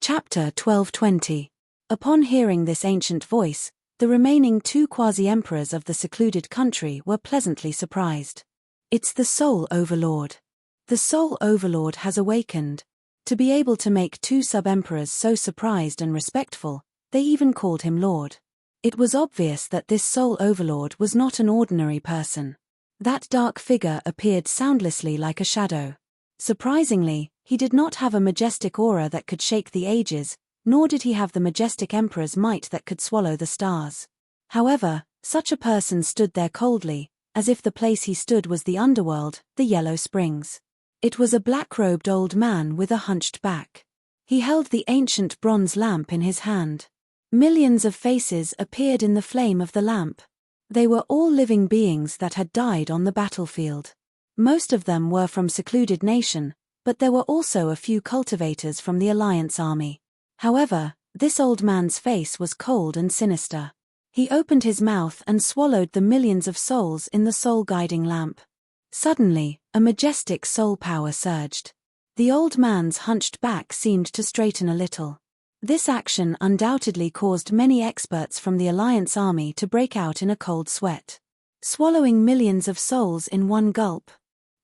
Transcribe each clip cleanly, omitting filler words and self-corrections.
Chapter 1220. Upon hearing this ancient voice, the remaining two quasi-emperors of the secluded country were pleasantly surprised. It's the Soul Overlord. The Soul Overlord has awakened. To be able to make two sub-emperors so surprised and respectful, they even called him Lord. It was obvious that this Soul Overlord was not an ordinary person. That dark figure appeared soundlessly like a shadow. Surprisingly, he did not have a majestic aura that could shake the ages, nor did he have the majestic emperor's might that could swallow the stars. However, such a person stood there coldly, as if the place he stood was the underworld, the Yellow Springs. It was a black-robed old man with a hunched back. He held the ancient bronze lamp in his hand. Millions of faces appeared in the flame of the lamp. They were all living beings that had died on the battlefield. Most of them were from secluded nation, but there were also a few cultivators from the Alliance army. However, this old man's face was cold and sinister. He opened his mouth and swallowed the millions of souls in the soul-guiding lamp. Suddenly, a majestic soul power surged. The old man's hunched back seemed to straighten a little. This action undoubtedly caused many experts from the Alliance army to break out in a cold sweat. Swallowing millions of souls in one gulp.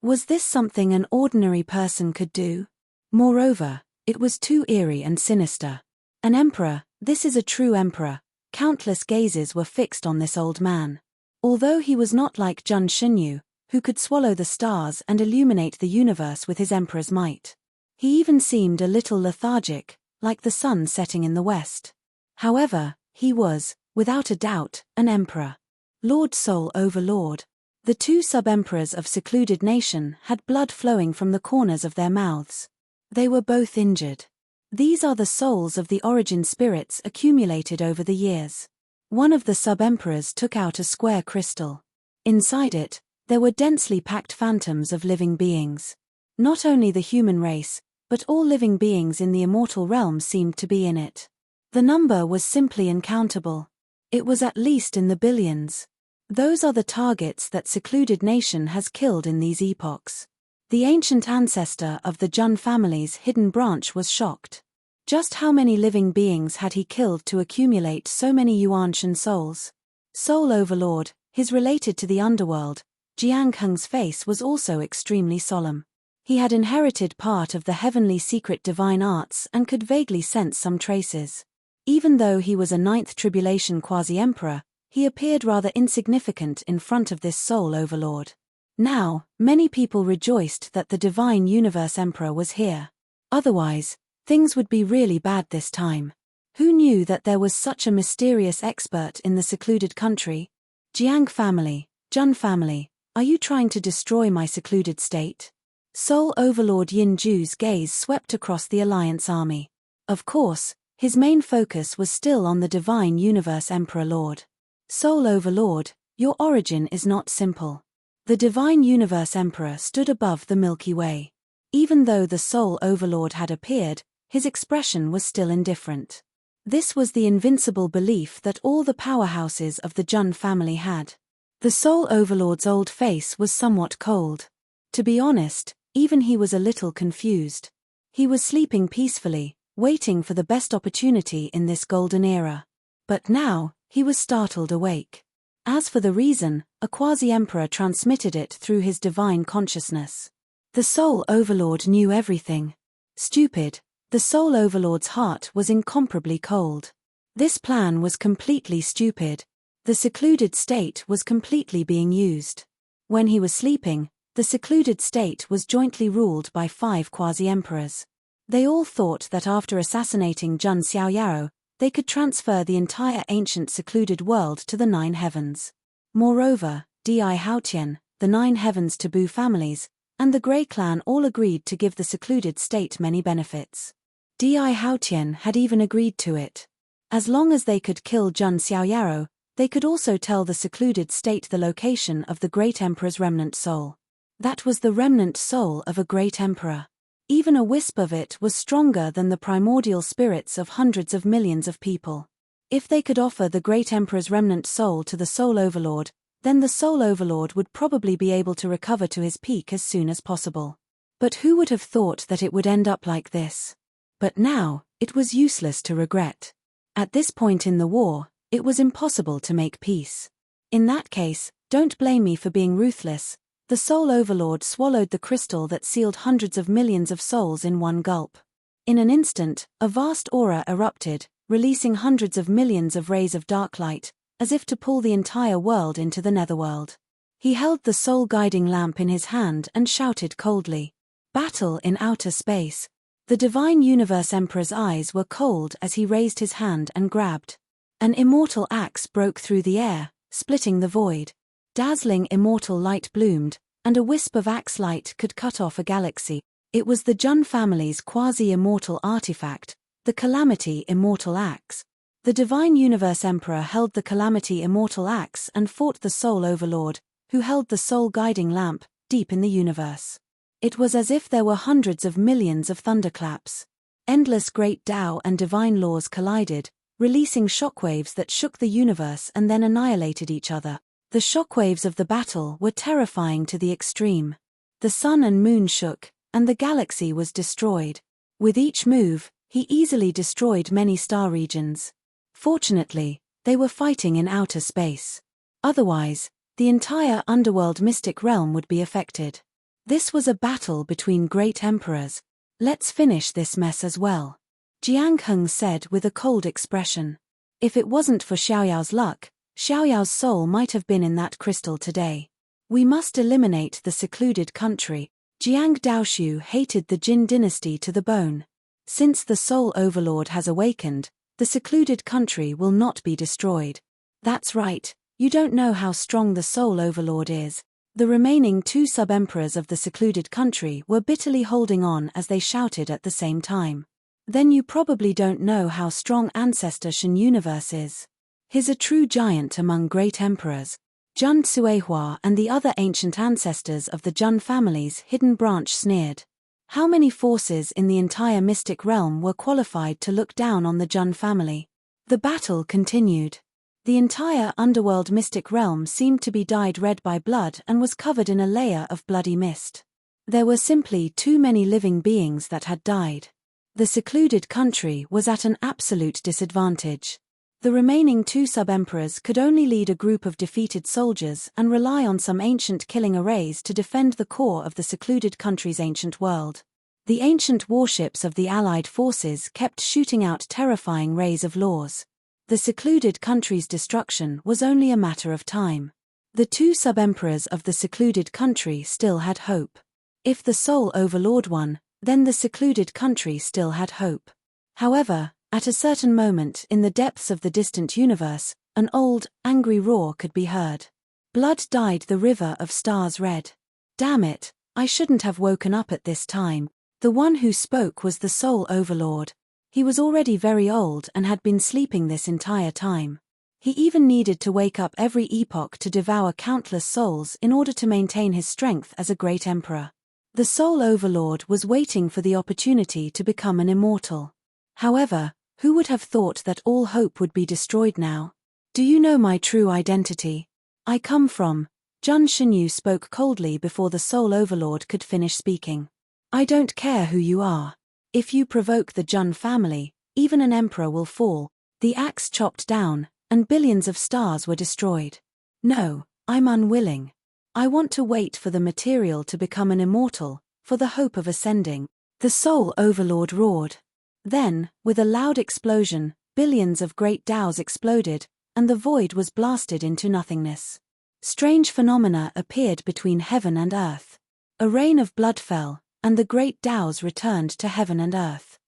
Was this something an ordinary person could do? Moreover, it was too eerie and sinister. An emperor, this is a true emperor. Countless gazes were fixed on this old man. Although he was not like Jun Shinyu, who could swallow the stars and illuminate the universe with his emperor's might. He even seemed a little lethargic, like the sun setting in the west. However, he was, without a doubt, an emperor. Lord Soul Overlord. The two sub-emperors of secluded nation had blood flowing from the corners of their mouths. They were both injured. These are the souls of the origin spirits accumulated over the years. One of the sub-emperors took out a square crystal. Inside it, there were densely packed phantoms of living beings. Not only the human race, but all living beings in the immortal realm seemed to be in it. The number was simply uncountable. It was at least in the billions. Those are the targets that secluded nation has killed in these epochs. The ancient ancestor of the Jun family's hidden branch was shocked. Just how many living beings had he killed to accumulate so many Yuanshan souls? Soul Overlord, his related to the underworld, Jiang Heng's face was also extremely solemn. He had inherited part of the heavenly secret divine arts and could vaguely sense some traces. Even though he was a ninth tribulation quasi-emperor, he appeared rather insignificant in front of this Soul Overlord. Now, many people rejoiced that the Divine Universe Emperor was here. Otherwise, things would be really bad this time. Who knew that there was such a mysterious expert in the secluded country? Jiang family, Jun family, are you trying to destroy my secluded state? Soul Overlord Yin Ju's gaze swept across the Alliance army. Of course, his main focus was still on the Divine Universe Emperor Lord. Soul Overlord, your origin is not simple. The Divine Universe Emperor stood above the Milky Way. Even though the Soul Overlord had appeared, his expression was still indifferent. This was the invincible belief that all the powerhouses of the Jun family had. The Soul Overlord's old face was somewhat cold. To be honest, even he was a little confused. He was sleeping peacefully, waiting for the best opportunity in this golden era. But now, he was startled awake. As for the reason, a quasi-emperor transmitted it through his divine consciousness. The Soul Overlord knew everything. Stupid, the Soul Overlord's heart was incomparably cold. This plan was completely stupid. The secluded state was completely being used. When he was sleeping, the secluded state was jointly ruled by 5 quasi-emperors. They all thought that after assassinating Jun Xiaoyao, they could transfer the entire ancient secluded world to the 9 heavens. Moreover, Di Haotian, the 9 heavens taboo families, and the Grey clan all agreed to give the secluded state many benefits. Di Haotian had even agreed to it. As long as they could kill Jun Xiaoyao, they could also tell the secluded state the location of the great emperor's remnant soul. That was the remnant soul of a great emperor. Even a wisp of it was stronger than the primordial spirits of hundreds of millions of people. If they could offer the great emperor's remnant soul to the Soul Overlord, then the Soul Overlord would probably be able to recover to his peak as soon as possible. But who would have thought that it would end up like this? But now, it was useless to regret. At this point in the war, it was impossible to make peace. In that case, don't blame me for being ruthless. The Soul Overlord swallowed the crystal that sealed hundreds of millions of souls in one gulp. In an instant, a vast aura erupted, releasing hundreds of millions of rays of dark light, as if to pull the entire world into the netherworld. He held the soul-guiding lamp in his hand and shouted coldly, "Battle in outer space." The Divine Universe Emperor's eyes were cold as he raised his hand and grabbed. An immortal axe broke through the air, splitting the void. Dazzling immortal light bloomed, and a wisp of axe light could cut off a galaxy. It was the Jun family's quasi-immortal artifact, the Calamity Immortal Axe. The Divine Universe Emperor held the Calamity Immortal Axe and fought the Soul Overlord, who held the soul-guiding lamp, deep in the universe. It was as if there were hundreds of millions of thunderclaps. Endless great Tao and divine laws collided, releasing shockwaves that shook the universe and then annihilated each other. The shockwaves of the battle were terrifying to the extreme. The sun and moon shook, and the galaxy was destroyed. With each move, he easily destroyed many star regions. Fortunately, they were fighting in outer space. Otherwise, the entire underworld mystic realm would be affected. This was a battle between great emperors. Let's finish this mess as well. Jiang Heng said with a cold expression. If it wasn't for Xiaoyao's luck, Xiaoyao's soul might have been in that crystal today. We must eliminate the secluded country. Jiang Daoshu hated the Jin dynasty to the bone. Since the Soul Overlord has awakened, the secluded country will not be destroyed. That's right, you don't know how strong the Soul Overlord is. The remaining two sub-emperors of the secluded country were bitterly holding on as they shouted at the same time. Then you probably don't know how strong Ancestor Shen Universe is. He's a true giant among great emperors. Jun Suehua and the other ancient ancestors of the Jun family's hidden branch sneered. How many forces in the entire mystic realm were qualified to look down on the Jun family? The battle continued. The entire underworld mystic realm seemed to be dyed red by blood and was covered in a layer of bloody mist. There were simply too many living beings that had died. The secluded country was at an absolute disadvantage. The remaining two sub-emperors could only lead a group of defeated soldiers and rely on some ancient killing arrays to defend the core of the secluded country's ancient world. The ancient warships of the allied forces kept shooting out terrifying rays of laws. The secluded country's destruction was only a matter of time. The two sub-emperors of the secluded country still had hope. If the Soul Overlord won, then the secluded country still had hope. However, at a certain moment in the depths of the distant universe, an old, angry roar could be heard. Blood dyed the river of stars red. Damn it, I shouldn't have woken up at this time. The one who spoke was the Soul Overlord. He was already very old and had been sleeping this entire time. He even needed to wake up every epoch to devour countless souls in order to maintain his strength as a great emperor. The Soul Overlord was waiting for the opportunity to become an immortal. However, who would have thought that all hope would be destroyed now? Do you know my true identity? I come from... Jun Shenyu spoke coldly before the Soul Overlord could finish speaking. I don't care who you are. If you provoke the Jun family, even an emperor will fall. The axe chopped down, and billions of stars were destroyed. No, I'm unwilling. I want to wait for the material to become an immortal, for the hope of ascending. The Soul Overlord roared. Then, with a loud explosion, billions of great Taos exploded, and the void was blasted into nothingness. Strange phenomena appeared between heaven and earth. A rain of blood fell, and the great Taos returned to heaven and earth.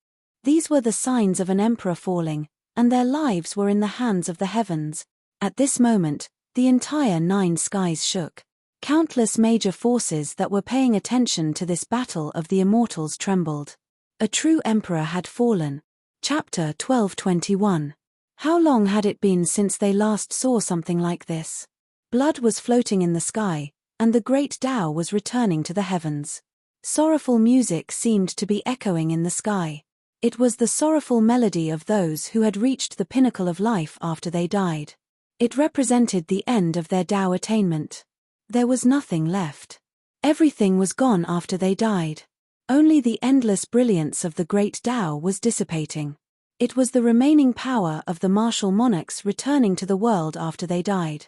These were the signs of an emperor falling, and their lives were in the hands of the heavens. At this moment, the entire nine skies shook. Countless major forces that were paying attention to this battle of the immortals trembled. A true emperor had fallen. Chapter 1221. How long had it been since they last saw something like this? Blood was floating in the sky, and the great Tao was returning to the heavens. Sorrowful music seemed to be echoing in the sky. It was the sorrowful melody of those who had reached the pinnacle of life after they died. It represented the end of their Tao attainment. There was nothing left. Everything was gone after they died. Only the endless brilliance of the great Tao was dissipating. It was the remaining power of the martial monarchs returning to the world after they died.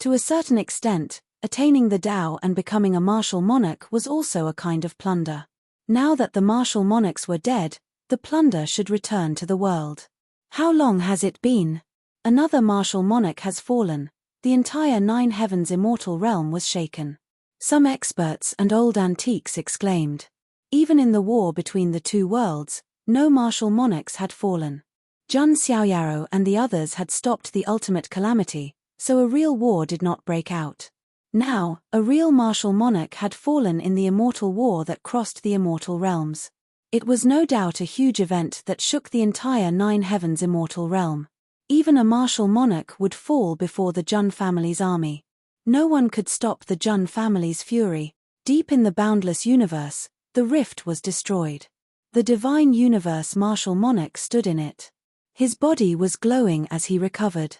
To a certain extent, attaining the Tao and becoming a martial monarch was also a kind of plunder. Now that the martial monarchs were dead, the plunder should return to the world. How long has it been? Another martial monarch has fallen. The entire nine heavens immortal realm was shaken. Some experts and old antiques exclaimed. Even in the war between the two worlds, no martial monarchs had fallen. Jun Xiaoyaro and the others had stopped the ultimate calamity, so a real war did not break out. Now, a real martial monarch had fallen in the immortal war that crossed the immortal realms. It was no doubt a huge event that shook the entire nine heavens immortal realm. Even a martial monarch would fall before the Jun family's army. No one could stop the Jun family's fury. Deep in the boundless universe, the rift was destroyed. The divine universe martial monarch stood in it. His body was glowing as he recovered.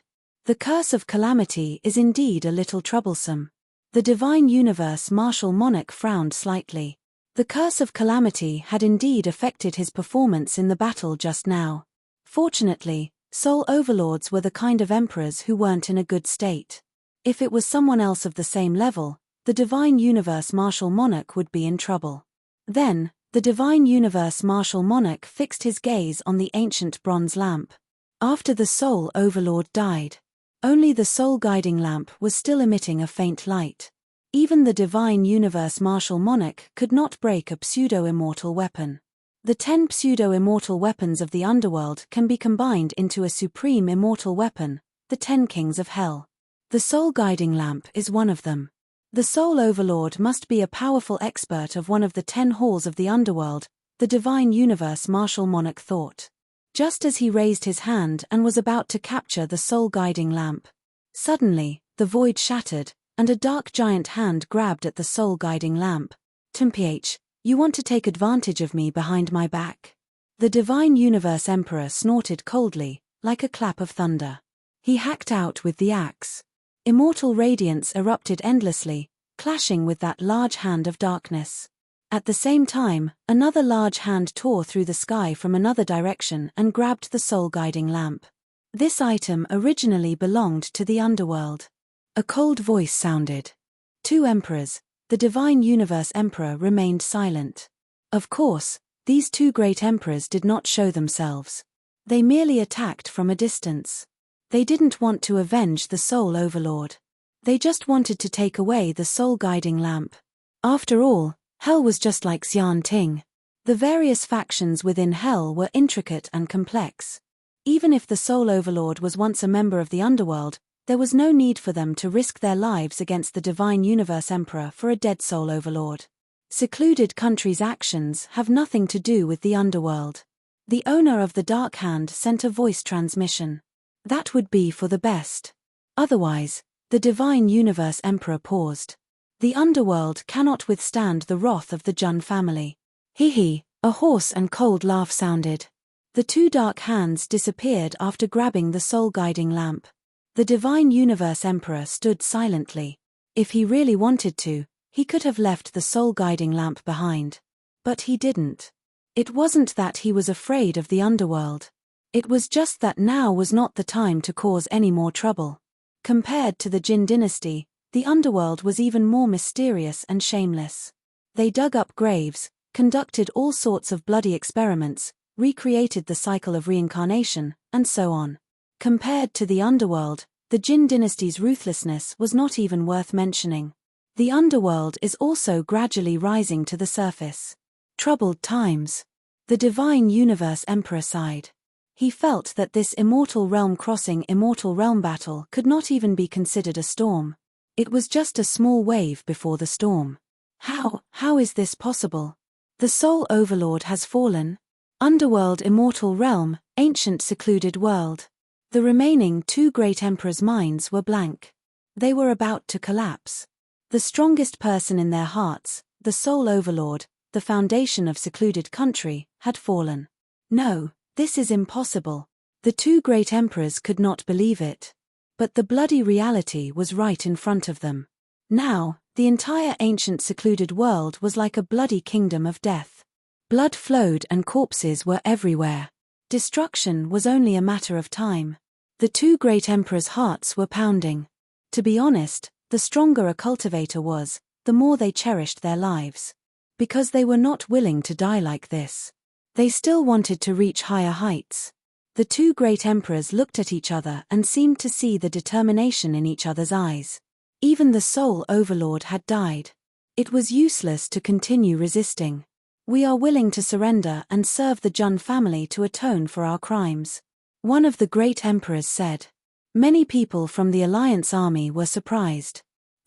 The curse of calamity is indeed a little troublesome. The divine universe martial monarch frowned slightly. The curse of calamity had indeed affected his performance in the battle just now. Fortunately, soul overlords were the kind of emperors who weren't in a good state. If it was someone else of the same level, the divine universe martial monarch would be in trouble. Then, the divine universe martial monarch fixed his gaze on the ancient bronze lamp. After the soul overlord died, only the soul guiding lamp was still emitting a faint light. Even the divine universe martial monarch could not break a pseudo-immortal weapon. The 10 pseudo-immortal weapons of the underworld can be combined into a supreme immortal weapon, the 10 kings of hell. The soul guiding lamp is one of them. The soul overlord must be a powerful expert of one of the 10 halls of the underworld, the divine universe martial monarch thought. Just as he raised his hand and was about to capture the soul guiding lamp, suddenly, the void shattered, and a dark giant hand grabbed at the soul guiding lamp. "Temph, you want to take advantage of me behind my back?" The divine universe emperor snorted coldly, like a clap of thunder. He hacked out with the axe. Immortal radiance erupted endlessly, clashing with that large hand of darkness. At the same time, another large hand tore through the sky from another direction and grabbed the soul-guiding lamp. This item originally belonged to the underworld. A cold voice sounded. 2 emperors, the divine universe emperor remained silent. Of course, these 2 great emperors did not show themselves. They merely attacked from a distance. They didn't want to avenge the soul overlord. They just wanted to take away the soul-guiding lamp. After all, hell was just like Xian Ting. The various factions within hell were intricate and complex. Even if the soul overlord was once a member of the underworld, there was no need for them to risk their lives against the divine universe emperor for a dead soul overlord. Secluded countries' actions have nothing to do with the underworld. The owner of the Dark Hand sent a voice transmission. That would be for the best. Otherwise, the divine universe emperor paused. The underworld cannot withstand the wrath of the Jun family. Hee, a hoarse and cold laugh sounded. The 2 dark hands disappeared after grabbing the soul-guiding lamp. The divine universe emperor stood silently. If he really wanted to, he could have left the soul-guiding lamp behind. But he didn't. It wasn't that he was afraid of the underworld. It was just that now was not the time to cause any more trouble. Compared to the Jin dynasty, the underworld was even more mysterious and shameless. They dug up graves, conducted all sorts of bloody experiments, recreated the cycle of reincarnation, and so on. Compared to the underworld, the Jin dynasty's ruthlessness was not even worth mentioning. The underworld is also gradually rising to the surface. Troubled times. The divine universe emperor sighed. He felt that this immortal realm crossing immortal realm battle could not even be considered a storm. It was just a small wave before the storm. How is this possible? The soul overlord has fallen. Underworld immortal realm, ancient secluded world. The remaining 2 great emperors' minds were blank. They were about to collapse. The strongest person in their hearts, the soul overlord, the foundation of secluded country, had fallen. No, this is impossible. The 2 great emperors could not believe it. But the bloody reality was right in front of them. Now, the entire ancient secluded world was like a bloody kingdom of death. Blood flowed and corpses were everywhere. Destruction was only a matter of time. The two great emperors' hearts were pounding. To be honest, the stronger a cultivator was, the more they cherished their lives. Because they were not willing to die like this. They still wanted to reach higher heights. The two great emperors looked at each other and seemed to see the determination in each other's eyes. Even the soul overlord had died. It was useless to continue resisting. We are willing to surrender and serve the Jun family to atone for our crimes. One of the great emperors said. Many people from the Alliance army were surprised.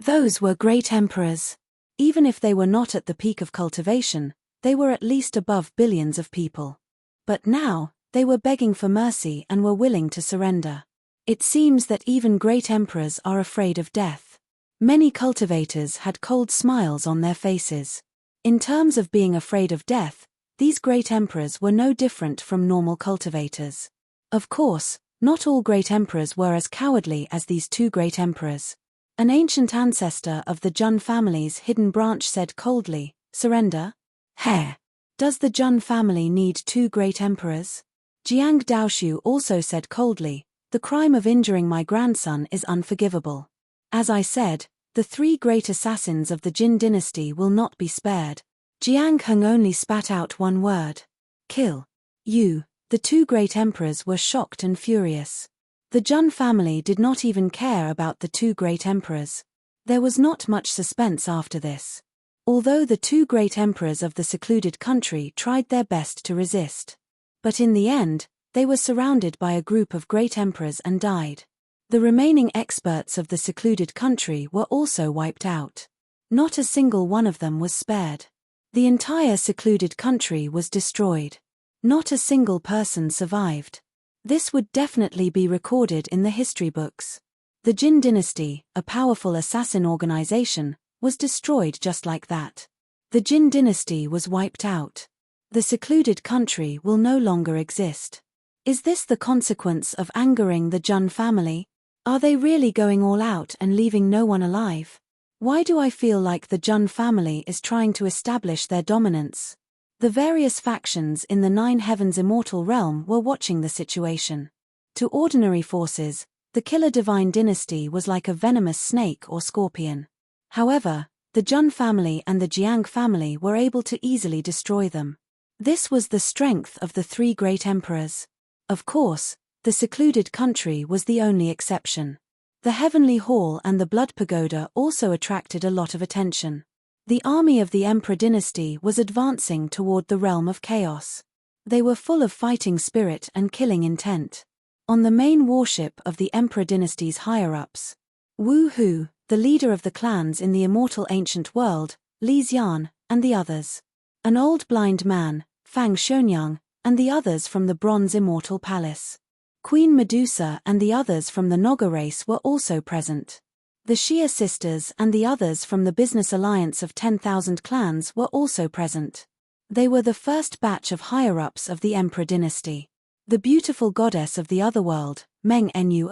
Those were great emperors. Even if they were not at the peak of cultivation, they were at least above billions of people. But now, they were begging for mercy and were willing to surrender. It seems that even great emperors are afraid of death. Many cultivators had cold smiles on their faces. In terms of being afraid of death, these great emperors were no different from normal cultivators. Of course, not all great emperors were as cowardly as these two great emperors. An ancient ancestor of the Jun family's hidden branch said coldly, "Surrender? Heh. Does the Jun family need two great emperors?" Jiang Daoshu also said coldly, "The crime of injuring my grandson is unforgivable. As I said, the three great assassins of the Jin dynasty will not be spared." Jiang Heng only spat out one word. "Kill. You." The two great emperors were shocked and furious. The Jun family did not even care about the two great emperors. There was not much suspense after this. Although the two great emperors of the secluded country tried their best to resist. But in the end, they were surrounded by a group of great emperors and died. The remaining experts of the secluded country were also wiped out. Not a single one of them was spared. The entire secluded country was destroyed. Not a single person survived. This would definitely be recorded in the history books. The Jin dynasty, a powerful assassin organization, was destroyed just like that. The Jin dynasty was wiped out. The secluded country will no longer exist. Is this the consequence of angering the Jun family? Are they really going all out and leaving no one alive? Why do I feel like the Jun family is trying to establish their dominance? The various factions in the Nine Heavens Immortal Realm were watching the situation. To ordinary forces, the Killer Divine Dynasty was like a venomous snake or scorpion. However, the Jun family and the Jiang family were able to easily destroy them. This was the strength of the three great emperors. Of course, the secluded country was the only exception. The Heavenly Hall and the Blood Pagoda also attracted a lot of attention. The army of the Emperor dynasty was advancing toward the realm of chaos. They were full of fighting spirit and killing intent. On the main warship of the Emperor dynasty's higher-ups, Wu Hu, the leader of the clans in the immortal ancient world, Li Xian, and the others. An old blind man, Fang Xuanyang, and the others from the Bronze Immortal Palace. Queen Medusa and the others from the Noga race were also present. The Xia sisters and the others from the business alliance of 10,000 clans were also present. They were the first batch of higher-ups of the Emperor dynasty. The beautiful goddess of the otherworld, Meng Nu,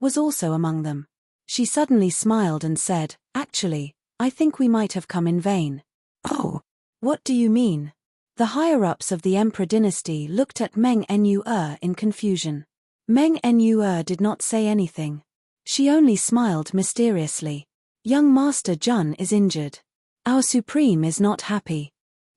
was also among them. She suddenly smiled and said, "Actually, I think we might have come in vain." "Oh, what do you mean?" The higher-ups of the Emperor dynasty looked at Meng Nu in confusion. Meng Nu did not say anything. She only smiled mysteriously. "Young Master Jun is injured. Our Supreme is not happy."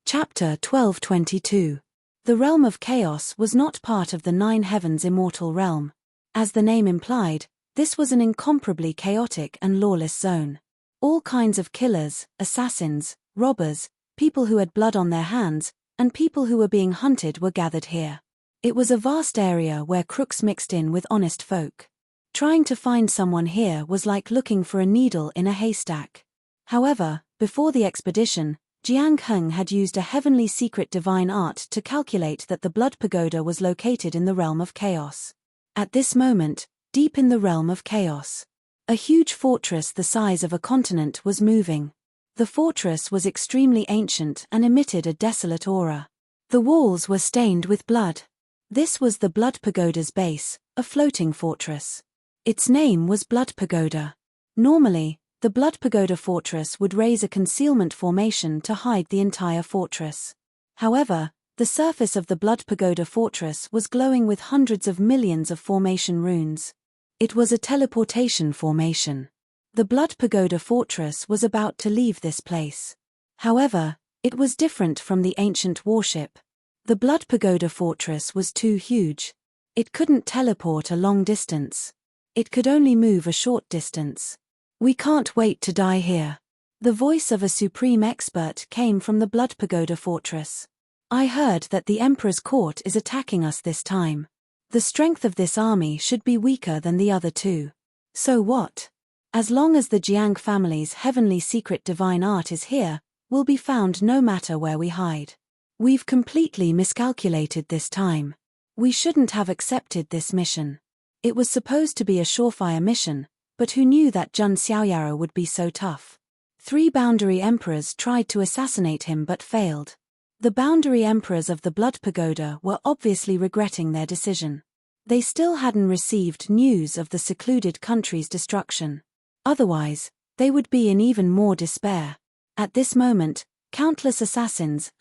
Chapter 1222. The realm of chaos was not part of the Nine Heavens Immortal Realm. As the name implied, this was an incomparably chaotic and lawless zone. All kinds of killers, assassins, robbers, people who had blood on their hands, and people who were being hunted were gathered here. It was a vast area where crooks mixed in with honest folk. Trying to find someone here was like looking for a needle in a haystack. However, before the expedition, Jiang Heng had used a heavenly secret divine art to calculate that the Blood Pagoda was located in the realm of chaos. At this moment, deep in the realm of chaos, a huge fortress the size of a continent was moving. The fortress was extremely ancient and emitted a desolate aura. The walls were stained with blood. This was the Blood Pagoda's base, a floating fortress. Its name was Blood Pagoda. Normally, the Blood Pagoda fortress would raise a concealment formation to hide the entire fortress. However, the surface of the Blood Pagoda fortress was glowing with hundreds of millions of formation runes. It was a teleportation formation. The Blood Pagoda fortress was about to leave this place. However, it was different from the ancient warship. The Blood Pagoda fortress was too huge. It couldn't teleport a long distance. It could only move a short distance. "We can't wait to die here." The voice of a supreme expert came from the Blood Pagoda fortress. "I heard that the Emperor's court is attacking us this time. The strength of this army should be weaker than the other two. So what? As long as the Jiang family's heavenly secret divine art is here, we'll be found no matter where we hide. We've completely miscalculated this time. We shouldn't have accepted this mission. It was supposed to be a surefire mission, but who knew that Jun Xiaoyaro would be so tough? 3 boundary emperors tried to assassinate him but failed. The boundary emperors of the Blood Pagoda were obviously regretting their decision. They still hadn't received news of the secluded country's destruction. Otherwise, they would be in even more despair. At this moment, countless assassins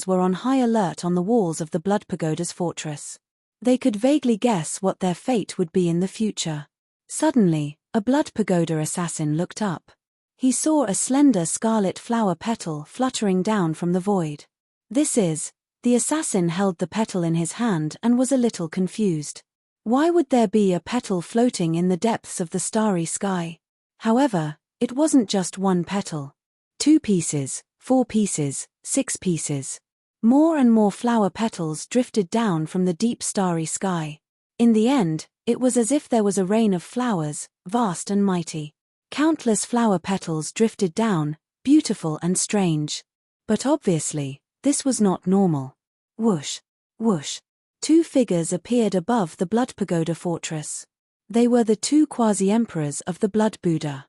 were on high alert on the walls of the Blood Pagoda's fortress. They could vaguely guess what their fate would be in the future. Suddenly, a Blood Pagoda assassin looked up. He saw a slender scarlet flower petal fluttering down from the void. The assassin held the petal in his hand and was a little confused. Why would there be a petal floating in the depths of the starry sky? However, it wasn't just one petal. 2 pieces, 4 pieces, 6 pieces. More and more flower petals drifted down from the deep starry sky. In the end, it was as if there was a rain of flowers, vast and mighty. Countless flower petals drifted down, beautiful and strange. But obviously, this was not normal. Whoosh, whoosh. 2 figures appeared above the Blood Pagoda fortress. They were the 2 quasi-emperors of the Blood Buddha.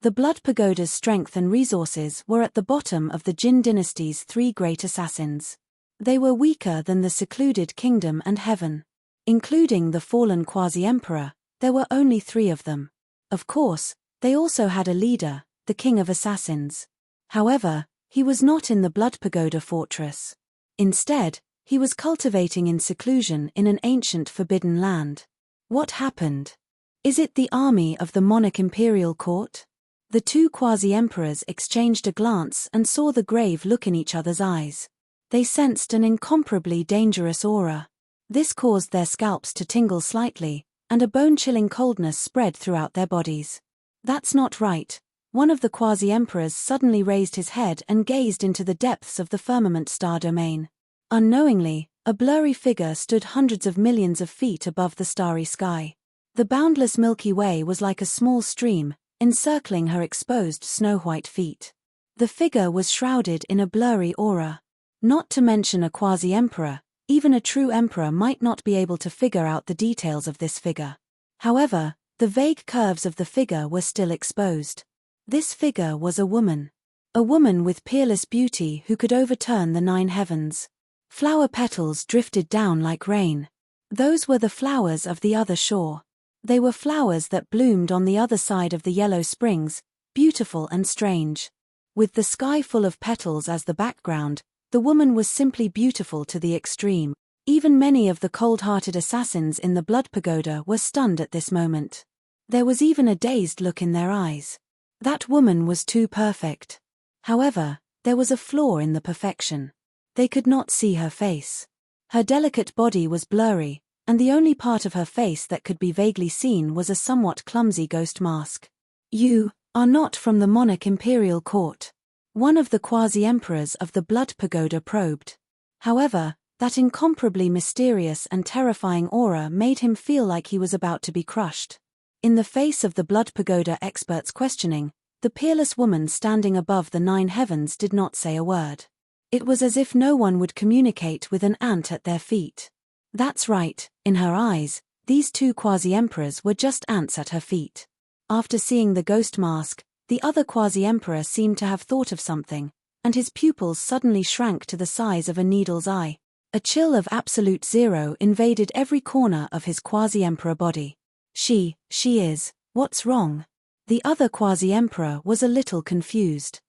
The Blood Pagoda's strength and resources were at the bottom of the Jin dynasty's 3 great assassins. They were weaker than the secluded kingdom and heaven. Including the fallen quasi-emperor, there were only 3 of them. Of course, they also had a leader, the King of Assassins. However, he was not in the Blood Pagoda fortress. Instead, he was cultivating in seclusion in an ancient forbidden land. What happened? Is it the army of the monarch imperial court? The 2 quasi-emperors exchanged a glance and saw the grave look in each other's eyes. They sensed an incomparably dangerous aura. This caused their scalps to tingle slightly, and a bone-chilling coldness spread throughout their bodies. "That's not right." One of the quasi-emperors suddenly raised his head and gazed into the depths of the firmament star domain. Unknowingly, a blurry figure stood hundreds of millions of feet above the starry sky. The boundless Milky Way was like a small stream, encircling her exposed snow-white feet. The figure was shrouded in a blurry aura. Not to mention a quasi-emperor, even a true emperor might not be able to figure out the details of this figure. However, the vague curves of the figure were still exposed. This figure was a woman. A woman with peerless beauty who could overturn the 9 heavens. Flower petals drifted down like rain. Those were the flowers of the other shore. They were flowers that bloomed on the other side of the yellow springs, beautiful and strange. With the sky full of petals as the background, the woman was simply beautiful to the extreme. Even many of the cold-hearted assassins in the Blood Pagoda were stunned at this moment. There was even a dazed look in their eyes. That woman was too perfect. However, there was a flaw in the perfection. They could not see her face. Her delicate body was blurry, and the only part of her face that could be vaguely seen was a somewhat clumsy ghost mask. "You are not from the monarch imperial court." One of the quasi-emperors of the Blood Pagoda probed. However, that incomparably mysterious and terrifying aura made him feel like he was about to be crushed. In the face of the Blood Pagoda expert's questioning, the peerless woman standing above the 9 heavens did not say a word. It was as if no one would communicate with an ant at their feet. That's right, in her eyes, these 2 quasi-emperors were just ants at her feet. After seeing the ghost mask, the other quasi-emperor seemed to have thought of something, and his pupils suddenly shrank to the size of a needle's eye. A chill of absolute zero invaded every corner of his quasi-emperor body. She is, what's wrong? The other quasi-emperor was a little confused.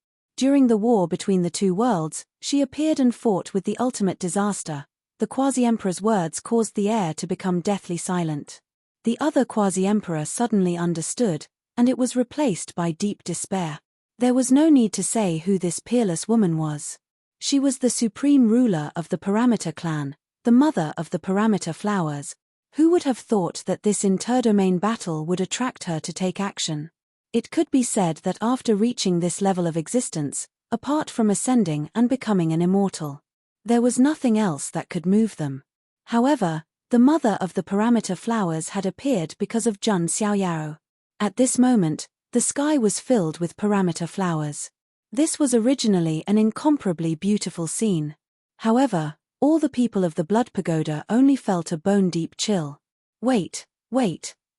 During the war between the two worlds, she appeared and fought with the ultimate disaster. The quasi-emperor's words caused the air to become deathly silent. The other quasi-emperor suddenly understood, and it was replaced by deep despair. There was no need to say who this peerless woman was. She was the supreme ruler of the Parameter clan, the mother of the Parameter flowers. Who would have thought that this interdomain battle would attract her to take action? It could be said that after reaching this level of existence, apart from ascending and becoming an immortal, there was nothing else that could move them. However, the mother of the Parameter flowers had appeared because of Jun Xiaoyao. At this moment, the sky was filled with Parameter flowers. This was originally an incomparably beautiful scene. However, all the people of the Blood Pagoda only felt a bone-deep chill. Wait,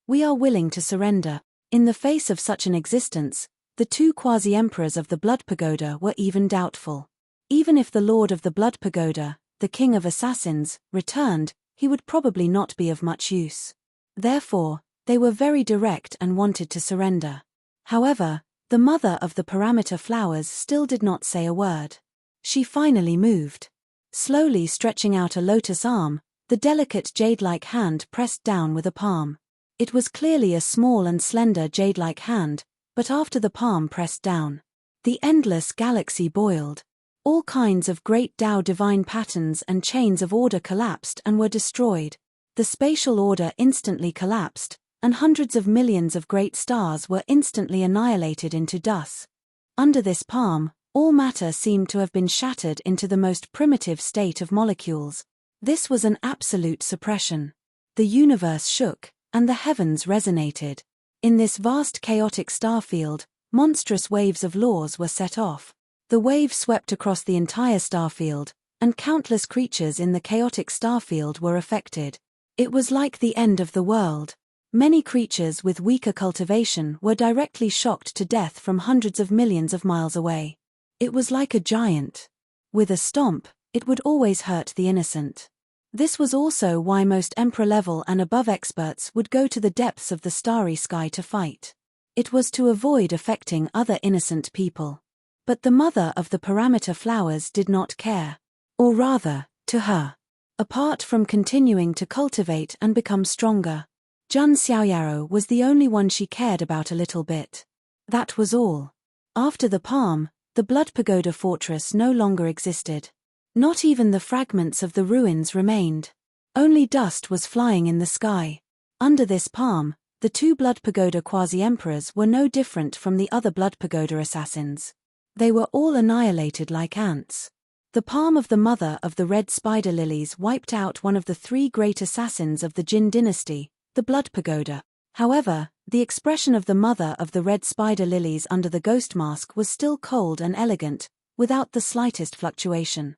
we are willing to surrender. In the face of such an existence, the two quasi-emperors of the Blood Pagoda were even doubtful. Even if the Lord of the Blood Pagoda, the King of Assassins, returned, he would probably not be of much use. Therefore, they were very direct and wanted to surrender. However, the mother of the Parameter flowers still did not say a word. She finally moved. Slowly stretching out a lotus arm, the delicate jade-like hand pressed down with a palm. It was clearly a small and slender jade-like hand, but after the palm pressed down, the endless galaxy boiled. All kinds of great Tao divine patterns and chains of order collapsed and were destroyed. The spatial order instantly collapsed, and hundreds of millions of great stars were instantly annihilated into dust. Under this palm, all matter seemed to have been shattered into the most primitive state of molecules. This was an absolute suppression. The universe shook, and the heavens resonated. In this vast chaotic starfield, monstrous waves of laws were set off. The wave swept across the entire starfield, and countless creatures in the chaotic starfield were affected. It was like the end of the world. Many creatures with weaker cultivation were directly shocked to death from hundreds of millions of miles away. It was like a giant. With a stomp, it would always hurt the innocent. This was also why most emperor-level and above experts would go to the depths of the starry sky to fight. It was to avoid affecting other innocent people. But the mother of the Parameter flowers did not care. Or rather, to her. Apart from continuing to cultivate and become stronger, Jun Xiaoyao was the only one she cared about a little bit. That was all. After the palm, the Blood Pagoda fortress no longer existed. Not even the fragments of the ruins remained. Only dust was flying in the sky. Under this palm, the two Blood Pagoda quasi-emperors were no different from the other Blood Pagoda assassins. They were all annihilated like ants. The palm of the mother of the red spider lilies wiped out one of the three great assassins of the Jin dynasty, the Blood Pagoda. However, the expression of the mother of the red spider lilies under the ghost mask was still cold and elegant, without the slightest fluctuation.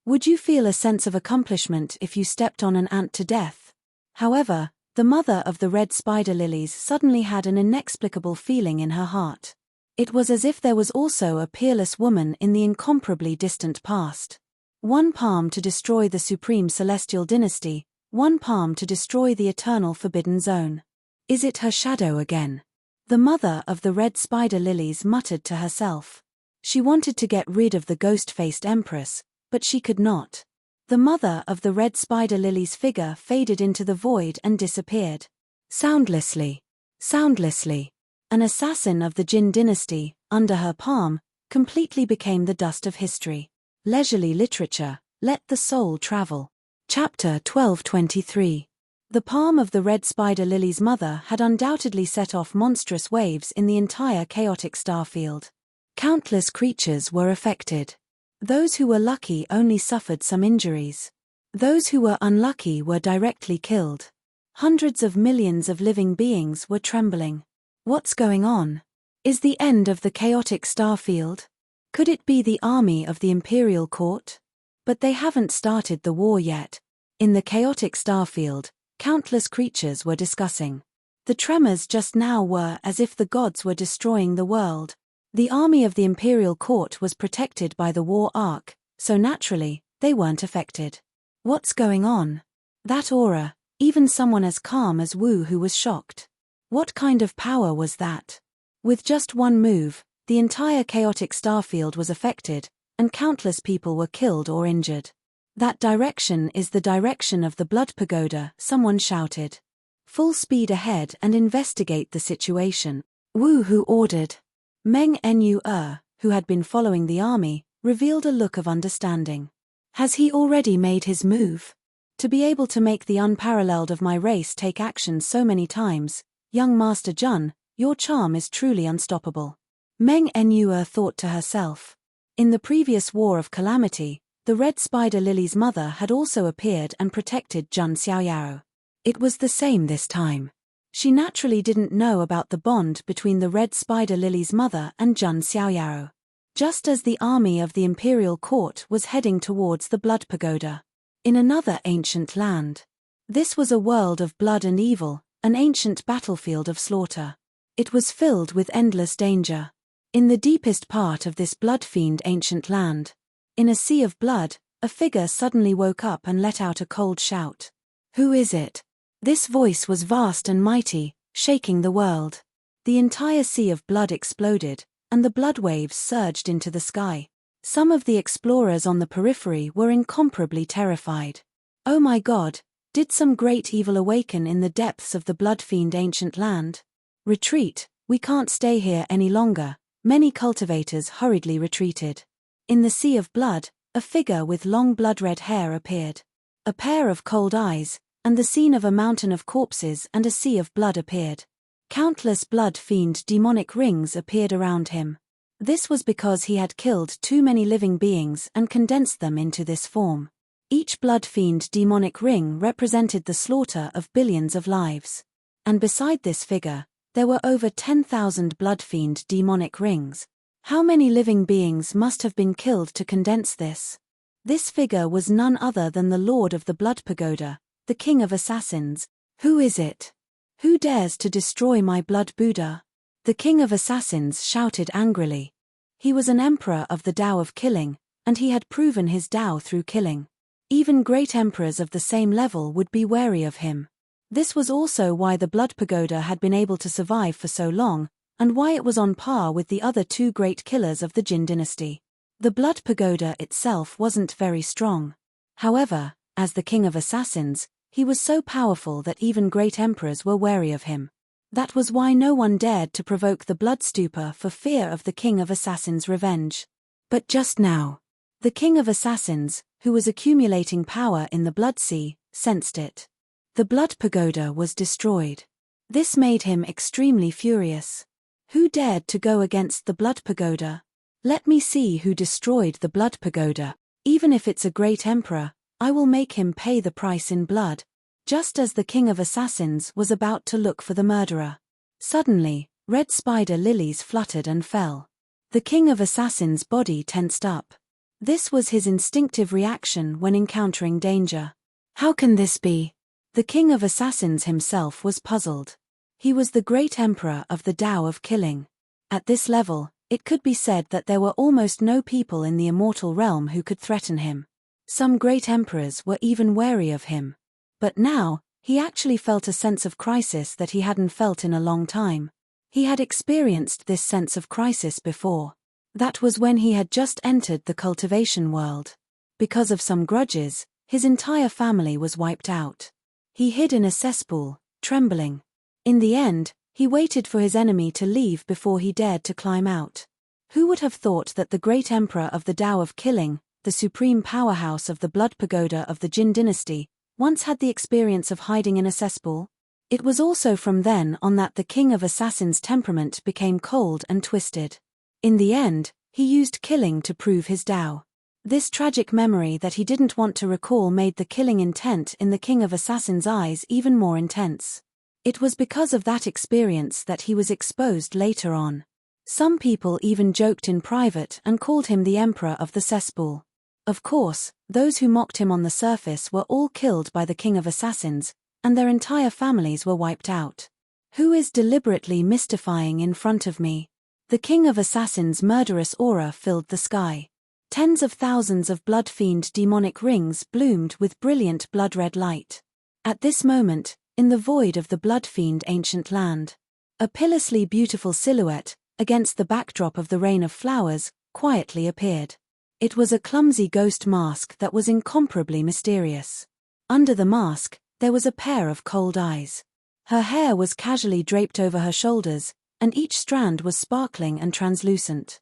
Would you feel a sense of accomplishment if you stepped on an ant to death? However, the mother of the red spider lilies suddenly had an inexplicable feeling in her heart. It was as if there was also a peerless woman in the incomparably distant past. One palm to destroy the supreme celestial dynasty, one palm to destroy the eternal forbidden zone. Is it her shadow again? The mother of the red spider lilies muttered to herself. She wanted to get rid of the ghost-faced empress, but she could not. The mother of the red spider lily's figure faded into the void and disappeared. Soundlessly. An assassin of the Jin dynasty, under her palm, completely became the dust of history. Leisurely literature, let the soul travel. Chapter 1223. The palm of the red spider lily's mother had undoubtedly set off monstrous waves in the entire chaotic starfield. Countless creatures were affected. Those who were lucky only suffered some injuries. Those who were unlucky were directly killed. Hundreds of millions of living beings were trembling. What's going on? Is the end of the chaotic starfield? Could it be the army of the imperial court? But they haven't started the war yet. In the chaotic starfield, countless creatures were discussing. The tremors just now were as if the gods were destroying the world. The army of the imperial court was protected by the war arc, so naturally, they weren't affected. What's going on? That aura, even someone as calm as Wu Hu was shocked. What kind of power was that? With just one move, The entire chaotic starfield was affected, and countless people were killed or injured. That direction is the direction of the Blood Pagoda, someone shouted. Full speed ahead and investigate the situation, Wu Hu ordered. Meng Nu, who had been following the army, revealed a look of understanding. Has he already made his move? To be able to make the unparalleled of my race take action so many times, young Master Jun, your charm is truly unstoppable. Meng Nu thought to herself. In the previous War of Calamity, the red spider lily's mother had also appeared and protected Jun Xiaoyao. It was the same this time. She naturally didn't know about the bond between the red spider lily's mother and Jun Xiaoyao. Just as the army of the imperial court was heading towards the Blood Pagoda. In another ancient land. This was a world of blood and evil, an ancient battlefield of slaughter. It was filled with endless danger. In the deepest part of this blood-fiend ancient land, in a sea of blood, a figure suddenly woke up and let out a cold shout. Who is it? This voice was vast and mighty, shaking the world. The entire sea of blood exploded, and the blood waves surged into the sky. Some of the explorers on the periphery were incomparably terrified. Oh my God, did some great evil awaken in the depths of the blood-fiend ancient land? Retreat, we can't stay here any longer. Many cultivators hurriedly retreated. In the sea of blood, a figure with long blood-red hair appeared. A pair of cold eyes, and the scene of a mountain of corpses and a sea of blood appeared. Countless blood-fiend demonic rings appeared around him. This was because he had killed too many living beings and condensed them into this form. Each blood-fiend demonic ring represented the slaughter of billions of lives. And beside this figure, there were over 10,000 blood-fiend demonic rings. How many living beings must have been killed to condense this? This figure was none other than the Lord of the Blood Pagoda, the King of Assassins. Who is it? Who dares to destroy my blood Buddha? The King of Assassins shouted angrily. He was an emperor of the Tao of killing, and he had proven his Tao through killing. Even great emperors of the same level would be wary of him. This was also why the Blood Pagoda had been able to survive for so long, and why it was on par with the other two great killers of the Jin dynasty. The Blood Pagoda itself wasn't very strong. However, as the King of Assassins, he was so powerful that even great emperors were wary of him. That was why no one dared to provoke the Blood Stupor for fear of the King of Assassins' revenge. But just now, the King of Assassins, who was accumulating power in the Blood Sea, sensed it. The Blood Pagoda was destroyed. This made him extremely furious. Who dared to go against the Blood Pagoda? Let me see who destroyed the Blood Pagoda. Even if it's a great emperor, I will make him pay the price in blood. Just as the King of Assassins was about to look for the murderer. Suddenly, red spider lilies fluttered and fell. The King of Assassins' body tensed up. This was his instinctive reaction when encountering danger. How can this be? The King of Assassins himself was puzzled. He was the great emperor of the Tao of killing. At this level, it could be said that there were almost no people in the immortal realm who could threaten him. Some great emperors were even wary of him. But now, he actually felt a sense of crisis that he hadn't felt in a long time. He had experienced this sense of crisis before. That was when he had just entered the cultivation world. Because of some grudges, his entire family was wiped out. He hid in a cesspool, trembling. In the end, he waited for his enemy to leave before he dared to climb out. Who would have thought that the great emperor of the Tao of killing, the supreme powerhouse of the Blood Pagoda of the Jin dynasty, once had the experience of hiding in a cesspool? It was also from then on that the King of Assassins' temperament became cold and twisted. In the end, he used killing to prove his Tao. This tragic memory that he didn't want to recall made the killing intent in the King of Assassins' eyes even more intense. It was because of that experience that he was exposed later on. Some people even joked in private and called him the Emperor of the Cesspool. Of course, those who mocked him on the surface were all killed by the King of Assassins, and their entire families were wiped out. Who is deliberately mystifying in front of me? The King of Assassins' murderous aura filled the sky. Tens of thousands of blood-fiend demonic rings bloomed with brilliant blood-red light. At this moment, in the void of the blood-fiend ancient land, a pitilessly beautiful silhouette, against the backdrop of the rain of flowers, quietly appeared. It was a clumsy ghost mask that was incomparably mysterious. Under the mask, there was a pair of cold eyes. Her hair was casually draped over her shoulders, and each strand was sparkling and translucent.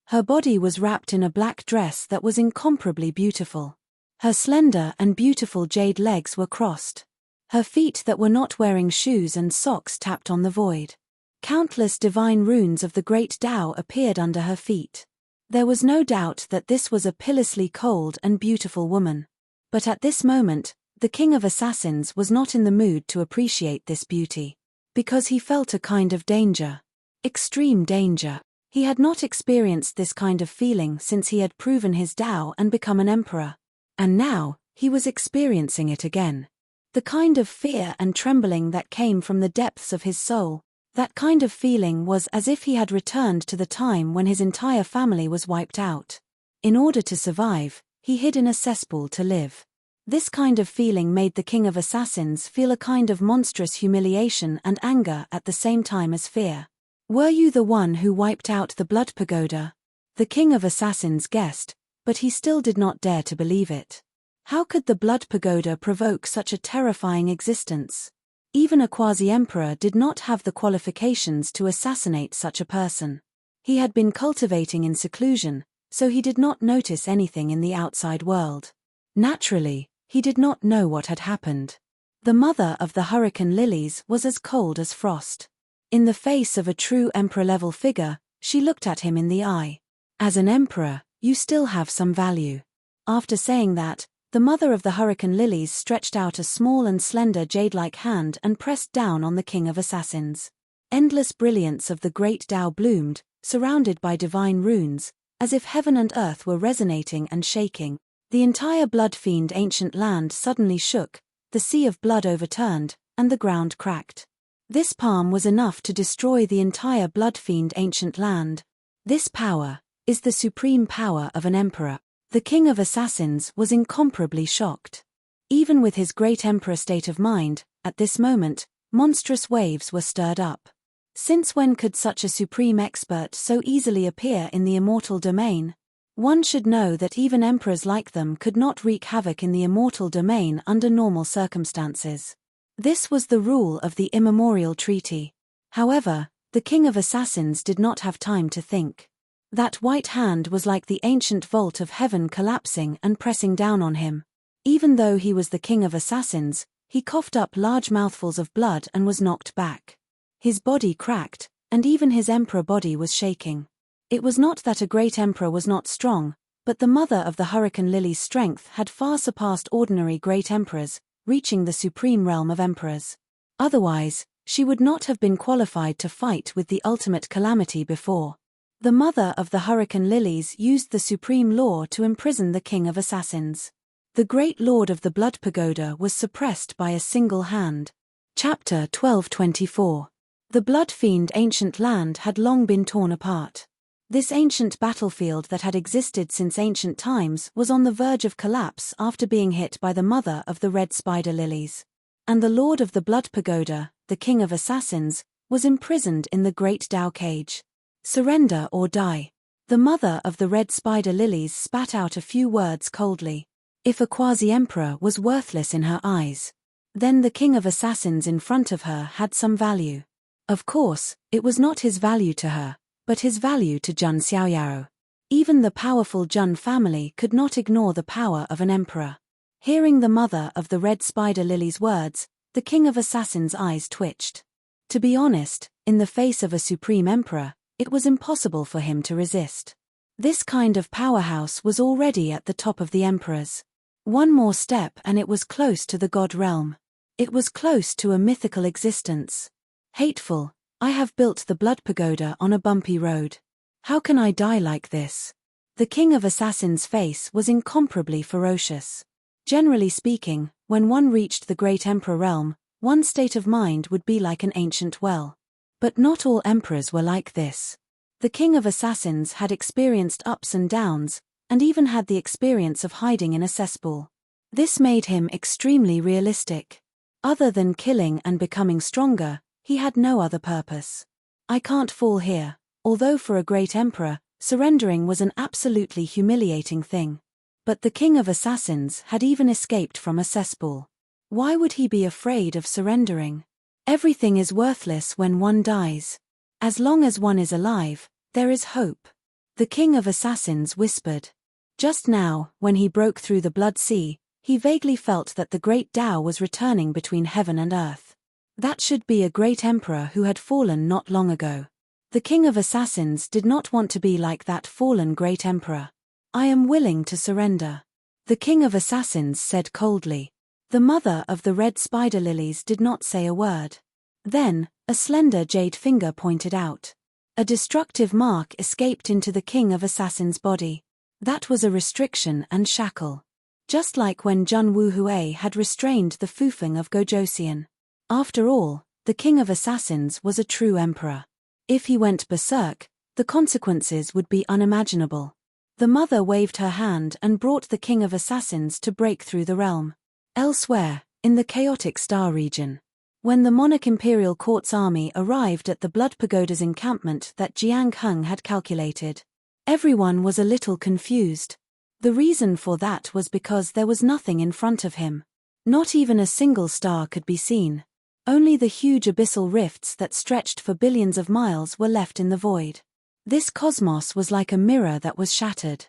Her body was wrapped in a black dress that was incomparably beautiful. Her slender and beautiful jade legs were crossed. Her feet that were not wearing shoes and socks tapped on the void. Countless divine runes of the great Tao appeared under her feet. There was no doubt that this was a pitilessly cold and beautiful woman. But at this moment, the King of Assassins was not in the mood to appreciate this beauty. Because he felt a kind of danger. Extreme danger. He had not experienced this kind of feeling since he had proven his Tao and become an emperor. And now, he was experiencing it again. The kind of fear and trembling that came from the depths of his soul, that kind of feeling was as if he had returned to the time when his entire family was wiped out. In order to survive, he hid in a cesspool to live. This kind of feeling made the King of Assassins feel a kind of monstrous humiliation and anger at the same time as fear. "Were you the one who wiped out the blood pagoda?" The King of Assassins guessed, but he still did not dare to believe it. How could the blood pagoda provoke such a terrifying existence? Even a quasi-emperor did not have the qualifications to assassinate such a person. He had been cultivating in seclusion, so he did not notice anything in the outside world. Naturally, he did not know what had happened. The mother of the hurricane lilies was as cold as frost. In the face of a true emperor-level figure, she looked at him in the eye. "As an emperor, you still have some value." After saying that, the mother of the hurricane lilies stretched out a small and slender jade-like hand and pressed down on the King of Assassins. Endless brilliance of the great Tao bloomed, surrounded by divine runes, as if heaven and earth were resonating and shaking. The entire blood-fiend ancient land suddenly shook, the sea of blood overturned, and the ground cracked. This palm was enough to destroy the entire blood-fiend ancient land. This power is the supreme power of an emperor. The King of Assassins was incomparably shocked. Even with his great emperor state of mind, at this moment, monstrous waves were stirred up. Since when could such a supreme expert so easily appear in the immortal domain? One should know that even emperors like them could not wreak havoc in the immortal domain under normal circumstances. This was the rule of the immemorial treaty. However, the King of Assassins did not have time to think. That white hand was like the ancient vault of heaven collapsing and pressing down on him. Even though he was the King of Assassins, he coughed up large mouthfuls of blood and was knocked back. His body cracked, and even his emperor body was shaking. It was not that a great emperor was not strong, but the mother of the hurricane lily's strength had far surpassed ordinary great emperors, reaching the supreme realm of emperors. Otherwise, she would not have been qualified to fight with the ultimate calamity before. The mother of the hurricane lilies used the supreme law to imprison the King of Assassins. The great lord of the blood pagoda was suppressed by a single hand. Chapter 1224. The blood-fiend ancient land had long been torn apart. This ancient battlefield that had existed since ancient times was on the verge of collapse after being hit by the mother of the red spider lilies. And the lord of the blood pagoda, the King of Assassins, was imprisoned in the great Tao cage. "Surrender or die." The mother of the red spider lilies spat out a few words coldly. If a quasi-emperor was worthless in her eyes, then the King of Assassins in front of her had some value. Of course, it was not his value to her, but his value to Jun Xiaoyao. Even the powerful Jun family could not ignore the power of an emperor. Hearing the mother of the red spider lily's words, the King of Assassins' eyes twitched. To be honest, in the face of a supreme emperor, it was impossible for him to resist. This kind of powerhouse was already at the top of the emperors. One more step and it was close to the god realm. It was close to a mythical existence. Hateful, I have built the blood pagoda on a bumpy road. How can I die like this? The King of Assassins' face was incomparably ferocious. Generally speaking, when one reached the great emperor realm, one's state of mind would be like an ancient well. But not all emperors were like this. The King of Assassins had experienced ups and downs, and even had the experience of hiding in a cesspool. This made him extremely realistic. Other than killing and becoming stronger, he had no other purpose. I can't fall here, Although for a great emperor, surrendering was an absolutely humiliating thing. But the king of assassins had even escaped from a cesspool. Why would he be afraid of surrendering? Everything is worthless when one dies. As long as one is alive, there is hope. The king of assassins whispered. Just now, when he broke through the blood sea, he vaguely felt that the great Tao was returning between heaven and earth. That should be a great emperor who had fallen not long ago. The king of assassins did not want to be like that fallen great emperor. I am willing to surrender. The king of assassins said coldly. The mother of the red spider lilies did not say a word. Then, a slender jade finger pointed out. A destructive mark escaped into the king of assassins' body. That was a restriction and shackle. Just like when Jun Wuhui had restrained the Fufeng of Gojosian. After all, the king of assassins was a true emperor. If he went berserk, the consequences would be unimaginable. The mother waved her hand and brought the king of assassins to break through the realm. Elsewhere, in the chaotic star region. When the monarch imperial court's army arrived at the Blood Pagoda's encampment that Jiang Heng had calculated, everyone was a little confused. The reason for that was because there was nothing in front of him. Not even a single star could be seen. Only the huge abyssal rifts that stretched for billions of miles were left in the void. This cosmos was like a mirror that was shattered.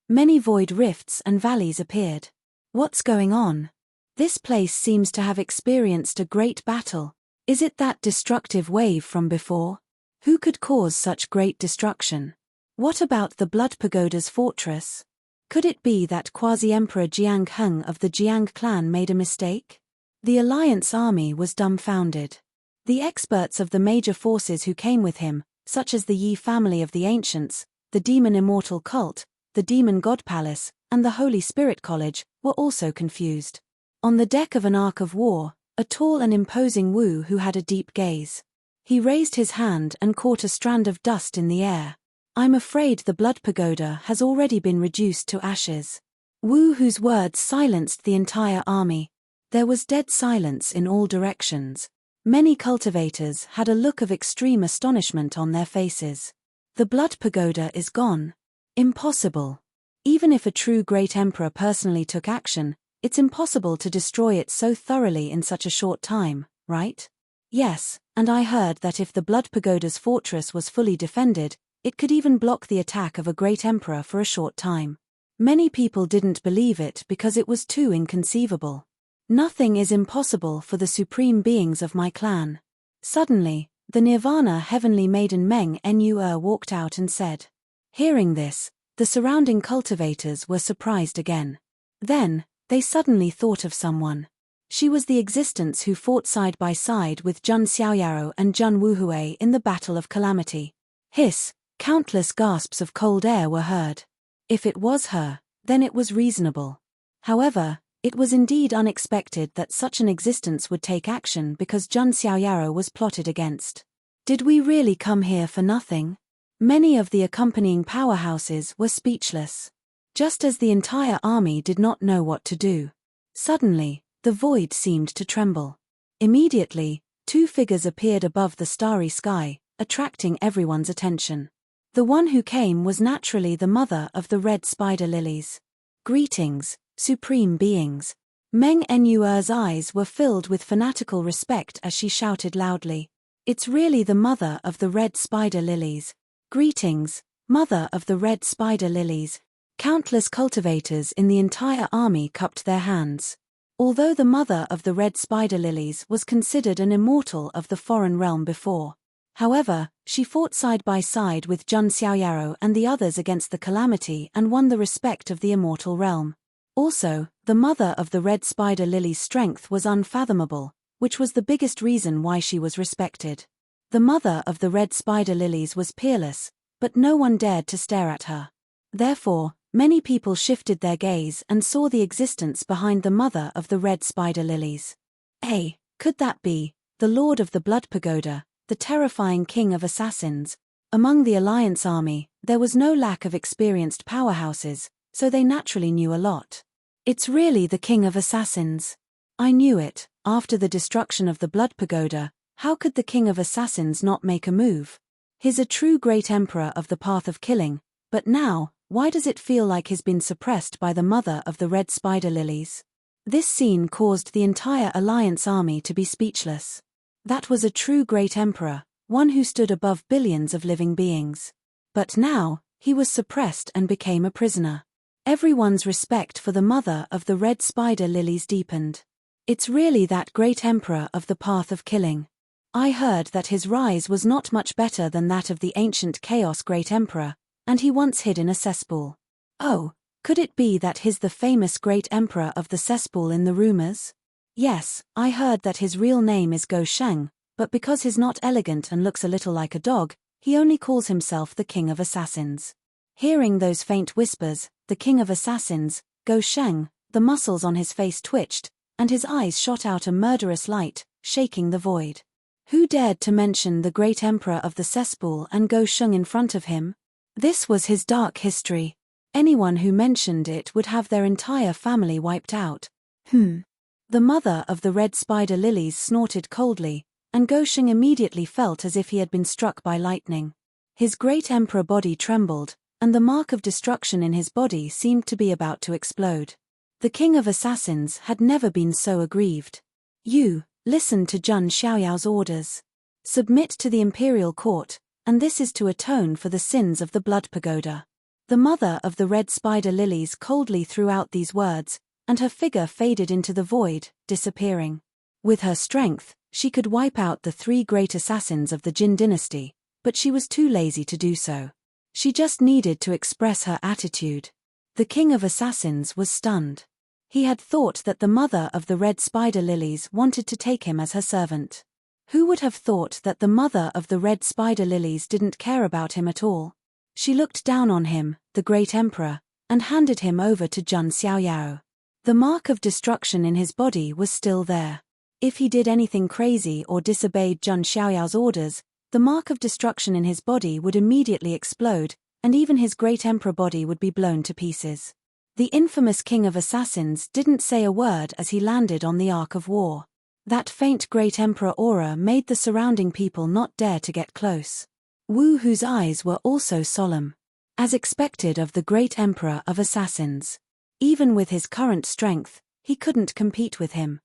Many void rifts and valleys appeared. What's going on? This place seems to have experienced a great battle. Is it that destructive wave from before? Who could cause such great destruction? What about the Blood Pagoda's fortress? Could it be that quasi-emperor Jiang Heng of the Jiang clan made a mistake? The alliance army was dumbfounded. The experts of the major forces who came with him, such as the Yi family of the ancients, the demon immortal cult, the demon god palace, and the Holy Spirit College, were also confused. On the deck of an ark of war, a tall and imposing Wu who had a deep gaze. He raised his hand and caught a strand of dust in the air. I'm afraid the Blood Pagoda has already been reduced to ashes. Wu whose words silenced the entire army. There was dead silence in all directions. Many cultivators had a look of extreme astonishment on their faces. The Blood Pagoda is gone. Impossible. Even if a true great emperor personally took action, it's impossible to destroy it so thoroughly in such a short time, right? Yes, and I heard that if the Blood Pagoda's fortress was fully defended, it could even block the attack of a great emperor for a short time. Many people didn't believe it because it was too inconceivable. Nothing is impossible for the supreme beings of my clan. Suddenly, the Nirvana heavenly maiden Meng Nu walked out and said. Hearing this, the surrounding cultivators were surprised again. Then, they suddenly thought of someone. She was the existence who fought side by side with Jun Xiaoyaro and Jun Wuhui in the Battle of Calamity. Hiss, countless gasps of cold air were heard. If it was her, then it was reasonable. However, it was indeed unexpected that such an existence would take action because Jun Xiaoyaro was plotted against. Did we really come here for nothing? Many of the accompanying powerhouses were speechless. Just as the entire army did not know what to do. Suddenly, the void seemed to tremble. Immediately, two figures appeared above the starry sky, attracting everyone's attention. The one who came was naturally the mother of the red spider lilies. Greetings, supreme beings. Meng Nu's eyes were filled with fanatical respect as she shouted loudly. It's really the mother of the red spider lilies. Greetings, mother of the red spider lilies. Countless cultivators in the entire army cupped their hands. Although the mother of the red spider lilies was considered an immortal of the foreign realm before. However, she fought side by side with Jun Xiaoyaro and the others against the calamity and won the respect of the immortal realm. Also, the mother of the red spider lily's strength was unfathomable, which was the biggest reason why she was respected. The mother of the red spider lilies was peerless, but no one dared to stare at her. Therefore, many people shifted their gaze and saw the existence behind the mother of the red spider lilies. Could that be the Lord of the Blood Pagoda, the terrifying king of assassins? Among the Alliance army, there was no lack of experienced powerhouses, so they naturally knew a lot. It's really the king of assassins. I knew it. After the destruction of the Blood Pagoda, how could the king of assassins not make a move? He's a true great emperor of the path of killing, but now, why does it feel like he's been suppressed by the mother of the red spider lilies? This scene caused the entire Alliance army to be speechless. That was a true great emperor, one who stood above billions of living beings. But now, he was suppressed and became a prisoner. Everyone's respect for the mother of the red spider lilies deepened. It's really that great emperor of the path of killing. I heard that his rise was not much better than that of the ancient chaos great emperor, and he once hid in a cesspool. Oh, could it be that he's the famous great emperor of the cesspool in the rumors? Yes, I heard that his real name is Go Sheng, but because he's not elegant and looks a little like a dog, he only calls himself the King of Assassins. Hearing those faint whispers, the King of Assassins, Go Sheng, the muscles on his face twitched, and his eyes shot out a murderous light, shaking the void. Who dared to mention the great emperor of the cesspool and Go Sheng in front of him? This was his dark history. Anyone who mentioned it would have their entire family wiped out. The mother of the red spider lilies snorted coldly, and Go Sheng immediately felt as if he had been struck by lightning. His great emperor body trembled, and the mark of destruction in his body seemed to be about to explode. The King of Assassins had never been so aggrieved. You, listen to Zhun Xiaoyao's orders. Submit to the imperial court, and this is to atone for the sins of the blood pagoda. The mother of the red spider lilies coldly threw out these words, and her figure faded into the void, disappearing. With her strength, she could wipe out the 3 great assassins of the Jin dynasty, but she was too lazy to do so. She just needed to express her attitude. The King of Assassins was stunned. He had thought that the mother of the red spider lilies wanted to take him as her servant. Who would have thought that the mother of the red spider lilies didn't care about him at all? She looked down on him, the great emperor, and handed him over to Zhun Xiaoyao. The mark of destruction in his body was still there. If he did anything crazy or disobeyed Zhun Xiaoyao's orders, the mark of destruction in his body would immediately explode, and even his great emperor body would be blown to pieces. The infamous King of Assassins didn't say a word as he landed on the Ark of War. That faint great emperor aura made the surrounding people not dare to get close. Wu Hu's eyes were also solemn. As expected of the great emperor of assassins. Even with his current strength, he couldn't compete with him.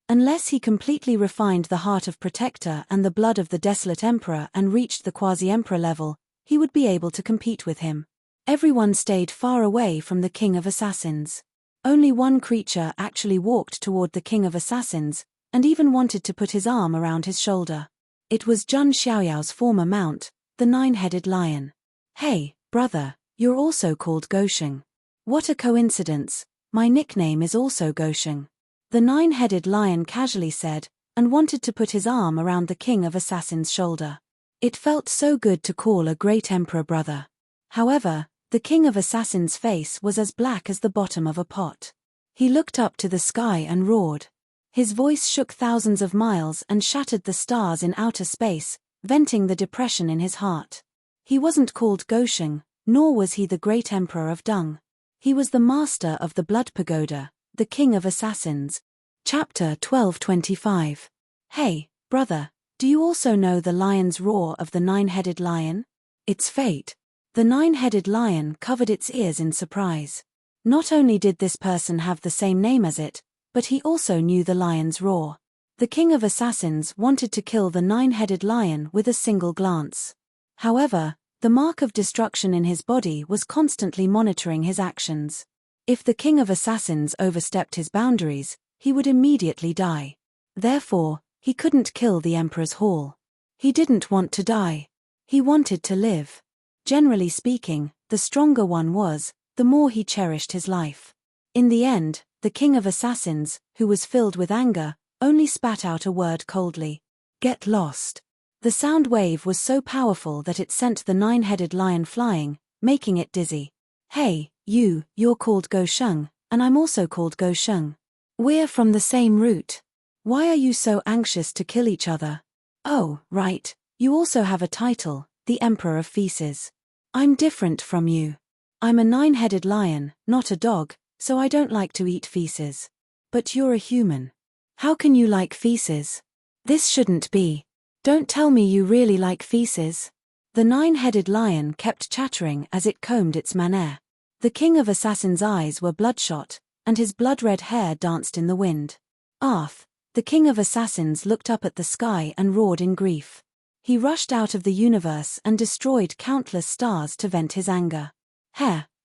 Unless he completely refined the heart of Protector and the blood of the Desolate Emperor and reached the quasi-emperor level, he would be able to compete with him. Everyone stayed far away from the King of Assassins. Only one creature actually walked toward the King of Assassins, and even wanted to put his arm around his shoulder. It was Zhun Xiaoyao's former mount, the 9-headed lion. Hey, brother, you're also called Go Sheng. What a coincidence, my nickname is also Go Sheng. The 9-headed lion casually said, and wanted to put his arm around the King of Assassins' shoulder. It felt so good to call a great emperor brother. However, the King of Assassins' face was as black as the bottom of a pot. He looked up to the sky and roared. His voice shook thousands of miles and shattered the stars in outer space, venting the depression in his heart. He wasn't called Go Sheng, nor was he the great emperor of Dung. He was the master of the Blood Pagoda, the King of Assassins. Chapter 1225. Hey, brother, do you also know the lion's roar of the 9-headed lion? Its fate. The 9-headed lion covered its ears in surprise. Not only did this person have the same name as it, but he also knew the lion's roar. The King of Assassins wanted to kill the 9-headed lion with a single glance. However, the mark of destruction in his body was constantly monitoring his actions. If the King of Assassins overstepped his boundaries, he would immediately die. Therefore, he couldn't kill the Emperor's Hall. He didn't want to die. He wanted to live. Generally speaking, the stronger one was, the more he cherished his life. In the end, the King of Assassins, who was filled with anger, only spat out a word coldly. Get lost. The sound wave was so powerful that it sent the 9-headed lion flying, making it dizzy. Hey, you're called Go Sheng, and I'm also called Go Sheng. We're from the same root. Why are you so anxious to kill each other? Oh, right, you also have a title, the Emperor of Feces. I'm different from you. I'm a 9-headed lion, not a dog, so I don't like to eat feces. But you're a human. How can you like feces? This shouldn't be. Don't tell me you really like feces. The nine-headed lion kept chattering as it combed its manner. The king of assassins' eyes were bloodshot, and his blood-red hair danced in the wind. Arth, the king of assassins, looked up at the sky and roared in grief. He rushed out of the universe and destroyed countless stars to vent his anger.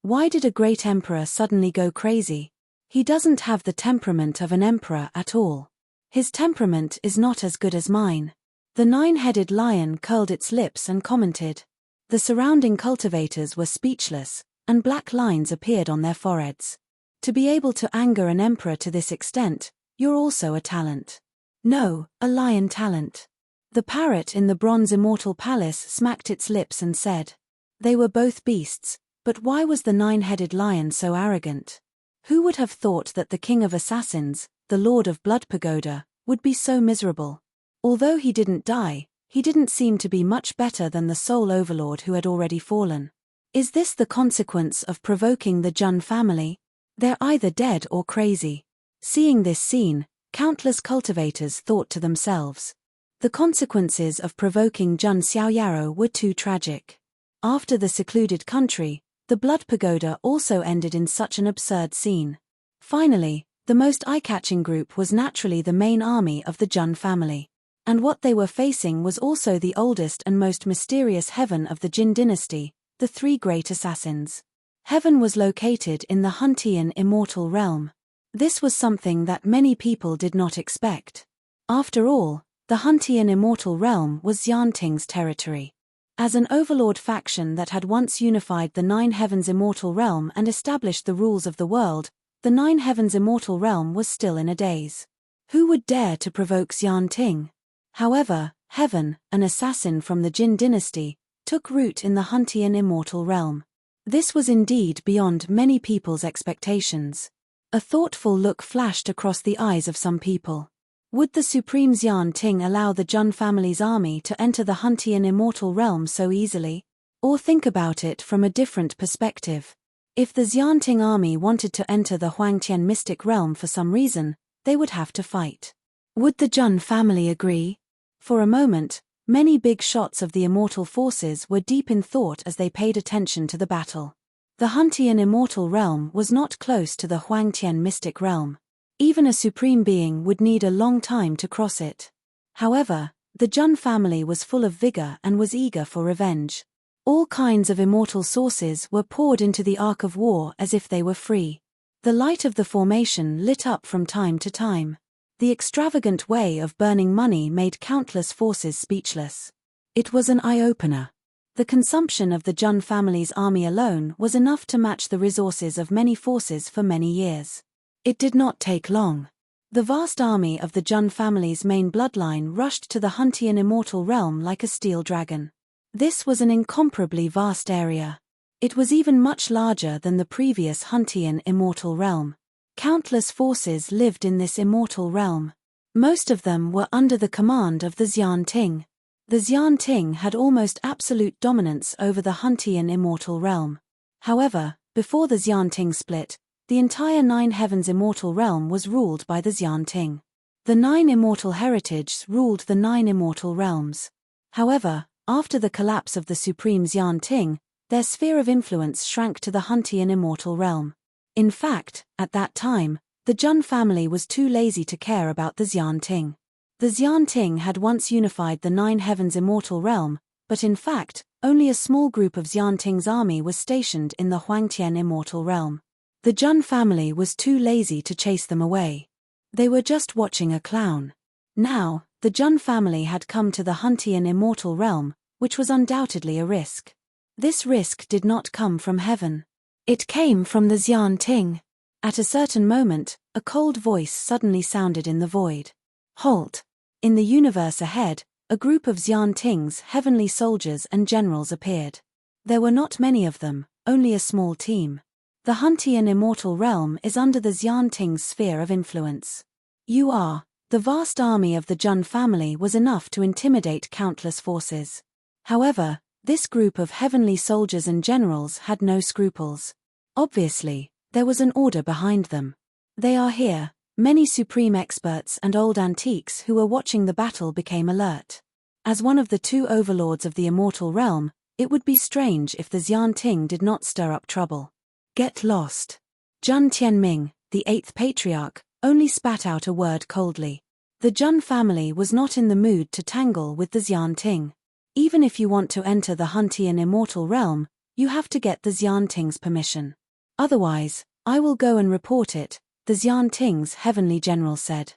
Why did a great emperor suddenly go crazy? He doesn't have the temperament of an emperor at all. His temperament is not as good as mine. The nine-headed lion curled its lips and commented. The surrounding cultivators were speechless, and black lines appeared on their foreheads. To be able to anger an emperor to this extent, you're also a talent. No, a lion talent. The parrot in the bronze immortal palace smacked its lips and said. They were both beasts, but why was the nine-headed lion so arrogant? Who would have thought that the king of assassins, the lord of Blood Pagoda, would be so miserable? Although he didn't die, he didn't seem to be much better than the sole overlord who had already fallen. Is this the consequence of provoking the Jun family? They're either dead or crazy. Seeing this scene, countless cultivators thought to themselves. The consequences of provoking Jun Xiaoyaro were too tragic. After the secluded country, the Blood Pagoda also ended in such an absurd scene. Finally, the most eye-catching group was naturally the main army of the Jun family. And what they were facing was also the oldest and most mysterious heaven of the Jin dynasty, the three great assassins. Heaven was located in the Huntian immortal realm. This was something that many people did not expect. After all, the Huntian immortal realm was Xianting's territory. As an overlord faction that had once unified the Nine Heavens immortal realm and established the rules of the world, the Nine Heavens immortal realm was still in a daze. Who would dare to provoke Xianting? However, Heaven, an assassin from the Jin dynasty, took root in the Huntian immortal realm. This was indeed beyond many people's expectations. A thoughtful look flashed across the eyes of some people. Would the Supreme Xianting allow the Jun family's army to enter the Huntian immortal realm so easily? Or think about it from a different perspective. If the Xianting army wanted to enter the Huangtian mystic realm for some reason, they would have to fight. Would the Jun family agree? For a moment, many big shots of the immortal forces were deep in thought as they paid attention to the battle. The Huntian immortal realm was not close to the Huangtian mystic realm. Even a supreme being would need a long time to cross it. However, the Jun family was full of vigor and was eager for revenge. All kinds of immortal sources were poured into the Ark of War as if they were free. The light of the formation lit up from time to time. The extravagant way of burning money made countless forces speechless. It was an eye-opener. The consumption of the Jun family's army alone was enough to match the resources of many forces for many years. It did not take long. The vast army of the Jun family's main bloodline rushed to the Huntian immortal realm like a steel dragon. This was an incomparably vast area. It was even much larger than the previous Huntian immortal realm. Countless forces lived in this immortal realm. Most of them were under the command of the Xianting. The Xianting had almost absolute dominance over the Huntian immortal realm. However, before the Xianting split, the entire Nine Heavens immortal realm was ruled by the Xianting. The Nine Immortal Heritages ruled the Nine Immortal Realms. However, after the collapse of the Supreme Xianting, their sphere of influence shrank to the Huntian immortal realm. In fact, at that time, the Jun family was too lazy to care about the Xianting. The Xianting had once unified the Nine Heavens immortal realm, but in fact, only a small group of Xianting's army was stationed in the Huangtian immortal realm. The Jun family was too lazy to chase them away. They were just watching a clown. Now, the Jun family had come to the Huntian immortal realm, which was undoubtedly a risk. This risk did not come from heaven. It came from the Xianting. At a certain moment, a cold voice suddenly sounded in the void. Halt! In the universe ahead, a group of Xianting's heavenly soldiers and generals appeared. There were not many of them, only a small team. The Huntian immortal realm is under the Xianting's sphere of influence. The vast army of the Jun family was enough to intimidate countless forces. However, this group of heavenly soldiers and generals had no scruples. Obviously, there was an order behind them. They are here. Many supreme experts and old antiques who were watching the battle became alert. As one of the two overlords of the immortal realm, It would be strange if the Xianting did not stir up trouble. Get lost. Zhen Tianming, the 8th patriarch, only spat out a word coldly. The Zhen family was not in the mood to tangle with the Xianting. Even if you want to enter the Huntian immortal realm, you have to get the Xianting's permission. Otherwise, I will go and report it, the Xianting's heavenly general said.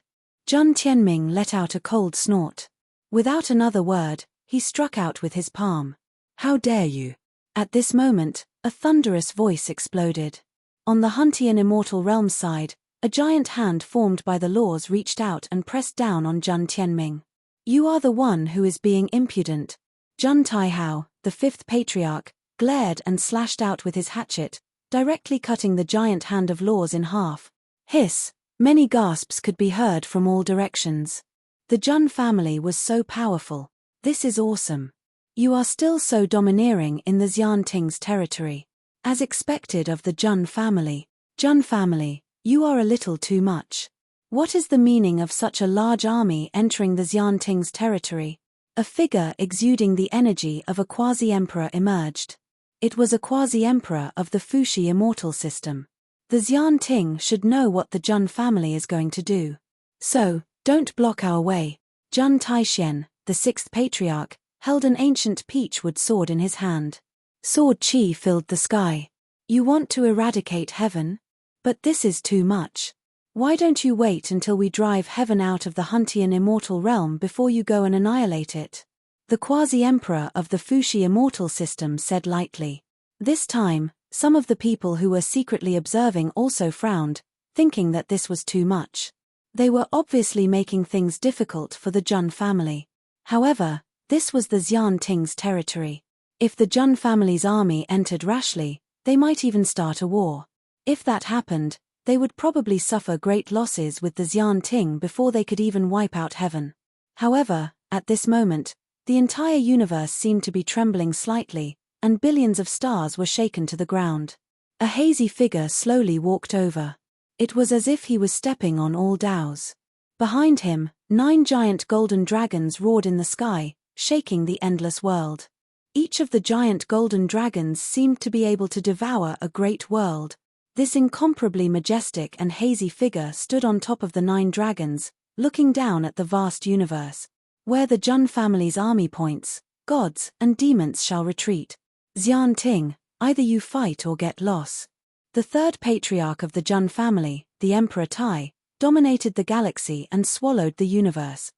Zhen Tianming let out a cold snort. Without another word, he struck out with his palm. How dare you? At this moment, a thunderous voice exploded. On the Huntian immortal realm side, a giant hand formed by the laws reached out and pressed down on Zhen Tianming. You are the one who is being impudent. Zhen Taihao, the 5th patriarch, glared and slashed out with his hatchet, directly cutting the giant hand of laws in half. Hiss! Many gasps could be heard from all directions. The Zhen family was so powerful. This is awesome. You are still so domineering in the Xianting's territory. As expected of the Zhen family, you are a little too much. What is the meaning of such a large army entering the Xianting's territory? A figure exuding the energy of a quasi-emperor emerged. It was a quasi-emperor of the Fuxi immortal system. The Xianting should know what the Zhen family is going to do. So, don't block our way. Zhen Taixian, the 6th patriarch, held an ancient peachwood sword in his hand. Sword chi filled the sky. You want to eradicate heaven? But this is too much. Why don't you wait until we drive heaven out of the Huntian immortal realm before you go and annihilate it? The quasi-emperor of the Fuxi immortal system said lightly. This time, some of the people who were secretly observing also frowned, thinking that this was too much. They were obviously making things difficult for the Zhen family. However, this was the Xianting's territory. If the Zhen family's army entered rashly, they might even start a war. If that happened, they would probably suffer great losses with the Xianting before they could even wipe out heaven. However, at this moment, the entire universe seemed to be trembling slightly, and billions of stars were shaken to the ground. A hazy figure slowly walked over. It was as if he was stepping on all Daos. Behind him, 9 giant golden dragons roared in the sky, shaking the endless world. Each of the giant golden dragons seemed to be able to devour a great world. This incomparably majestic and hazy figure stood on top of the 9 dragons, looking down at the vast universe. Where the Zhen family's army points, gods and demons shall retreat. Xianting, either you fight or get lost. The 3rd patriarch of the Zhen family, the Emperor Tai, dominated the galaxy and swallowed the universe.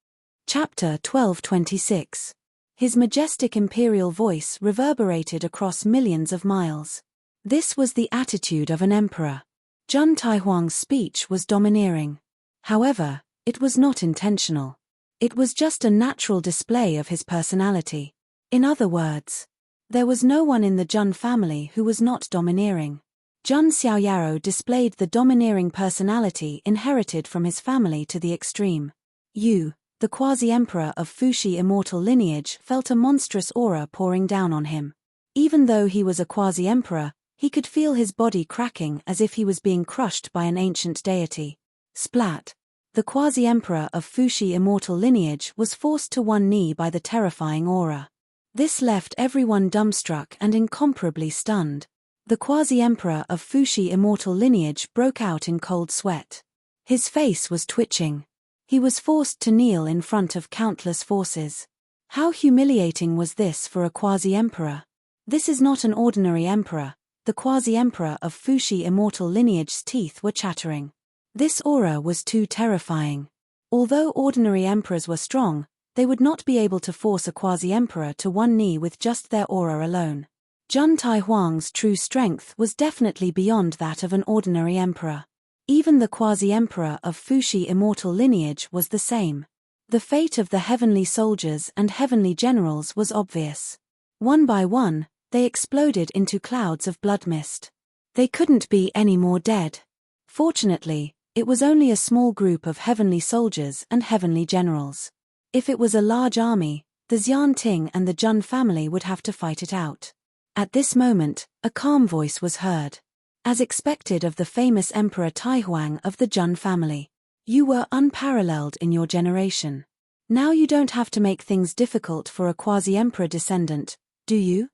Chapter 1226. His majestic imperial voice reverberated across millions of miles. This was the attitude of an emperor. Zhen Taihuang's speech was domineering. However, it was not intentional. It was just a natural display of his personality. In other words, there was no one in the Zhen family who was not domineering. Zhen Xiaoyaro displayed the domineering personality inherited from his family to the extreme. Yu, the quasi-emperor of Fuxi immortal lineage, felt a monstrous aura pouring down on him. Even though he was a quasi-emperor, he could feel his body cracking as if he was being crushed by an ancient deity. Splat! The quasi-emperor of Fuxi immortal lineage was forced to one knee by the terrifying aura. This left everyone dumbstruck and incomparably stunned. The quasi-emperor of Fuxi immortal lineage broke out in cold sweat. His face was twitching. He was forced to kneel in front of countless forces. How humiliating was this for a quasi-emperor? This is not an ordinary emperor. The quasi-emperor of Fuxi immortal lineage's teeth were chattering. This aura was too terrifying. Although ordinary emperors were strong, they would not be able to force a quasi-emperor to one knee with just their aura alone. Zhen Taihuang's true strength was definitely beyond that of an ordinary emperor. Even the quasi-emperor of Fuxi immortal lineage was the same. The fate of the heavenly soldiers and heavenly generals was obvious. One by one, they exploded into clouds of blood mist. They couldn't be any more dead. Fortunately, it was only a small group of heavenly soldiers and heavenly generals. If it was a large army, the Xianting and the Zhen family would have to fight it out. At this moment, a calm voice was heard. As expected of the famous Emperor Taihuang of the Zhen family. You were unparalleled in your generation. Now you don't have to make things difficult for a quasi-emperor descendant, do you?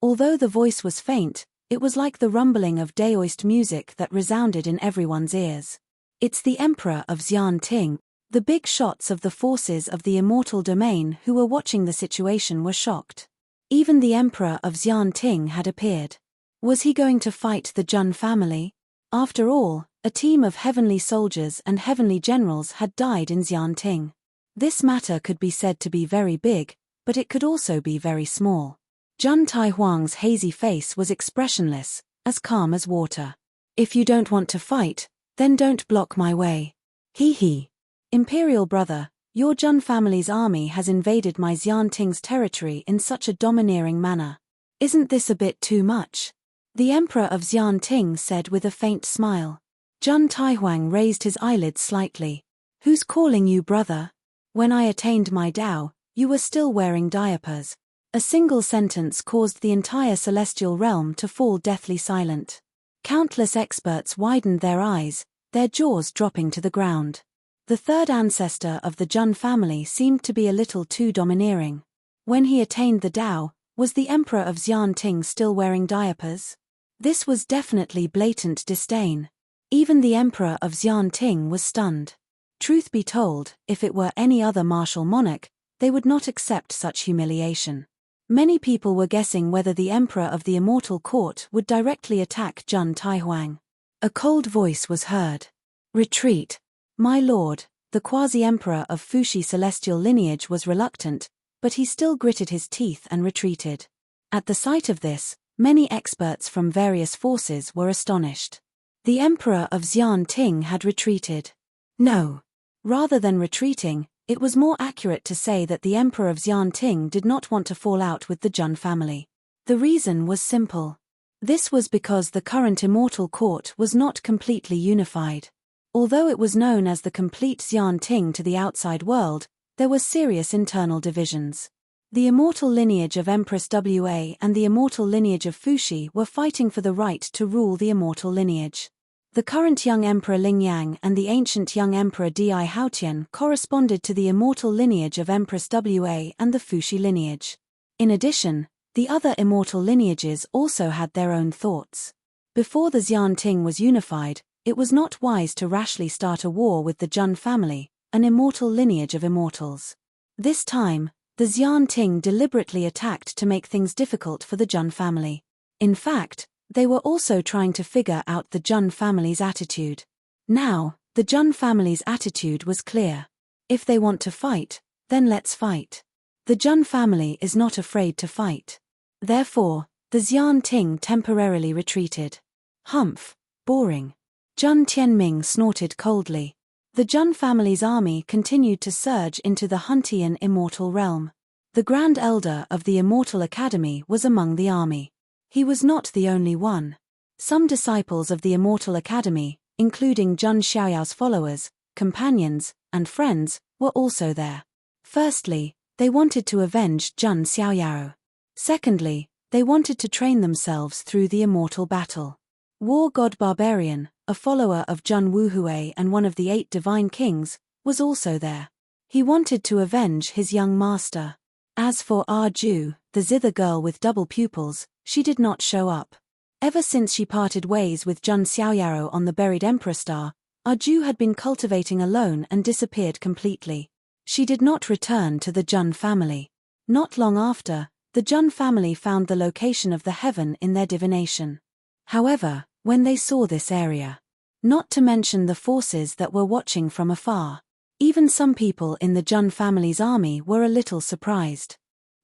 Although the voice was faint, it was like the rumbling of daoist music that resounded in everyone's ears. It's the Emperor of Xian Ting. The big shots of the forces of the immortal domain who were watching the situation were shocked. Even the Emperor of Xian Ting had appeared. Was he going to fight the Jun family? After all, a team of heavenly soldiers and heavenly generals had died in Xian Ting. This matter could be said to be very big, but it could also be very small. Jun Taihuang's hazy face was expressionless, as calm as water. If you don't want to fight, then don't block my way. He. Imperial brother, your Jun family's army has invaded my Xian Ting's territory in such a domineering manner. Isn't this a bit too much? The Emperor of Xian Ting said with a faint smile. Jun Taihuang raised his eyelids slightly. Who's calling you brother? When I attained my Dao, you were still wearing diapers. A single sentence caused the entire celestial realm to fall deathly silent. Countless experts widened their eyes, their jaws dropping to the ground. The third ancestor of the Jun family seemed to be a little too domineering. When he attained the Dao, was the Emperor of Xian Ting still wearing diapers? This was definitely blatant disdain. Even the Emperor of Xian Ting was stunned. Truth be told, if it were any other martial monarch, they would not accept such humiliation. Many people were guessing whether the Emperor of the Immortal Court would directly attack Jun Taihuang. A cold voice was heard. Retreat. My lord, the quasi-emperor of Fuxi celestial lineage was reluctant, but he still gritted his teeth and retreated. At the sight of this, many experts from various forces were astonished. The Emperor of Xian Ting had retreated. No. Rather than retreating, it was more accurate to say that the Emperor of Xian Ting did not want to fall out with the Jun family. The reason was simple. This was because the current Immortal Court was not completely unified. Although it was known as the complete Xian Ting to the outside world, there were serious internal divisions. The immortal lineage of Empress Wa and the immortal lineage of Fuxi were fighting for the right to rule the immortal lineage. The current young Emperor Lingyang and the ancient young Emperor Di Haotian corresponded to the immortal lineage of Empress Wa and the Fuxi lineage. In addition, the other immortal lineages also had their own thoughts. Before the Xian Ting was unified, it was not wise to rashly start a war with the Jun family, an immortal lineage of immortals. This time, the Xian Ting deliberately attacked to make things difficult for the Jun family. In fact, they were also trying to figure out the Jun family's attitude. Now, the Jun family's attitude was clear. If they want to fight, then let's fight. The Jun family is not afraid to fight. Therefore, the Xian Ting temporarily retreated. Humph, boring. Jun Tianming snorted coldly. The Jun family's army continued to surge into the Huntian immortal realm. The Grand Elder of the Immortal Academy was among the army. He was not the only one. Some disciples of the Immortal Academy, including Jun Xiaoyao's followers, companions, and friends, were also there. Firstly, they wanted to avenge Jun Xiaoyao. Secondly, they wanted to train themselves through the immortal battle. War God Barbarian, a follower of Jun Wuhui and one of the 8 divine kings, was also there. He wanted to avenge his young master. As for Ju, the zither girl with double pupils, she did not show up. Ever since she parted ways with Jun Xiaoyao on the buried Emperor Star, Ju had been cultivating alone and disappeared completely. She did not return to the Jun family. Not long after, the Jun family found the location of the heaven in their divination. However, when they saw this area, not to mention the forces that were watching from afar, even some people in the Jun family's army were a little surprised.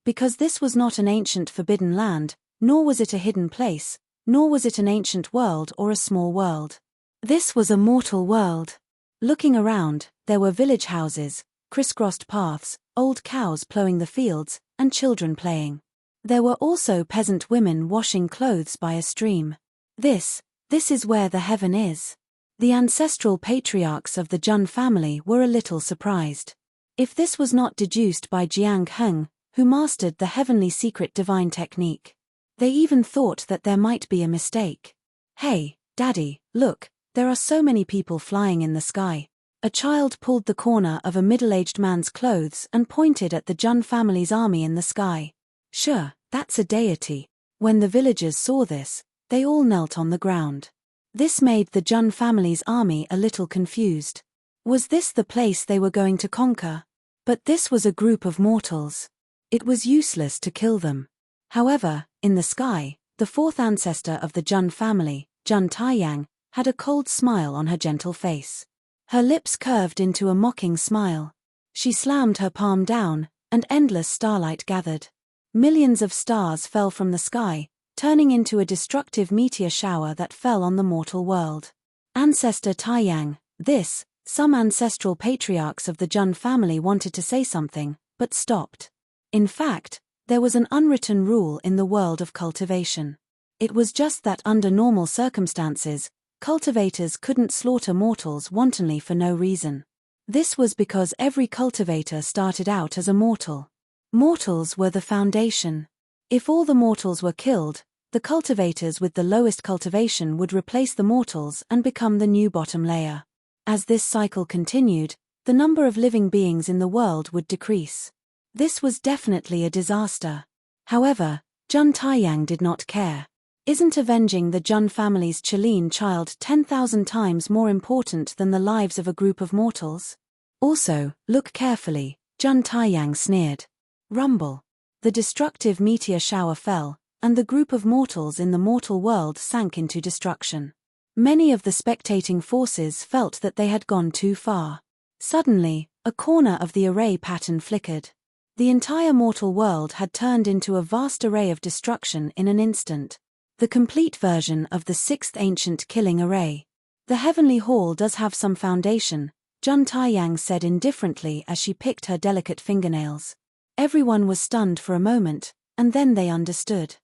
Because this was not an ancient forbidden land, nor was it a hidden place, nor was it an ancient world or a small world. This was a mortal world. Looking around, there were village houses, crisscrossed paths, old cows plowing the fields, and children playing. There were also peasant women washing clothes by a stream. This is where the heaven is. The ancestral patriarchs of the Jun family were a little surprised. If this was not deduced by Jiang Heng, who mastered the heavenly secret divine technique. They even thought that there might be a mistake. Hey, Daddy, look, there are so many people flying in the sky. A child pulled the corner of a middle-aged man's clothes and pointed at the Jun family's army in the sky. Sure, that's a deity. When the villagers saw this, they all knelt on the ground. This made the Jun family's army a little confused. Was this the place they were going to conquer? But this was a group of mortals. It was useless to kill them. However, in the sky, the fourth ancestor of the Jun family, Jun Taiyang, had a cold smile on her gentle face. Her lips curved into a mocking smile. She slammed her palm down, and endless starlight gathered. Millions of stars fell from the sky, turning into a destructive meteor shower that fell on the mortal world. Ancestor Taiyang, this, some ancestral patriarchs of the Jun family wanted to say something, but stopped. In fact, there was an unwritten rule in the world of cultivation. It was just that under normal circumstances, cultivators couldn't slaughter mortals wantonly for no reason. This was because every cultivator started out as a mortal. Mortals were the foundation. If all the mortals were killed, the cultivators with the lowest cultivation would replace the mortals and become the new bottom layer. As this cycle continued, the number of living beings in the world would decrease. This was definitely a disaster. However, Jun Taiyang did not care. Isn't avenging the Jun family's Chilean child 10,000 times more important than the lives of a group of mortals? Also, look carefully, Jun Taiyang sneered. Rumble. The destructive meteor shower fell, and the group of mortals in the mortal world sank into destruction. Many of the spectating forces felt that they had gone too far. Suddenly, a corner of the array pattern flickered. The entire mortal world had turned into a vast array of destruction in an instant. The complete version of the sixth ancient killing array. The heavenly hall does have some foundation, Jun Taiyang said indifferently as she picked her delicate fingernails. Everyone was stunned for a moment, and then they understood.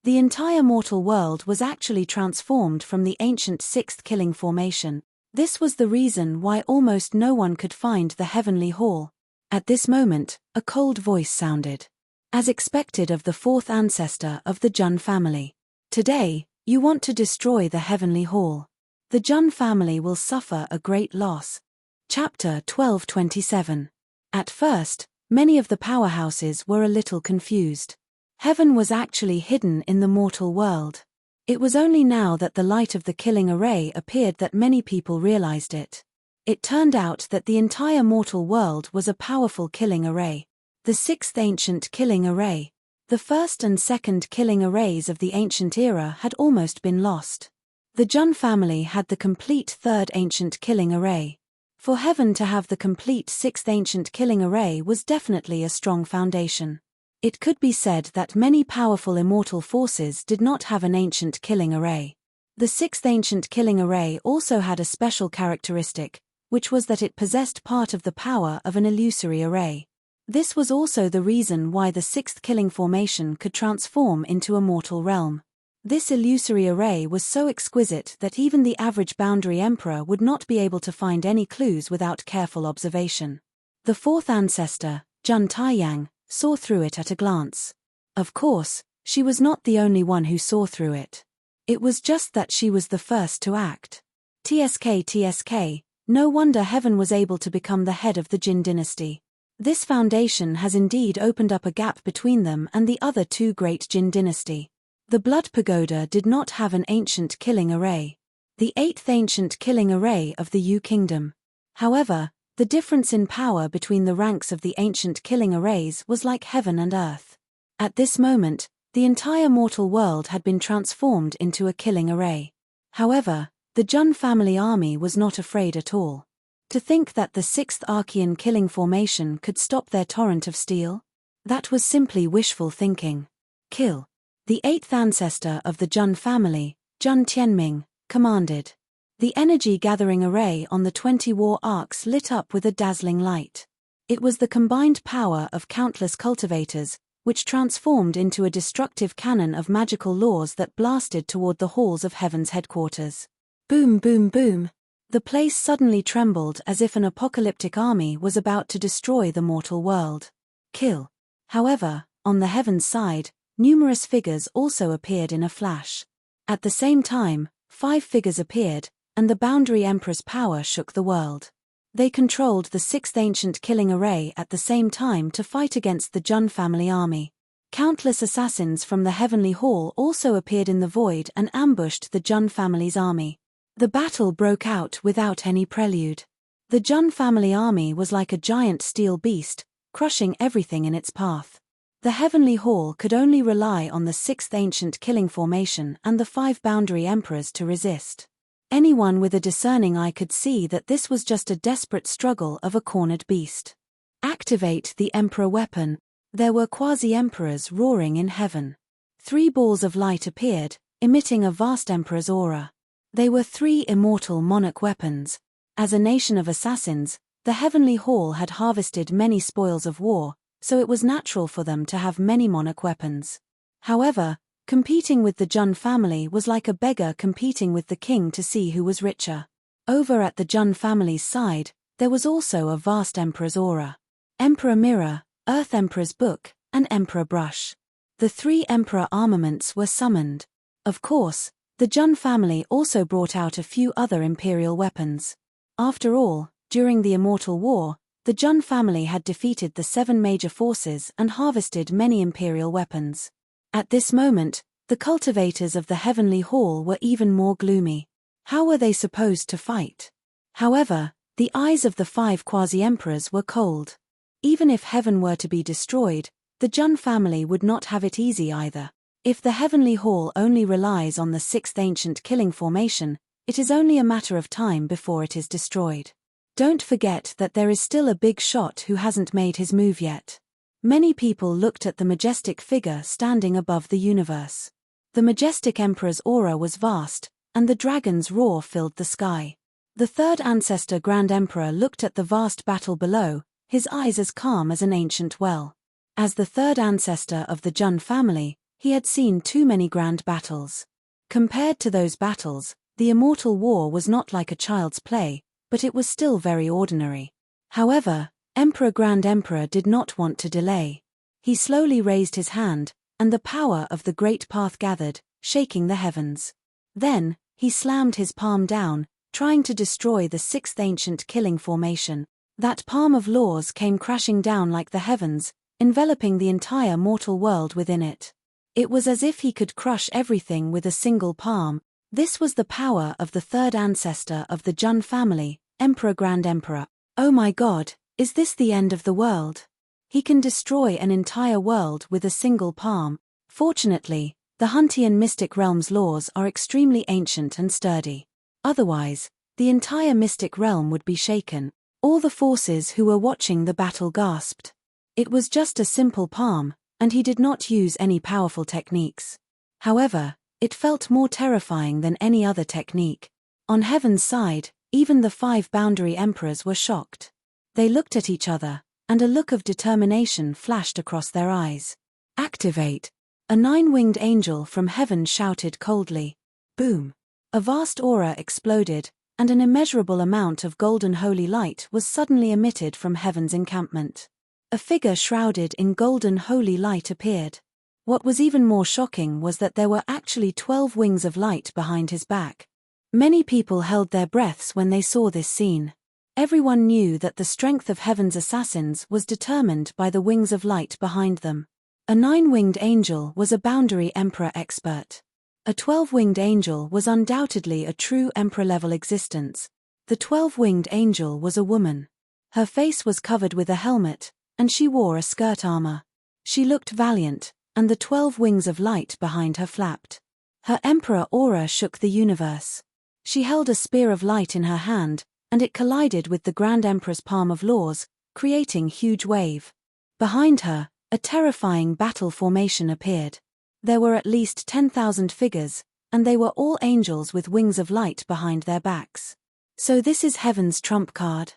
The entire mortal world was actually transformed from the ancient sixth killing formation. This was the reason why almost no one could find the heavenly hall. At this moment, a cold voice sounded. As expected of the fourth ancestor of the Jun family. Today, you want to destroy the heavenly hall. The Jun family will suffer a great loss. Chapter 12:27. At first, many of the powerhouses were a little confused. Heaven was actually hidden in the mortal world. It was only now that the light of the killing array appeared that many people realized it. It turned out that the entire mortal world was a powerful killing array. The sixth ancient killing array. The first and second killing arrays of the ancient era had almost been lost. The Jun family had the complete third ancient killing array. For heaven to have the complete sixth ancient killing array was definitely a strong foundation. It could be said that many powerful immortal forces did not have an ancient killing array. The sixth ancient killing array also had a special characteristic, which was that it possessed part of the power of an illusory array. This was also the reason why the sixth killing formation could transform into a mortal realm. This illusory array was so exquisite that even the average boundary emperor would not be able to find any clues without careful observation. The fourth ancestor, Jun Taiyang, saw through it at a glance. Of course, she was not the only one who saw through it. It was just that she was the first to act. TSK, no wonder heaven was able to become the head of the Jin dynasty. This foundation has indeed opened up a gap between them and the other two great Jin dynasty. The Blood Pagoda did not have an ancient killing array. The eighth ancient killing array of the Yu Kingdom. However, the difference in power between the ranks of the ancient killing arrays was like heaven and earth. At this moment, the entire mortal world had been transformed into a killing array. However, the Jun family army was not afraid at all. To think that the sixth Archean killing formation could stop their torrent of steel? That was simply wishful thinking. Kill. The eighth ancestor of the Jun family, Jun Tianming, commanded. The energy-gathering array on the 20 war arcs lit up with a dazzling light. It was the combined power of countless cultivators, which transformed into a destructive cannon of magical laws that blasted toward the halls of heaven's headquarters. Boom, boom, boom. The place suddenly trembled as if an apocalyptic army was about to destroy the mortal world. Kill. However, on the heavens side, numerous figures also appeared in a flash. At the same time, 5 figures appeared, and the Boundary Emperor's power shook the world. They controlled the sixth ancient killing array at the same time to fight against the Jun family army. Countless assassins from the Heavenly Hall also appeared in the void and ambushed the Jun family's army. The battle broke out without any prelude. The Jun family army was like a giant steel beast, crushing everything in its path. The Heavenly Hall could only rely on the 6th ancient killing formation and the 5 boundary emperors to resist. Anyone with a discerning eye could see that this was just a desperate struggle of a cornered beast. Activate the Emperor weapon. There were quasi-emperors roaring in heaven. 3 balls of light appeared, emitting a vast emperor's aura. They were 3 immortal monarch weapons. As a nation of assassins, the Heavenly Hall had harvested many spoils of war, so it was natural for them to have many monarch weapons. However, competing with the Jun family was like a beggar competing with the king to see who was richer. Over at the Jun family's side, there was also a vast emperor's aura. Emperor Mirror, Earth Emperor's Book, and Emperor Brush. The 3 emperor armaments were summoned. Of course, the Jun family also brought out a few other imperial weapons. After all, during the Immortal War, the Jun family had defeated the 7 major forces and harvested many imperial weapons. At this moment, the cultivators of the Heavenly Hall were even more gloomy. How were they supposed to fight? However, the eyes of the 5 quasi-emperors were cold. Even if heaven were to be destroyed, the Jun family would not have it easy either. If the Heavenly Hall only relies on the 6th ancient killing formation, it is only a matter of time before it is destroyed. Don't forget that there is still a big shot who hasn't made his move yet. Many people looked at the majestic figure standing above the universe. The majestic emperor's aura was vast, and the dragon's roar filled the sky. The 3rd ancestor Grand Emperor looked at the vast battle below, his eyes as calm as an ancient well. As the 3rd ancestor of the Jun family, he had seen too many grand battles. Compared to those battles, the Immortal War was not like a child's play, but it was still very ordinary. However, Emperor Grand Emperor did not want to delay. He slowly raised his hand, and the power of the great path gathered, shaking the heavens. Then, he slammed his palm down, trying to destroy the 6th ancient killing formation. That palm of laws came crashing down like the heavens, enveloping the entire mortal world within it. It was as if he could crush everything with a single palm. This was the power of the 3rd ancestor of the Jun family, Emperor Grand Emperor. Oh my God, is this the end of the world? He can destroy an entire world with a single palm. Fortunately, the Huntian mystic realm's laws are extremely ancient and sturdy. Otherwise, the entire mystic realm would be shaken. All the forces who were watching the battle gasped. It was just a simple palm, and he did not use any powerful techniques. However, it felt more terrifying than any other technique. On heaven's side, even the 5 boundary emperors were shocked. They looked at each other, and a look of determination flashed across their eyes. Activate! A 9-winged angel from heaven shouted coldly. Boom! A vast aura exploded, and an immeasurable amount of golden holy light was suddenly emitted from heaven's encampment. A figure shrouded in golden holy light appeared. What was even more shocking was that there were actually 12 wings of light behind his back. Many people held their breaths when they saw this scene. Everyone knew that the strength of heaven's assassins was determined by the wings of light behind them. A 9-winged angel was a boundary emperor expert. A 12-winged angel was undoubtedly a true emperor-level existence. The 12-winged angel was a woman. Her face was covered with a helmet, and she wore a skirt armor. She looked valiant, and the 12 wings of light behind her flapped. Her emperor aura shook the universe. She held a spear of light in her hand, and it collided with the Grand Emperor's palm of laws, creating huge wave. Behind her, a terrifying battle formation appeared. There were at least 10,000 figures, and they were all angels with wings of light behind their backs. So this is heaven's trump card.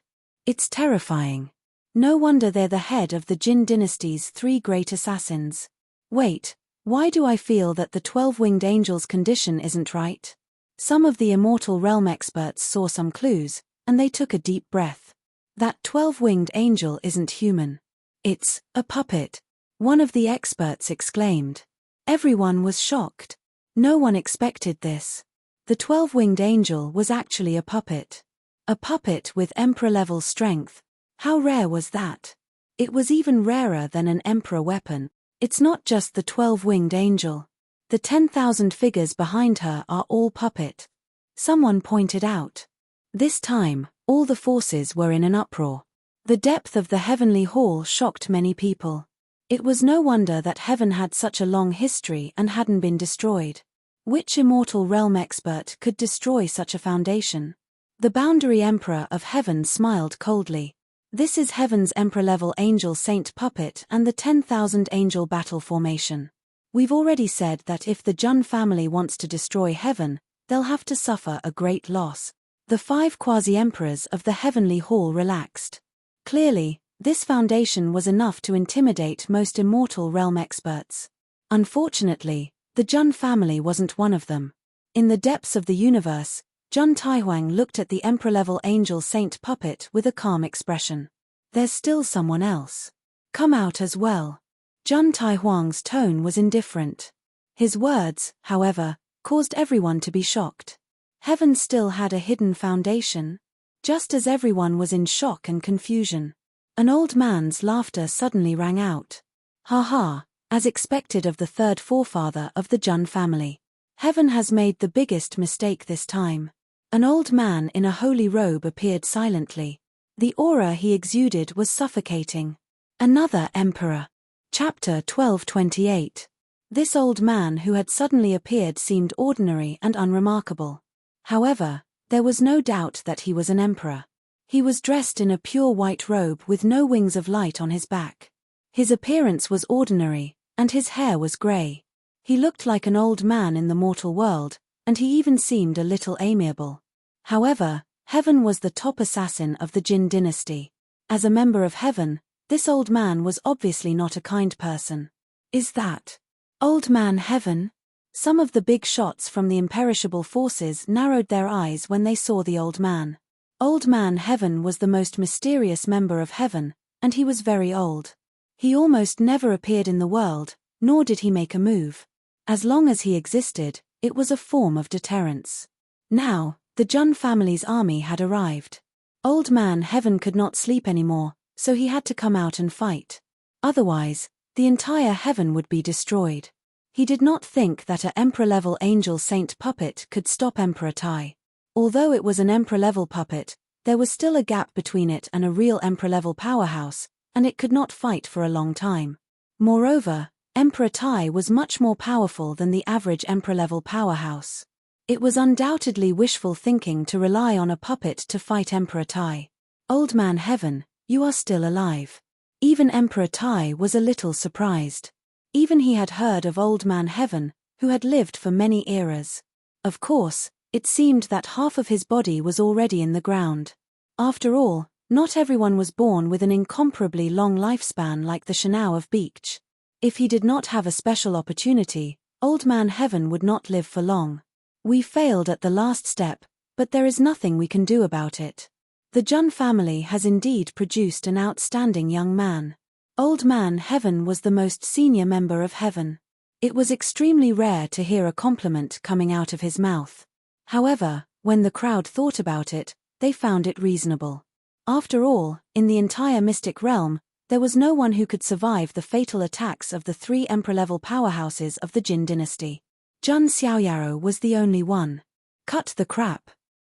It's terrifying. No wonder they're the head of the Jin dynasty's 3 great assassins. Wait, why do I feel that the 12-winged angel's condition isn't right? Some of the immortal realm experts saw some clues, and they took a deep breath. That 12-winged angel isn't human. It's a puppet. One of the experts exclaimed. Everyone was shocked. No one expected this. The 12-winged angel was actually a puppet. A puppet with emperor-level strength. How rare was that? It was even rarer than an emperor weapon. It's not just the 12-winged angel. The 10,000 figures behind her are all puppet. Someone pointed out. This time, all the forces were in an uproar. The depth of the heavenly hall shocked many people. It was no wonder that heaven had such a long history and hadn't been destroyed. Which immortal realm expert could destroy such a foundation? The boundary emperor of heaven smiled coldly. This is heaven's emperor-level angel saint puppet and the 10,000 angel battle formation. We've already said that if the Jun family wants to destroy heaven, they'll have to suffer a great loss. The 5 quasi-emperors of the heavenly hall relaxed. Clearly, this foundation was enough to intimidate most immortal realm experts. Unfortunately, the Jun family wasn't one of them. In the depths of the universe, Jun Taihuang looked at the emperor-level angel saint puppet with a calm expression. There's still someone else. Come out as well. Jun Taihuang's tone was indifferent. His words, however, caused everyone to be shocked. Heaven still had a hidden foundation? Just as everyone was in shock and confusion. An old man's laughter suddenly rang out. Ha ha, as expected of the third forefather of the Jun family. Heaven has made the biggest mistake this time. An old man in a holy robe appeared silently. The aura he exuded was suffocating. Another emperor. Chapter 1228. This old man who had suddenly appeared seemed ordinary and unremarkable. However, there was no doubt that he was an emperor. He was dressed in a pure white robe with no wings of light on his back. His appearance was ordinary, and his hair was grey. He looked like an old man in the mortal world, and he even seemed a little amiable. However, Heaven was the top assassin of the Jin dynasty. As a member of Heaven, this old man was obviously not a kind person. Is that Old Man Heaven? Some of the big shots from the imperishable forces narrowed their eyes when they saw the old man. Old Man Heaven was the most mysterious member of Heaven, and he was very old. He almost never appeared in the world, nor did he make a move. As long as he existed, it was a form of deterrence. Now, the Jun family's army had arrived. Old Man Heaven could not sleep anymore, so he had to come out and fight. Otherwise, the entire heaven would be destroyed. He did not think that an emperor-level angel saint puppet could stop Emperor Tai. Although it was an emperor-level puppet, there was still a gap between it and a real emperor-level powerhouse, and it could not fight for a long time. Moreover, Emperor Tai was much more powerful than the average emperor-level powerhouse. It was undoubtedly wishful thinking to rely on a puppet to fight Emperor Tai. Old Man Heaven, you are still alive. Even Emperor Tai was a little surprised. Even he had heard of Old Man Heaven, who had lived for many eras. Of course, it seemed that half of his body was already in the ground. After all, not everyone was born with an incomparably long lifespan like the Shanao of Beach. If he did not have a special opportunity, Old Man Heaven would not live for long. We failed at the last step, but there is nothing we can do about it. The Jun family has indeed produced an outstanding young man. Old Man Heaven was the most senior member of Heaven. It was extremely rare to hear a compliment coming out of his mouth. However, when the crowd thought about it, they found it reasonable. After all, in the entire mystic realm, there was no one who could survive the fatal attacks of the 3 emperor-level powerhouses of the Jin dynasty. Jun Xiaoyaro was the only one. Cut the crap.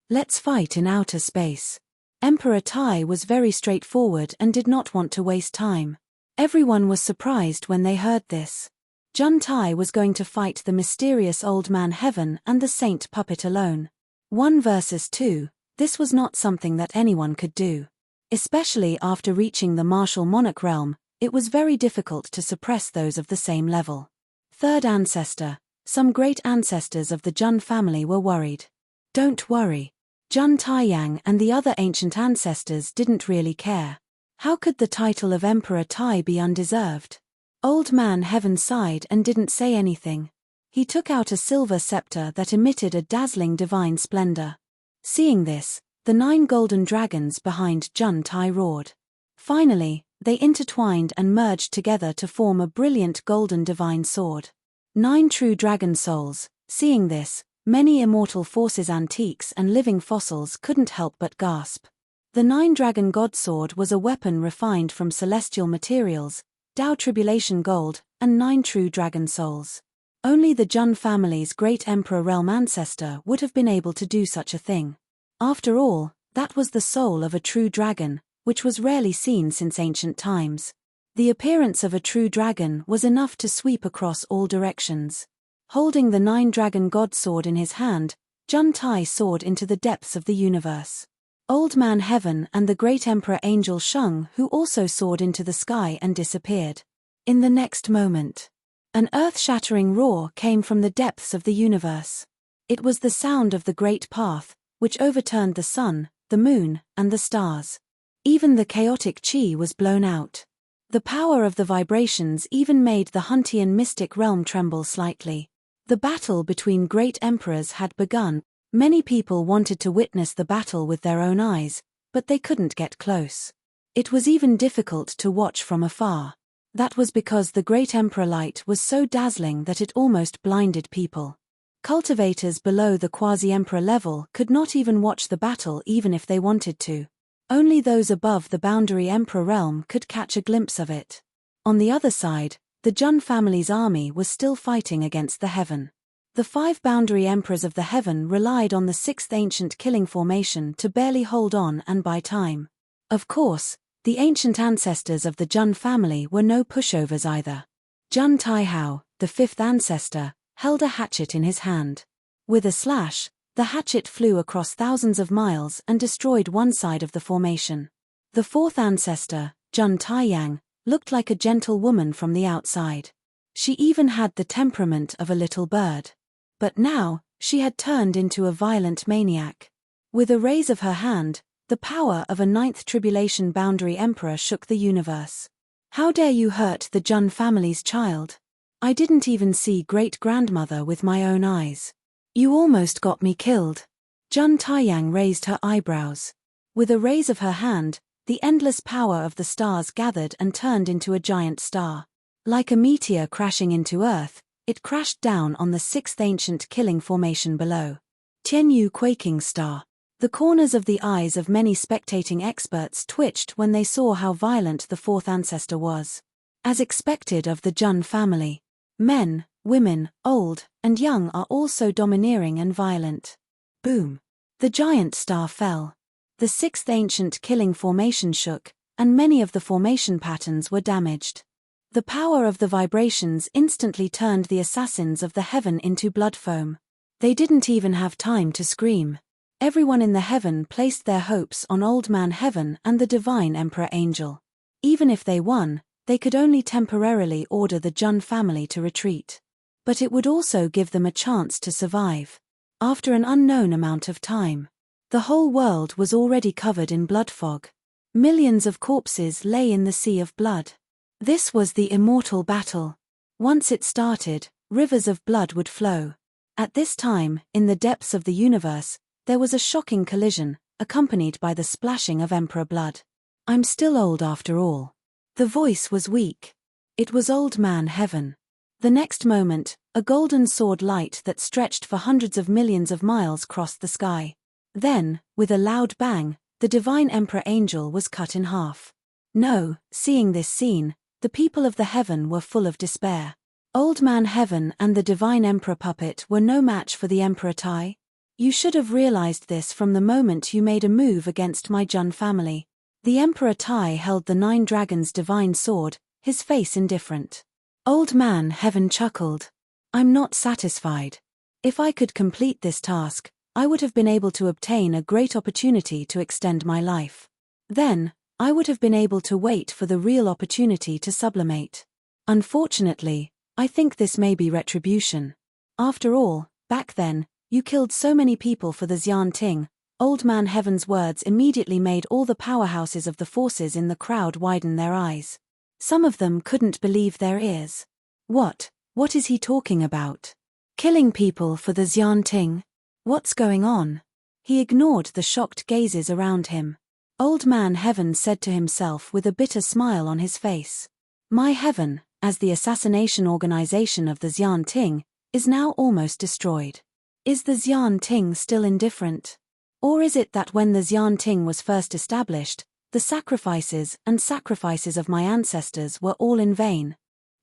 Let's fight in outer space. Emperor Tai was very straightforward and did not want to waste time. Everyone was surprised when they heard this. Jun Tai was going to fight the mysterious Old Man Heaven and the saint puppet alone. 1 versus 2, this was not something that anyone could do. Especially after reaching the martial monarch realm, it was very difficult to suppress those of the same level. Third ancestor. Some great ancestors of the Jun family were worried. Don't worry. Jun Taiyang and the other ancient ancestors didn't really care. How could the title of Emperor Tai be undeserved? Old Man Heaven sighed and didn't say anything. He took out a silver scepter that emitted a dazzling divine splendor. Seeing this, the 9 golden dragons behind Jun Tai roared. Finally, they intertwined and merged together to form a brilliant golden divine sword. 9 true dragon souls. Seeing this, many immortal forces, antiques and living fossils couldn't help but gasp. The 9-dragon god sword was a weapon refined from celestial materials, Tao Tribulation gold, and 9 true dragon souls. Only the Jun family's great emperor realm ancestor would have been able to do such a thing. After all, that was the soul of a true dragon, which was rarely seen since ancient times. The appearance of a true dragon was enough to sweep across all directions. Holding the 9-dragon god sword in his hand, Jun Tai soared into the depths of the universe. Old Man Heaven and the great Emperor Angel Shung who also soared into the sky and disappeared. In the next moment, an earth-shattering roar came from the depths of the universe. It was the sound of the Great Path, which overturned the sun, the moon, and the stars. Even the chaotic chi was blown out. The power of the vibrations even made the Huntian mystic realm tremble slightly. The battle between great emperors had begun. Many people wanted to witness the battle with their own eyes, but they couldn't get close. It was even difficult to watch from afar. That was because the great emperor light was so dazzling that it almost blinded people. Cultivators below the quasi-emperor level could not even watch the battle even if they wanted to. Only those above the boundary emperor realm could catch a glimpse of it. On the other side, the Jun family's army was still fighting against the heaven. The 5 boundary emperors of the heaven relied on the 6th ancient killing formation to barely hold on and buy time. Of course, the ancient ancestors of the Jun family were no pushovers either. Jun Taihao, the 5th ancestor, held a hatchet in his hand. With a slash, the hatchet flew across thousands of miles and destroyed one side of the formation. The 4th ancestor, Jun Taiyang, looked like a gentle woman from the outside. She even had the temperament of a little bird. But now, she had turned into a violent maniac. With a raise of her hand, the power of a 9th tribulation boundary emperor shook the universe. How dare you hurt the Jun family's child? I didn't even see great-grandmother with my own eyes. You almost got me killed. Jun Taiyang raised her eyebrows. With a raise of her hand, the endless power of the stars gathered and turned into a giant star. Like a meteor crashing into Earth, it crashed down on the 6th ancient killing formation below. Tianyu quaking star. The corners of the eyes of many spectating experts twitched when they saw how violent the 4th ancestor was. As expected of the Jun family, men, women, old, and young are all so domineering and violent. Boom. The giant star fell. The 6th ancient killing formation shook, and many of the formation patterns were damaged. The power of the vibrations instantly turned the assassins of the heaven into blood foam. They didn't even have time to scream. Everyone in the heaven placed their hopes on Old Man Heaven and the divine Emperor Angel. Even if they won, they could only temporarily order the Jun family to retreat. But it would also give them a chance to survive. After an unknown amount of time, the whole world was already covered in blood fog. Millions of corpses lay in the sea of blood. This was the immortal battle. Once it started, rivers of blood would flow. At this time, in the depths of the universe, there was a shocking collision, accompanied by the splashing of emperor blood. I'm still old after all. The voice was weak. It was Old Man Heaven. The next moment, a golden sword light that stretched for hundreds of millions of miles crossed the sky. Then, with a loud bang, the divine Emperor Angel was cut in half. No, seeing this scene, the people of the heaven were full of despair. Old Man Heaven and the divine Emperor puppet were no match for the Emperor Tai. You should have realized this from the moment you made a move against my Jun family. The Emperor Tai held the 9 dragons' divine sword, his face indifferent. Old Man Heaven chuckled. I'm not satisfied. If I could complete this task, I would have been able to obtain a great opportunity to extend my life. Then, I would have been able to wait for the real opportunity to sublimate. Unfortunately, I think this may be retribution. After all, back then, you killed so many people for the Xian Ting. Old Man Heaven's words immediately made all the powerhouses of the forces in the crowd widen their eyes. Some of them couldn't believe their ears. What is he talking about? Killing people for the Xian Ting? What's going on? He ignored the shocked gazes around him. Old Man Heaven said to himself with a bitter smile on his face. My heaven, as the assassination organization of the Xian Ting, is now almost destroyed. Is the Xian Ting still indifferent? Or is it that when the Xian Ting was first established, the sacrifices of my ancestors were all in vain?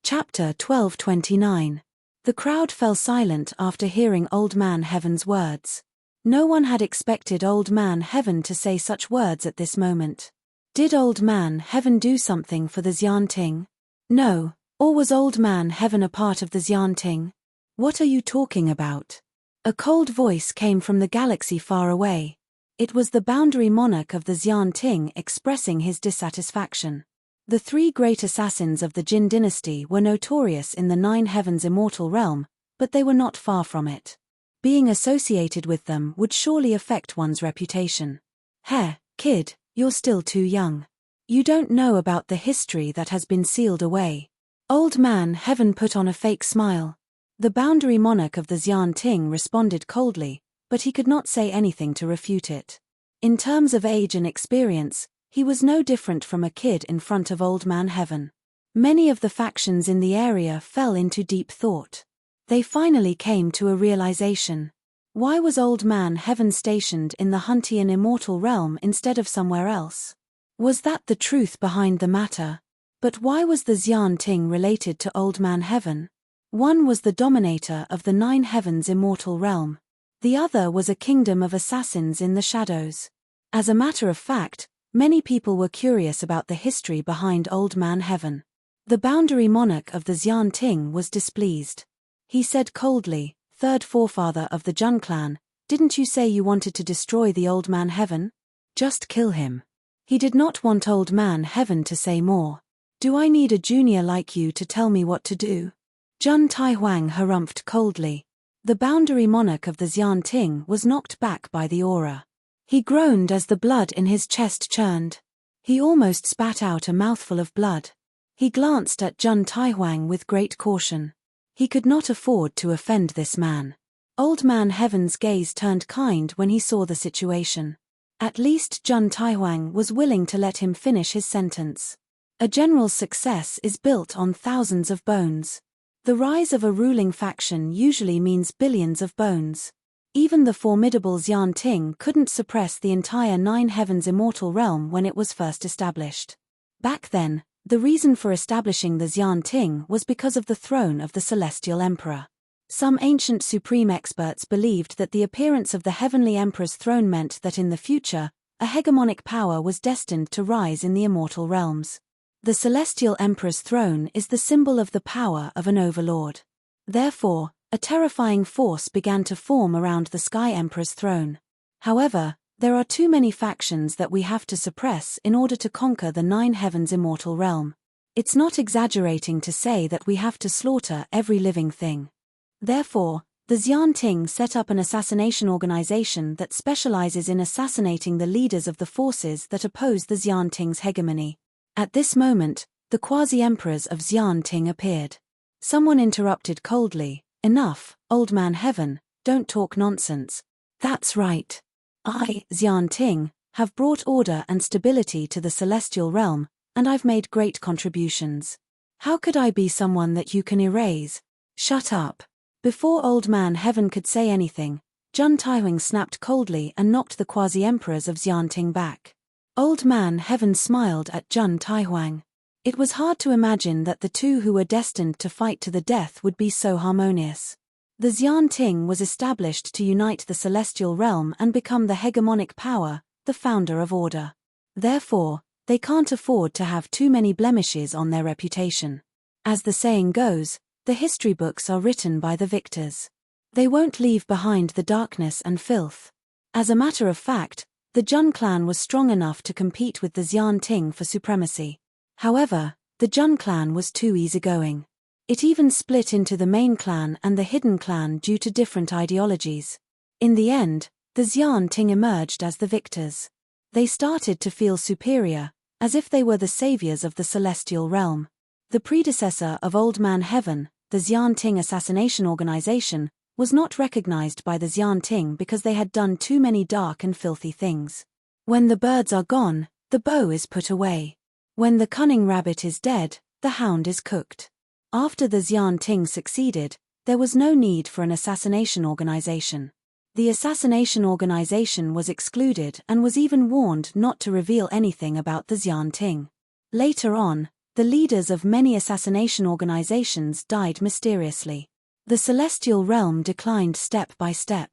Chapter 1229. The crowd fell silent after hearing Old Man Heaven's words. No one had expected Old Man Heaven to say such words at this moment. Did Old Man Heaven do something for the Xianting? No, or was Old Man Heaven a part of the Xianting? What are you talking about? A cold voice came from the galaxy far away. It was the boundary monarch of the Xianting expressing his dissatisfaction. The three great assassins of the Jin dynasty were notorious in the Nine Heavens immortal realm, but they were not far from it. Being associated with them would surely affect one's reputation. Heh, kid, you're still too young. You don't know about the history that has been sealed away. Old Man Heaven put on a fake smile. The boundary monarch of the Xianting responded coldly, but he could not say anything to refute it. In terms of age and experience, he was no different from a kid in front of Old Man Heaven. Many of the factions in the area fell into deep thought. They finally came to a realization. Why was Old Man Heaven stationed in the Huntian immortal realm instead of somewhere else? Was that the truth behind the matter? But why was the Xianting related to Old Man Heaven? One was the dominator of the Nine Heavens immortal realm. The other was a kingdom of assassins in the shadows. As a matter of fact, many people were curious about the history behind Old Man Heaven. The boundary monarch of the Xianting was displeased. He said coldly, "Third forefather of the Jun clan, didn't you say you wanted to destroy the Old Man Heaven? Just kill him." He did not want Old Man Heaven to say more. "Do I need a junior like you to tell me what to do?" Jun Taihuang harumphed coldly. The boundary monarch of the Xianting was knocked back by the aura. He groaned as the blood in his chest churned. He almost spat out a mouthful of blood. He glanced at Jun Taihuang with great caution. He could not afford to offend this man. Old Man Heaven's gaze turned kind when he saw the situation. At least Jun Taihuang was willing to let him finish his sentence. A general's success is built on thousands of bones. The rise of a ruling faction usually means billions of bones. Even the formidable Xianting couldn't suppress the entire Nine Heavens immortal realm when it was first established. Back then, the reason for establishing the Xianting was because of the throne of the Celestial Emperor. Some ancient supreme experts believed that the appearance of the Heavenly Emperor's throne meant that in the future, a hegemonic power was destined to rise in the immortal realms. The Celestial Emperor's throne is the symbol of the power of an overlord. Therefore, a terrifying force began to form around the Sky Emperor's throne. However, there are too many factions that we have to suppress in order to conquer the Nine Heavens immortal realm. It's not exaggerating to say that we have to slaughter every living thing. Therefore, the Xianting set up an assassination organization that specializes in assassinating the leaders of the forces that oppose the Xianting's hegemony. At this moment, the quasi-emperors of Xianting appeared. Someone interrupted coldly, "Enough, Old Man Heaven, don't talk nonsense." "That's right. I, Xianting, have brought order and stability to the celestial realm, and I've made great contributions. How could I be someone that you can erase?" "Shut up." Before Old Man Heaven could say anything, Jun Taihuang snapped coldly and knocked the quasi-emperors of Xianting back. Old Man Heaven smiled at Jun Taihuang. It was hard to imagine that the two who were destined to fight to the death would be so harmonious. The Xianting was established to unite the celestial realm and become the hegemonic power, the founder of order. Therefore, they can't afford to have too many blemishes on their reputation. As the saying goes, the history books are written by the victors. They won't leave behind the darkness and filth. As a matter of fact, the Jun clan was strong enough to compete with the Xianting for supremacy. However, the Jun clan was too easygoing. It even split into the main clan and the hidden clan due to different ideologies. In the end, the Xianting emerged as the victors. They started to feel superior, as if they were the saviors of the celestial realm. The predecessor of Old Man Heaven, the Xianting Assassination Organization, was not recognized by the Xianting because they had done too many dark and filthy things. When the birds are gone, the bow is put away. When the cunning rabbit is dead, the hound is cooked. After the Xianting succeeded, there was no need for an assassination organization. The assassination organization was excluded and was even warned not to reveal anything about the Xianting. Later on, The leaders of many assassination organizations died mysteriously. The celestial realm declined step by step.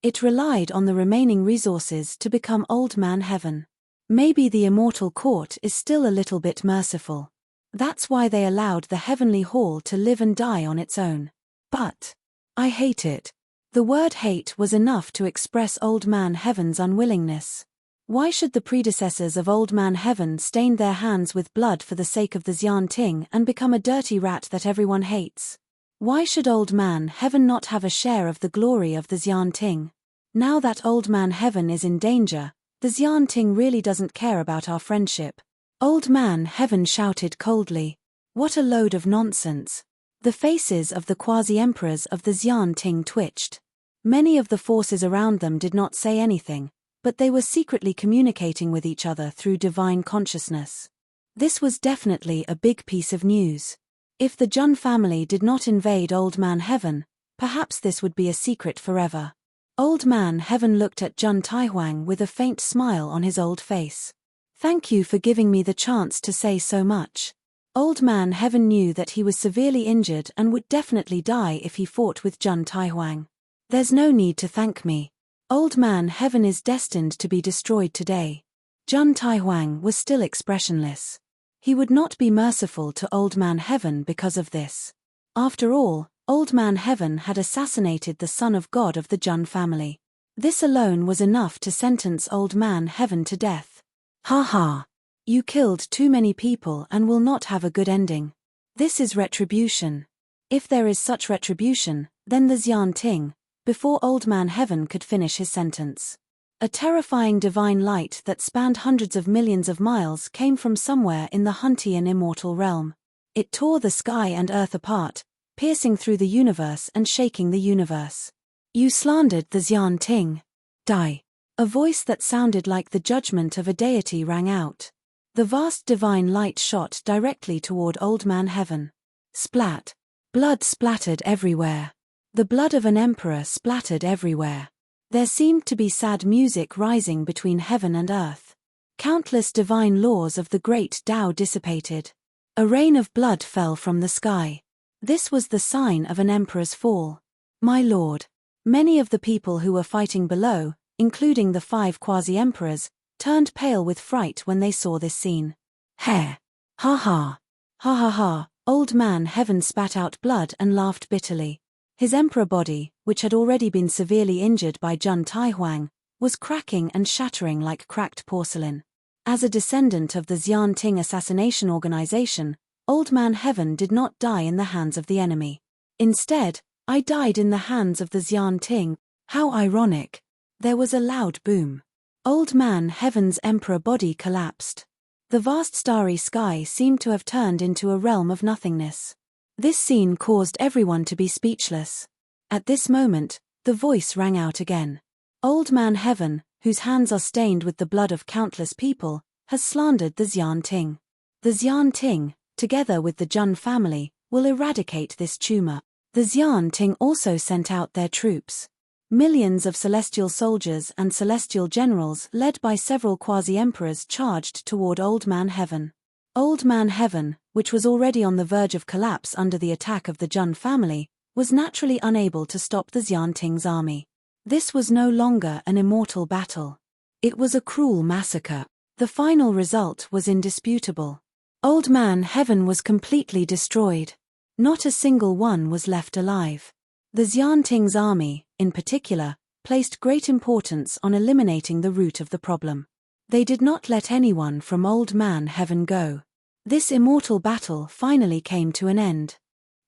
It relied on the remaining resources to become Old Man Heaven. Maybe the immortal court is still a little bit merciful. That's why they allowed the heavenly hall to live and die on its own. But I hate it. The word hate was enough to express Old Man Heaven's unwillingness. Why should the predecessors of Old Man Heaven stain their hands with blood for the sake of the Xian Ting and become a dirty rat that everyone hates? Why should Old Man Heaven not have a share of the glory of the Xian Ting? Now that Old Man Heaven is in danger, the Xian Ting really doesn't care about our friendship. Old Man Heaven shouted coldly. What a load of nonsense. The faces of the quasi-emperors of the Xian Ting twitched. Many of the forces around them did not say anything, but they were secretly communicating with each other through divine consciousness. This was definitely a big piece of news. If the Jun family did not invade Old Man Heaven, perhaps this would be a secret forever. Old Man Heaven looked at Jun Taihuang with a faint smile on his old face. Thank you for giving me the chance to say so much. Old Man Heaven knew that he was severely injured and would definitely die if he fought with Jun Taihuang. There's no need to thank me. Old Man Heaven is destined to be destroyed today. Jun Taihuang was still expressionless. He would not be merciful to Old Man Heaven because of this. After all, Old Man Heaven had assassinated the son of God of the Jun family. This alone was enough to sentence Old Man Heaven to death. Ha ha! You killed too many people and will not have a good ending. This is retribution. If there is such retribution, then the Xian Ting, before Old Man Heaven could finish his sentence. A terrifying divine light that spanned hundreds of millions of miles came from somewhere in the Huntian immortal realm. It tore the sky and earth apart, piercing through the universe and shaking the universe. You slandered the Xian Ting. Die. A voice that sounded like the judgment of a deity rang out. The vast divine light shot directly toward Old Man Heaven. Splat. Blood splattered everywhere. The blood of an emperor splattered everywhere. There seemed to be sad music rising between heaven and earth. Countless divine laws of the great Tao dissipated. A rain of blood fell from the sky. This was the sign of an emperor's fall. My lord. Many of the people who were fighting below, including the 5 quasi-emperors, turned pale with fright when they saw this scene. Heh! Ha ha! Ha ha ha! Old Man Heaven spat out blood and laughed bitterly. His emperor body, which had already been severely injured by Jun Taihuang, was cracking and shattering like cracked porcelain. As a descendant of the Xian Ting assassination organization, Old Man Heaven did not die in the hands of the enemy. Instead, I died in the hands of the Xian Ting. How ironic. There was a loud boom. Old Man Heaven's emperor body collapsed. The vast starry sky seemed to have turned into a realm of nothingness. This scene caused everyone to be speechless. At this moment, the voice rang out again. Old Man Heaven, whose hands are stained with the blood of countless people, has slandered the Xian Ting. The Xian Ting, together with the Jun family, will eradicate this tumor. The Xian Ting also sent out their troops. Millions of celestial soldiers and celestial generals led by several quasi-emperors charged toward Old Man Heaven. Old Man Heaven, which was already on the verge of collapse under the attack of the Jun family, was naturally unable to stop the Xian Ting's army. This was no longer an immortal battle. It was a cruel massacre. The final result was indisputable. Old Man Heaven was completely destroyed. Not a single one was left alive. The Xian Ting's army, in particular, placed great importance on eliminating the root of the problem. They did not let anyone from Old Man Heaven go. This immortal battle finally came to an end.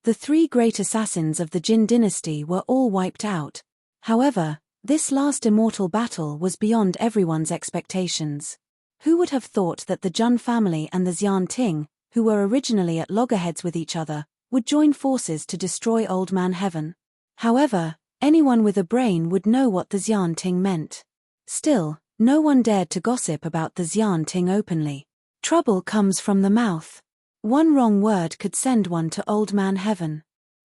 The 3 great assassins of the Jin dynasty were all wiped out. However, this last immortal battle was beyond everyone's expectations. Who would have thought that the Jun family and the Xian Ting, who were originally at loggerheads with each other, would join forces to destroy Old Man Heaven? However, anyone with a brain would know what the Xian Ting meant. Still, no one dared to gossip about the Xian Ting openly. Trouble comes from the mouth. One wrong word could send one to Old Man Heaven.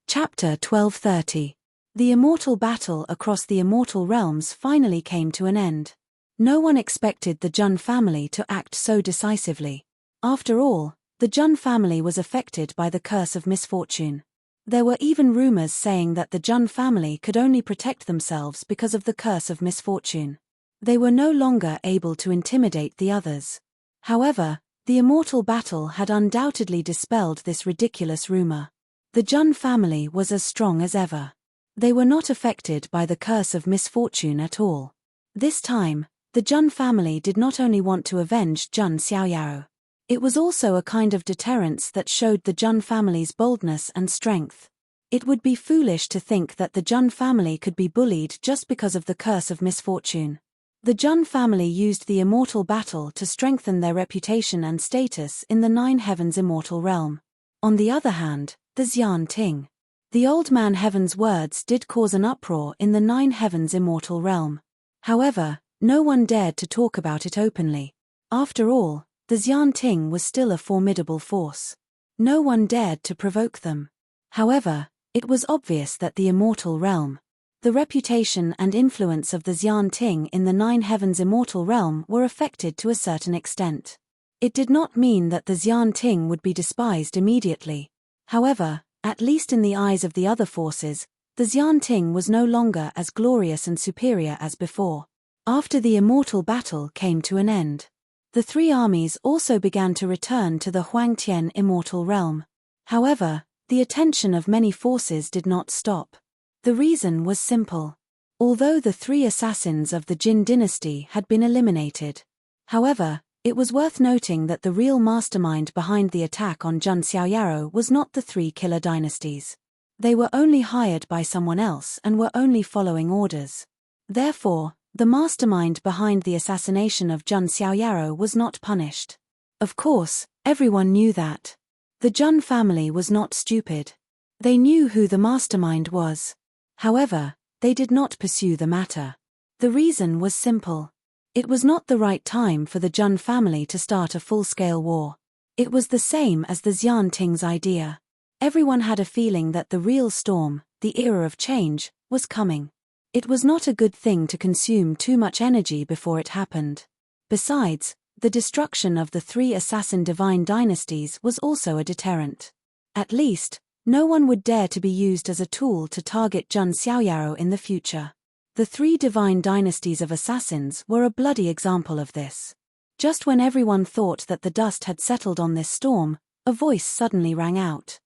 Chapter 1230. The immortal battle across the immortal realms finally came to an end. No one expected the Jun family to act so decisively. After all, The Jun family was affected by the curse of misfortune. There were even rumors saying that the Jun family could only protect themselves because of the curse of misfortune. They were no longer able to intimidate the others. However, the immortal battle had undoubtedly dispelled this ridiculous rumor. The Jun family was as strong as ever. They were not affected by the curse of misfortune at all. This time, the Jun family did not only want to avenge Jun Xiaoyao. It was also a kind of deterrence that showed the Jun family's boldness and strength. It would be foolish to think that the Jun family could be bullied just because of the curse of misfortune. The Jun family used the immortal battle to strengthen their reputation and status in the Nine Heavens immortal realm. On the other hand, the Xian Ting. The Old Man Heaven's words did cause an uproar in the Nine Heavens immortal realm. However, no one dared to talk about it openly. After all, the Xian Ting was still a formidable force. No one dared to provoke them. However, it was obvious that the immortal realm, the reputation and influence of the Xian Ting in the Nine Heavens immortal realm were affected to a certain extent. It did not mean that the Xian Ting would be despised immediately. However, at least in the eyes of the other forces, the Xian Ting was no longer as glorious and superior as before. After the immortal battle came to an end, the three armies also began to return to the Huangtian immortal realm. However, the attention of many forces did not stop. The reason was simple. Although the three assassins of the Jin dynasty had been eliminated. However, it was worth noting that the real mastermind behind the attack on Jun Xiaoyao was not the three killer dynasties. They were only hired by someone else and were only following orders. Therefore, the mastermind behind the assassination of Jun Xiaoyao was not punished. Of course, everyone knew that. The Jun family was not stupid. They knew who the mastermind was. However, they did not pursue the matter. The reason was simple. It was not the right time for the Jun family to start a full-scale war. It was the same as the Xian Ting's idea. Everyone had a feeling that the real storm, the era of change, was coming. It was not a good thing to consume too much energy before it happened. Besides, the destruction of the three assassin divine dynasties was also a deterrent. At least, no one would dare to be used as a tool to target Jun Xiaoyao in the future. The three divine dynasties of assassins were a bloody example of this. Just when everyone thought that the dust had settled on this storm, a voice suddenly rang out.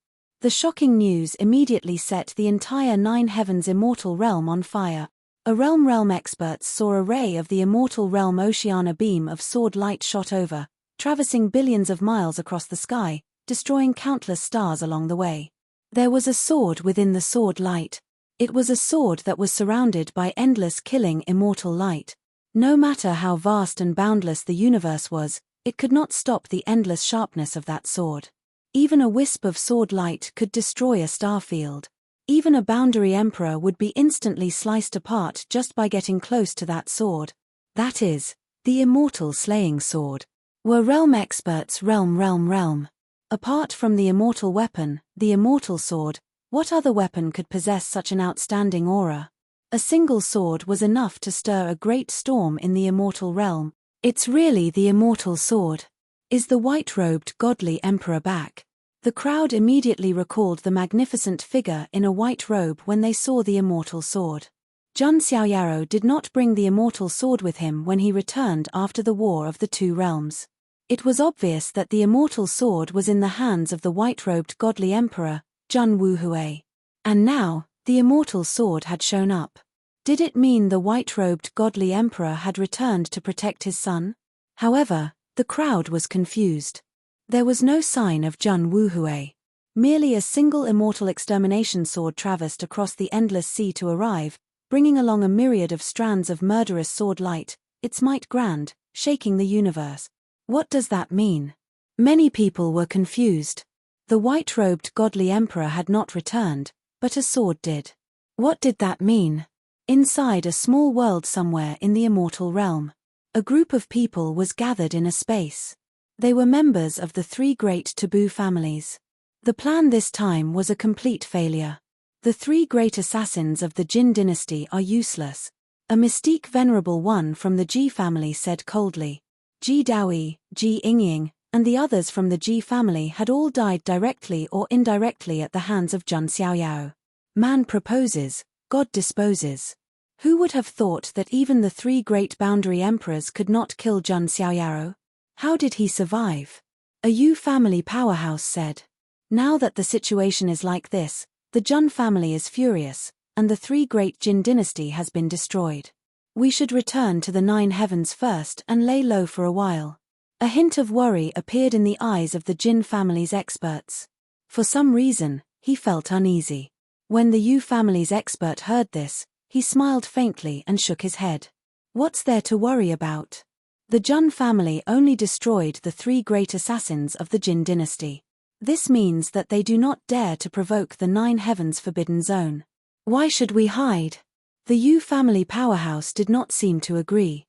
The shocking news immediately set the entire Nine Heavens immortal realm on fire. Realm experts saw a ray of the immortal realm Oceana beam of sword light shot over, traversing billions of miles across the sky, destroying countless stars along the way. There was a sword within the sword light. It was a sword that was surrounded by endless killing immortal light. No matter how vast and boundless the universe was, it could not stop the endless sharpness of that sword. Even a wisp of sword light could destroy a star field. Even a boundary emperor would be instantly sliced apart just by getting close to that sword. That is, the immortal slaying sword. Were realm experts realm. Apart from the immortal weapon, the immortal sword, what other weapon could possess such an outstanding aura? A single sword was enough to stir a great storm in the immortal realm. It's really the immortal sword. Is the white-robed godly emperor back? The crowd immediately recalled the magnificent figure in a white robe when they saw the immortal sword. Jun Xiaoyao did not bring the immortal sword with him when he returned after the War of the Two Realms. It was obvious that the immortal sword was in the hands of the white-robed godly emperor, Jun Wuhui. And now, the immortal sword had shown up. Did it mean the white-robed godly emperor had returned to protect his son? However, the crowd was confused. There was no sign of Jun Wuhui. Merely a single immortal extermination sword traversed across the endless sea to arrive, bringing along a myriad of strands of murderous sword light, its might grand, shaking the universe. What does that mean? Many people were confused. The white-robed godly emperor had not returned, but a sword did. What did that mean? Inside a small world somewhere in the immortal realm, a group of people was gathered in a space. They were members of the three great taboo families. The plan this time was a complete failure. The three great assassins of the Jin dynasty are useless. A mystique venerable one from the Ji family said coldly. Ji Daoyi, Ji Yingying, and the others from the Ji family had all died directly or indirectly at the hands of Jun Xiaoyao. Man proposes, God disposes. Who would have thought that even the three great boundary emperors could not kill Jun Xiaoyao? How did he survive? A Yu family powerhouse said. Now that the situation is like this, the Jun family is furious, and the three great Jin dynasty has been destroyed. We should return to the 9 heavens first and lay low for a while. A hint of worry appeared in the eyes of the Jin family's experts. For some reason, he felt uneasy. When the Yu family's expert heard this, he smiled faintly and shook his head. What's there to worry about? The Jun family only destroyed the three great assassins of the Jin dynasty. This means that they do not dare to provoke the 9 heavens forbidden zone. Why should we hide? The Yu family powerhouse did not seem to agree.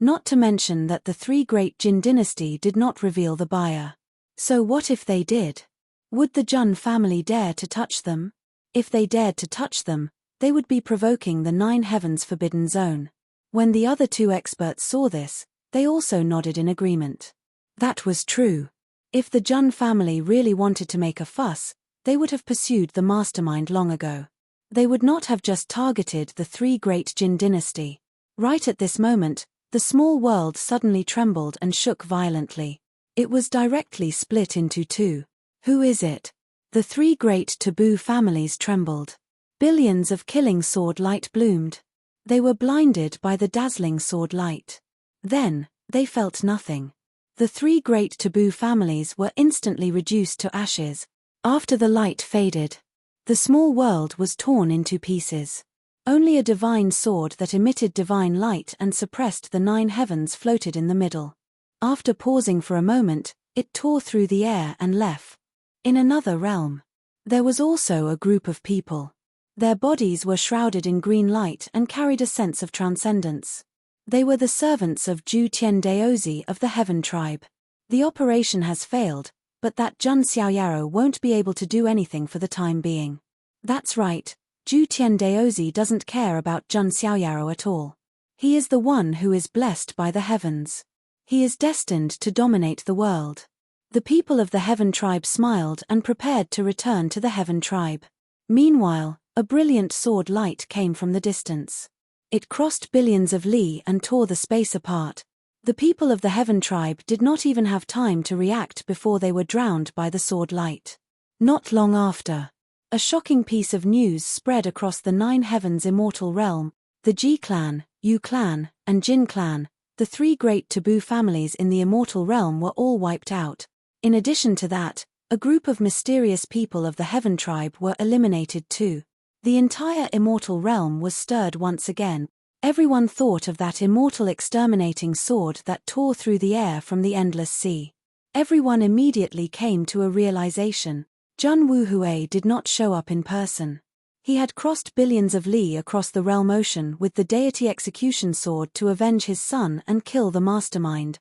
Not to mention that the three great Jin dynasty did not reveal the buyer. So what if they did? Would the Jun family dare to touch them? If they dared to touch them, they would be provoking the 9 heavens forbidden zone. When the other two experts saw this, they also nodded in agreement. That was true. If the Jun family really wanted to make a fuss, they would have pursued the mastermind long ago. They would not have just targeted the three great Jin dynasty. Right at this moment, the small world suddenly trembled and shook violently. It was directly split into two. Who is it? The three great taboo families trembled. Billions of killing sword light bloomed. They were blinded by the dazzling sword light. Then, they felt nothing. The three great taboo families were instantly reduced to ashes. After the light faded, the small world was torn into pieces. Only a divine sword that emitted divine light and suppressed the 9 heavens floated in the middle. After pausing for a moment, it tore through the air and left. In another realm, there was also a group of people. Their bodies were shrouded in green light and carried a sense of transcendence. They were the servants of Ju Tiandaozi of the Heaven tribe. The operation has failed, but that Jun Xiaoyao won't be able to do anything for the time being. That's right, Ju Tiandaozi doesn't care about Jun Xiaoyao at all. He is the one who is blessed by the heavens. He is destined to dominate the world. The people of the Heaven tribe smiled and prepared to return to the Heaven tribe. Meanwhile, a brilliant sword light came from the distance. It crossed billions of li and tore the space apart. The people of the Heaven tribe did not even have time to react before they were drowned by the sword light. Not long after, a shocking piece of news spread across the 9 heavens immortal realm. The Ji clan, Yu clan, and Jin clan, the three great taboo families in the immortal realm, were all wiped out. In addition to that, a group of mysterious people of the Heaven tribe were eliminated too. The entire immortal realm was stirred once again. Everyone thought of that immortal exterminating sword that tore through the air from the endless sea. Everyone immediately came to a realization. Jun Wuhui did not show up in person. He had crossed billions of li across the realm ocean with the deity execution sword to avenge his son and kill the mastermind.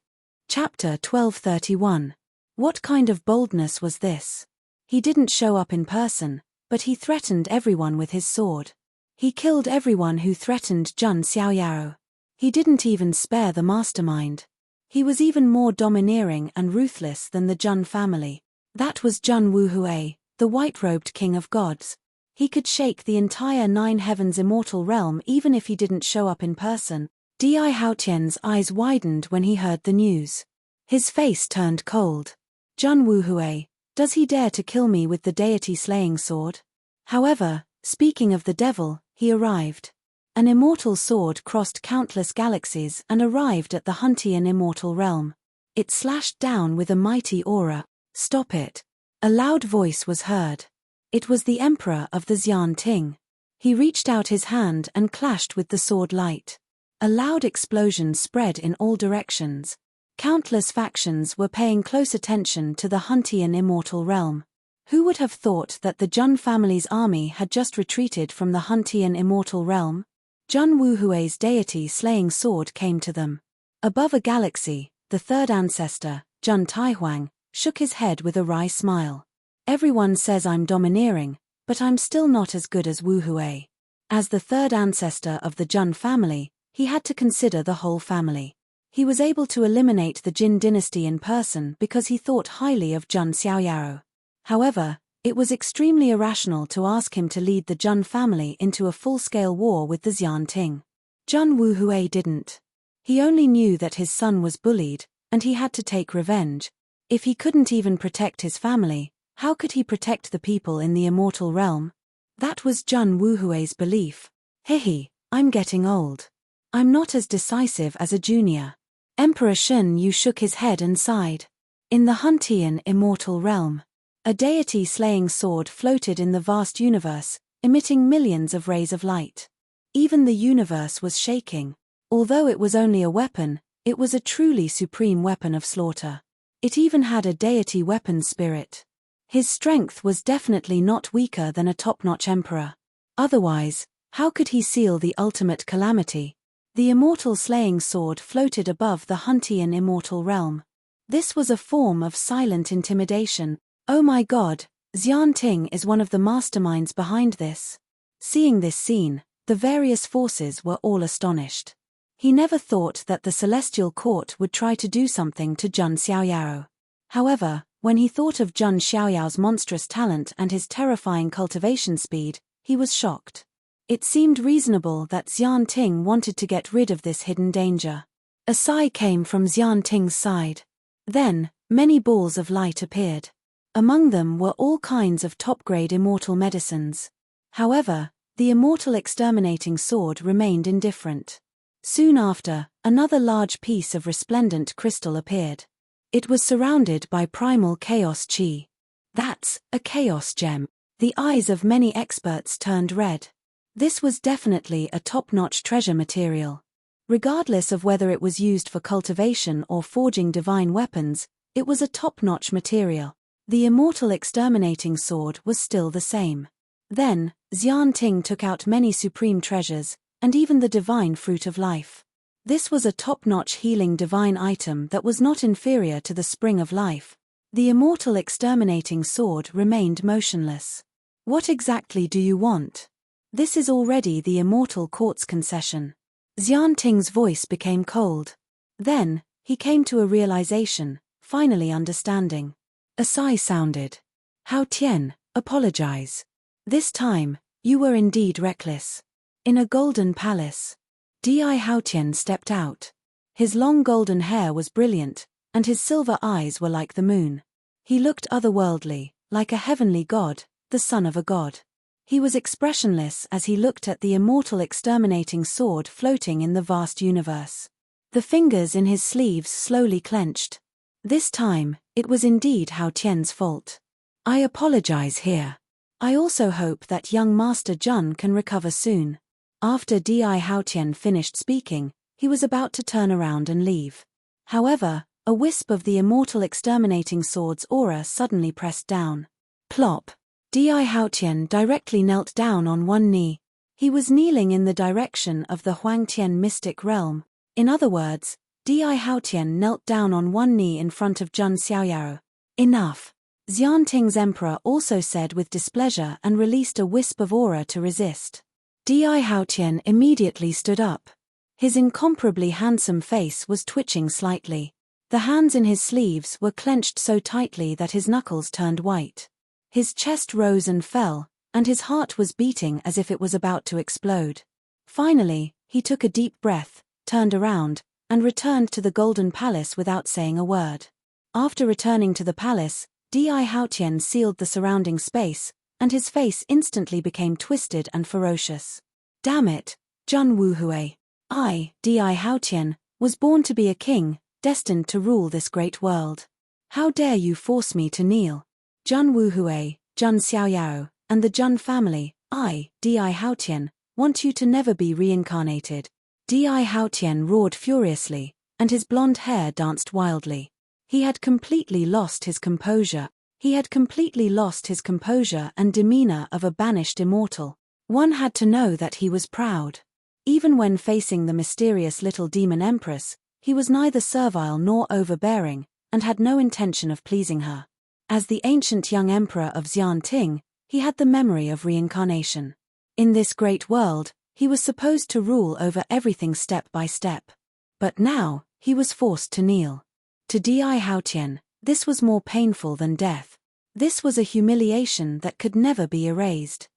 Chapter 1231. What kind of boldness was this? He didn't show up in person, but he threatened everyone with his sword. He killed everyone who threatened Jun Xiaoyao. He didn't even spare the mastermind. He was even more domineering and ruthless than the Jun family. That was Jun Wuhui, the white-robed king of gods. He could shake the entire 9 heavens immortal realm even if he didn't show up in person. Di Haotian's eyes widened when he heard the news. His face turned cold. Jun Wuhui, does he dare to kill me with the deity slaying sword? However, speaking of the devil, he arrived. An immortal sword crossed countless galaxies and arrived at the Huntian immortal realm. It slashed down with a mighty aura. Stop it. A loud voice was heard. It was the emperor of the Xian Ting. He reached out his hand and clashed with the sword light. A loud explosion spread in all directions. Countless factions were paying close attention to the Huntian immortal realm. Who would have thought that the Jun family's army had just retreated from the Huntian immortal realm? Jun Wuhui's deity-slaying sword came to them. Above a galaxy, the third ancestor, Jun Taihuang, shook his head with a wry smile. Everyone says I'm domineering, but I'm still not as good as Wuhui. As the third ancestor of the Jun family, he had to consider the whole family. He was able to eliminate the Jin dynasty in person because he thought highly of Jun Xiaoyao. However, it was extremely irrational to ask him to lead the Jun family into a full-scale war with the Xianting. Jun Wuhui didn't. He only knew that his son was bullied, and he had to take revenge. If he couldn't even protect his family, how could he protect the people in the immortal realm? That was Jun Wuhui's belief. Hehe, I'm getting old. I'm not as decisive as a junior. Emperor Shun Yu shook his head and sighed. In the Huntian immortal realm, a deity-slaying sword floated in the vast universe, emitting millions of rays of light. Even the universe was shaking. Although it was only a weapon, it was a truly supreme weapon of slaughter. It even had a deity weapon spirit. His strength was definitely not weaker than a top-notch emperor. Otherwise, how could he seal the ultimate calamity? The immortal slaying sword floated above the Huntian immortal realm. This was a form of silent intimidation. Oh my god, Xianting is one of the masterminds behind this. Seeing this scene, the various forces were all astonished. He never thought that the celestial court would try to do something to Jun Xiaoyao. However, when he thought of Jun Xiaoyao's monstrous talent and his terrifying cultivation speed, he was shocked. It seemed reasonable that Xianting wanted to get rid of this hidden danger. A sigh came from Xianting's side. Then, many balls of light appeared. Among them were all kinds of top-grade immortal medicines. However, the immortal exterminating sword remained indifferent. Soon after, another large piece of resplendent crystal appeared. It was surrounded by primal chaos chi. That's a chaos gem. The eyes of many experts turned red. This was definitely a top-notch treasure material. Regardless of whether it was used for cultivation or forging divine weapons, it was a top-notch material. The immortal exterminating sword was still the same. Then, Xianting took out many supreme treasures, and even the divine fruit of life. This was a top-notch healing divine item that was not inferior to the spring of life. The immortal exterminating sword remained motionless. What exactly do you want? This is already the immortal court's concession. Xianting's voice became cold. Then, he came to a realization, finally understanding. A sigh sounded. Hao Tian, apologize. This time, you were indeed reckless. In a golden palace, Di Hao Tian stepped out. His long golden hair was brilliant, and his silver eyes were like the moon. He looked otherworldly, like a heavenly god, the son of a god. He was expressionless as he looked at the immortal exterminating sword floating in the vast universe. The fingers in his sleeves slowly clenched. This time, it was indeed Hao Tian's fault. I apologize here. I also hope that young Master Jun can recover soon. After Di Hao Tian finished speaking, he was about to turn around and leave. However, a wisp of the immortal exterminating sword's aura suddenly pressed down. Plop. Di Hao Tian directly knelt down on one knee. He was kneeling in the direction of the Huangtian mystic realm. In other words, Di Hao Tian knelt down on one knee in front of Jun Xiaoyao. Enough. Xianting's emperor also said with displeasure and released a wisp of aura to resist. Di Hao Tian immediately stood up. His incomparably handsome face was twitching slightly. The hands in his sleeves were clenched so tightly that his knuckles turned white. His chest rose and fell, and his heart was beating as if it was about to explode. Finally, he took a deep breath, turned around, and returned to the Golden Palace without saying a word. After returning to the palace, Di Hao Tian sealed the surrounding space, and his face instantly became twisted and ferocious. Damn it, Jun Wuhui. I, Di Hao Tian, was born to be a king, destined to rule this great world. How dare you force me to kneel? Jun Wuhui, Jun Xiaoyao, and the Jun family, I, Di Hao Tian, want you to never be reincarnated. Di Hao Tian roared furiously, and his blonde hair danced wildly. He had completely lost his composure. He had completely lost his composure and demeanor of a banished immortal. One had to know that he was proud. Even when facing the mysterious little demon empress, he was neither servile nor overbearing, and had no intention of pleasing her. As the ancient young emperor of Xianting, he had the memory of reincarnation. In this great world, he was supposed to rule over everything step by step. But now, he was forced to kneel. To Di Haotian, this was more painful than death. This was a humiliation that could never be erased.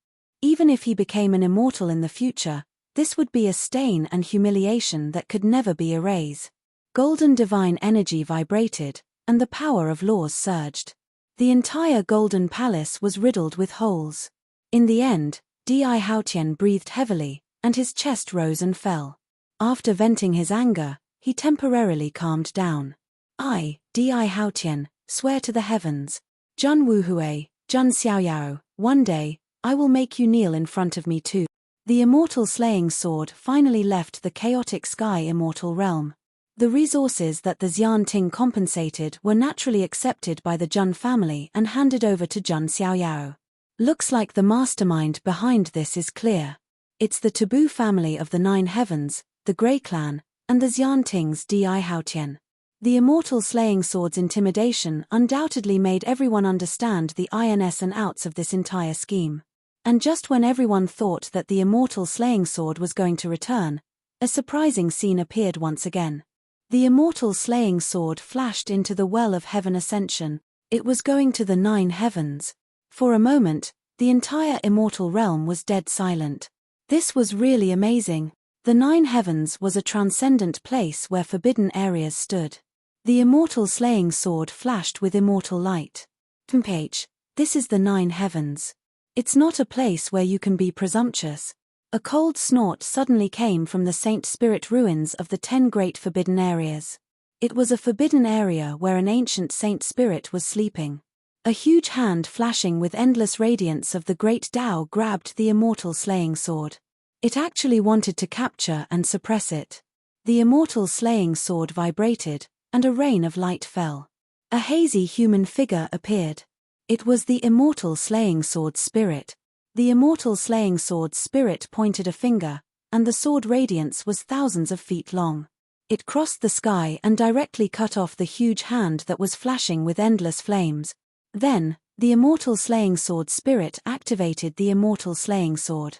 Even if he became an immortal in the future, this would be a stain and humiliation that could never be erased. Golden divine energy vibrated, and the power of laws surged. The entire golden palace was riddled with holes. In the end, Di Haotian breathed heavily, and his chest rose and fell. After venting his anger, he temporarily calmed down. I, Di Haotian, swear to the heavens. Jun Wuhui, Jun Xiaoyao, one day, I will make you kneel in front of me too. The immortal slaying sword finally left the chaotic sky immortal realm. The resources that the Xian Ting compensated were naturally accepted by the Jun family and handed over to Jun Xiaoyao. Looks like the mastermind behind this is clear. It's the taboo family of the Nine Heavens, the Grey Clan, and the Xian Ting's Di Haotian. The immortal slaying sword's intimidation undoubtedly made everyone understand the ins and outs of this entire scheme. And just when everyone thought that the immortal slaying sword was going to return, a surprising scene appeared once again. The immortal slaying sword flashed into the well of heaven ascension. It was going to the Nine Heavens. For a moment, the entire immortal realm was dead silent. This was really amazing. The Nine Heavens was a transcendent place where forbidden areas stood. The immortal slaying sword flashed with immortal light. Page, this is the Nine Heavens. It's not a place where you can be presumptuous. A cold snort suddenly came from the Saint Spirit ruins of the 10 great forbidden areas. It was a forbidden area where an ancient Saint Spirit was sleeping. A huge hand flashing with endless radiance of the great Tao grabbed the immortal slaying sword. It actually wanted to capture and suppress it. The immortal slaying sword vibrated, and a rain of light fell. A hazy human figure appeared. It was the immortal slaying sword's spirit. The immortal slaying sword's spirit pointed a finger, and the sword radiance was thousands of feet long. It crossed the sky and directly cut off the huge hand that was flashing with endless flames. Then, the immortal slaying sword spirit activated the immortal slaying sword.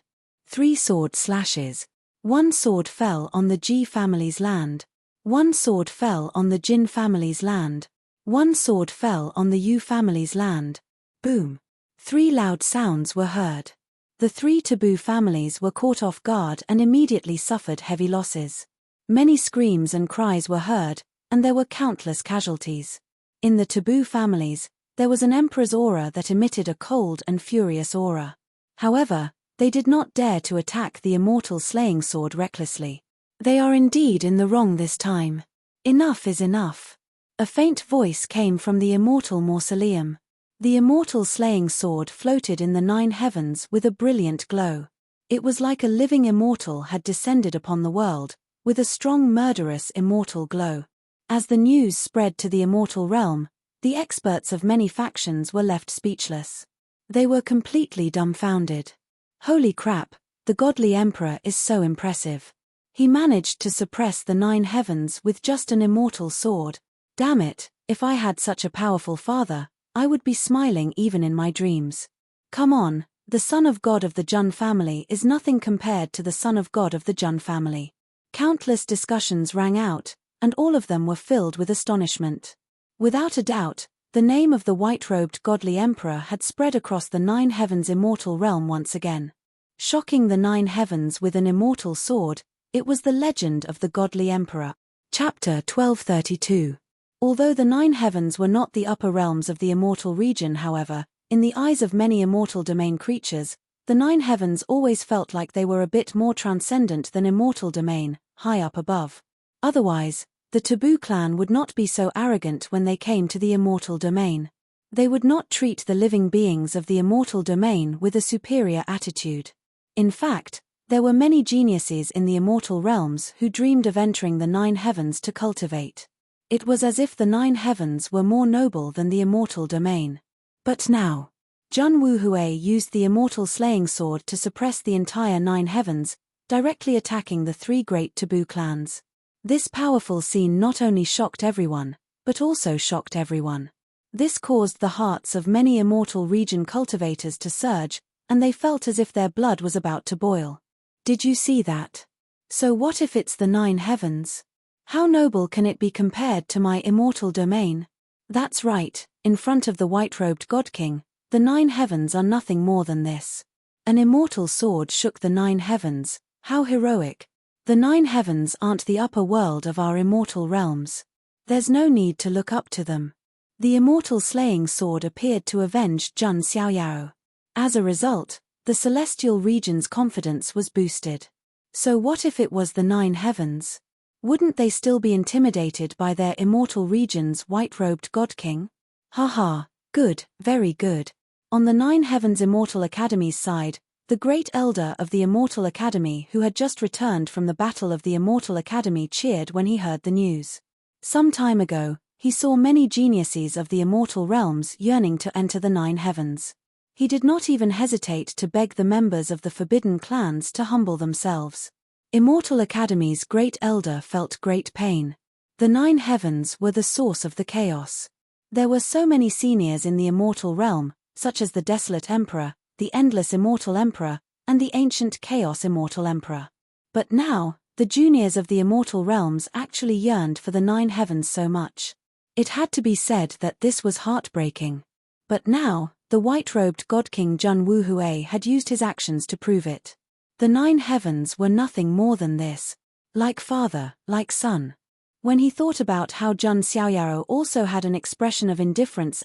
3 sword slashes. 1 sword fell on the Ji family's land. 1 sword fell on the Jin family's land. 1 sword fell on the Yu family's land. Boom. 3 loud sounds were heard. The 3 taboo families were caught off guard and immediately suffered heavy losses. Many screams and cries were heard, and there were countless casualties. In the taboo families, there was an emperor's aura that emitted a cold and furious aura. However, they did not dare to attack the immortal slaying sword recklessly. They are indeed in the wrong this time. Enough is enough. A faint voice came from the immortal mausoleum. The immortal slaying sword floated in the Nine Heavens with a brilliant glow. It was like a living immortal had descended upon the world, with a strong murderous immortal glow. As the news spread to the immortal realm, the experts of many factions were left speechless. They were completely dumbfounded. Holy crap, the godly emperor is so impressive. He managed to suppress the Nine Heavens with just an immortal sword. Damn it, if I had such a powerful father, I would be smiling even in my dreams. Come on, the son of God of the Jun family is nothing compared to the son of God of the Jun family. Countless discussions rang out, and all of them were filled with astonishment. Without a doubt, the name of the white-robed godly emperor had spread across the Nine Heavens immortal realm once again. Shocking the Nine Heavens with an immortal sword, it was the legend of the godly emperor. Chapter 1232. Although the Nine Heavens were not the upper realms of the immortal region, however, in the eyes of many immortal domain creatures, the Nine Heavens always felt like they were a bit more transcendent than immortal domain, high up above. Otherwise, the Taboo clan would not be so arrogant when they came to the immortal domain. They would not treat the living beings of the immortal domain with a superior attitude. In fact, there were many geniuses in the immortal realms who dreamed of entering the Nine Heavens to cultivate. It was as if the Nine Heavens were more noble than the immortal domain. But now, Jun Wuhui used the immortal slaying sword to suppress the entire Nine Heavens, directly attacking the 3 great Taboo clans. This powerful scene not only shocked everyone, but also shocked everyone. This caused the hearts of many immortal region cultivators to surge, and they felt as if their blood was about to boil. Did you see that? So what if it's the Nine Heavens? How noble can it be compared to my immortal domain? That's right, in front of the white-robed God-King, the 9 heavens are nothing more than this. An immortal sword shook the 9 heavens, how heroic. The 9 heavens aren't the upper world of our immortal realms. There's no need to look up to them. The immortal slaying sword appeared to avenge Jun Xiaoyao. As a result, the celestial region's confidence was boosted. So what if it was the 9 heavens? Wouldn't they still be intimidated by their immortal region's white-robed God-King? Haha, good, very good. On the 9 heavens Immortal Academy's side, the great elder of the Immortal Academy who had just returned from the battle of the Immortal Academy cheered when he heard the news. Some time ago, he saw many geniuses of the immortal realms yearning to enter the 9 heavens. He did not even hesitate to beg the members of the forbidden clans to humble themselves. Immortal Academy's great elder felt great pain. The 9 heavens were the source of the chaos. There were so many seniors in the immortal realm, such as the Desolate Emperor, the Endless Immortal Emperor, and the Ancient Chaos Immortal Emperor. But now, the juniors of the immortal realms actually yearned for the 9 heavens so much. It had to be said that this was heartbreaking. But now, the white-robed God-King Jun Wuhui had used his actions to prove it. The 9 heavens were nothing more than this. Like father, like son. When he thought about how Jun Xiaoyao also had an expression of indifference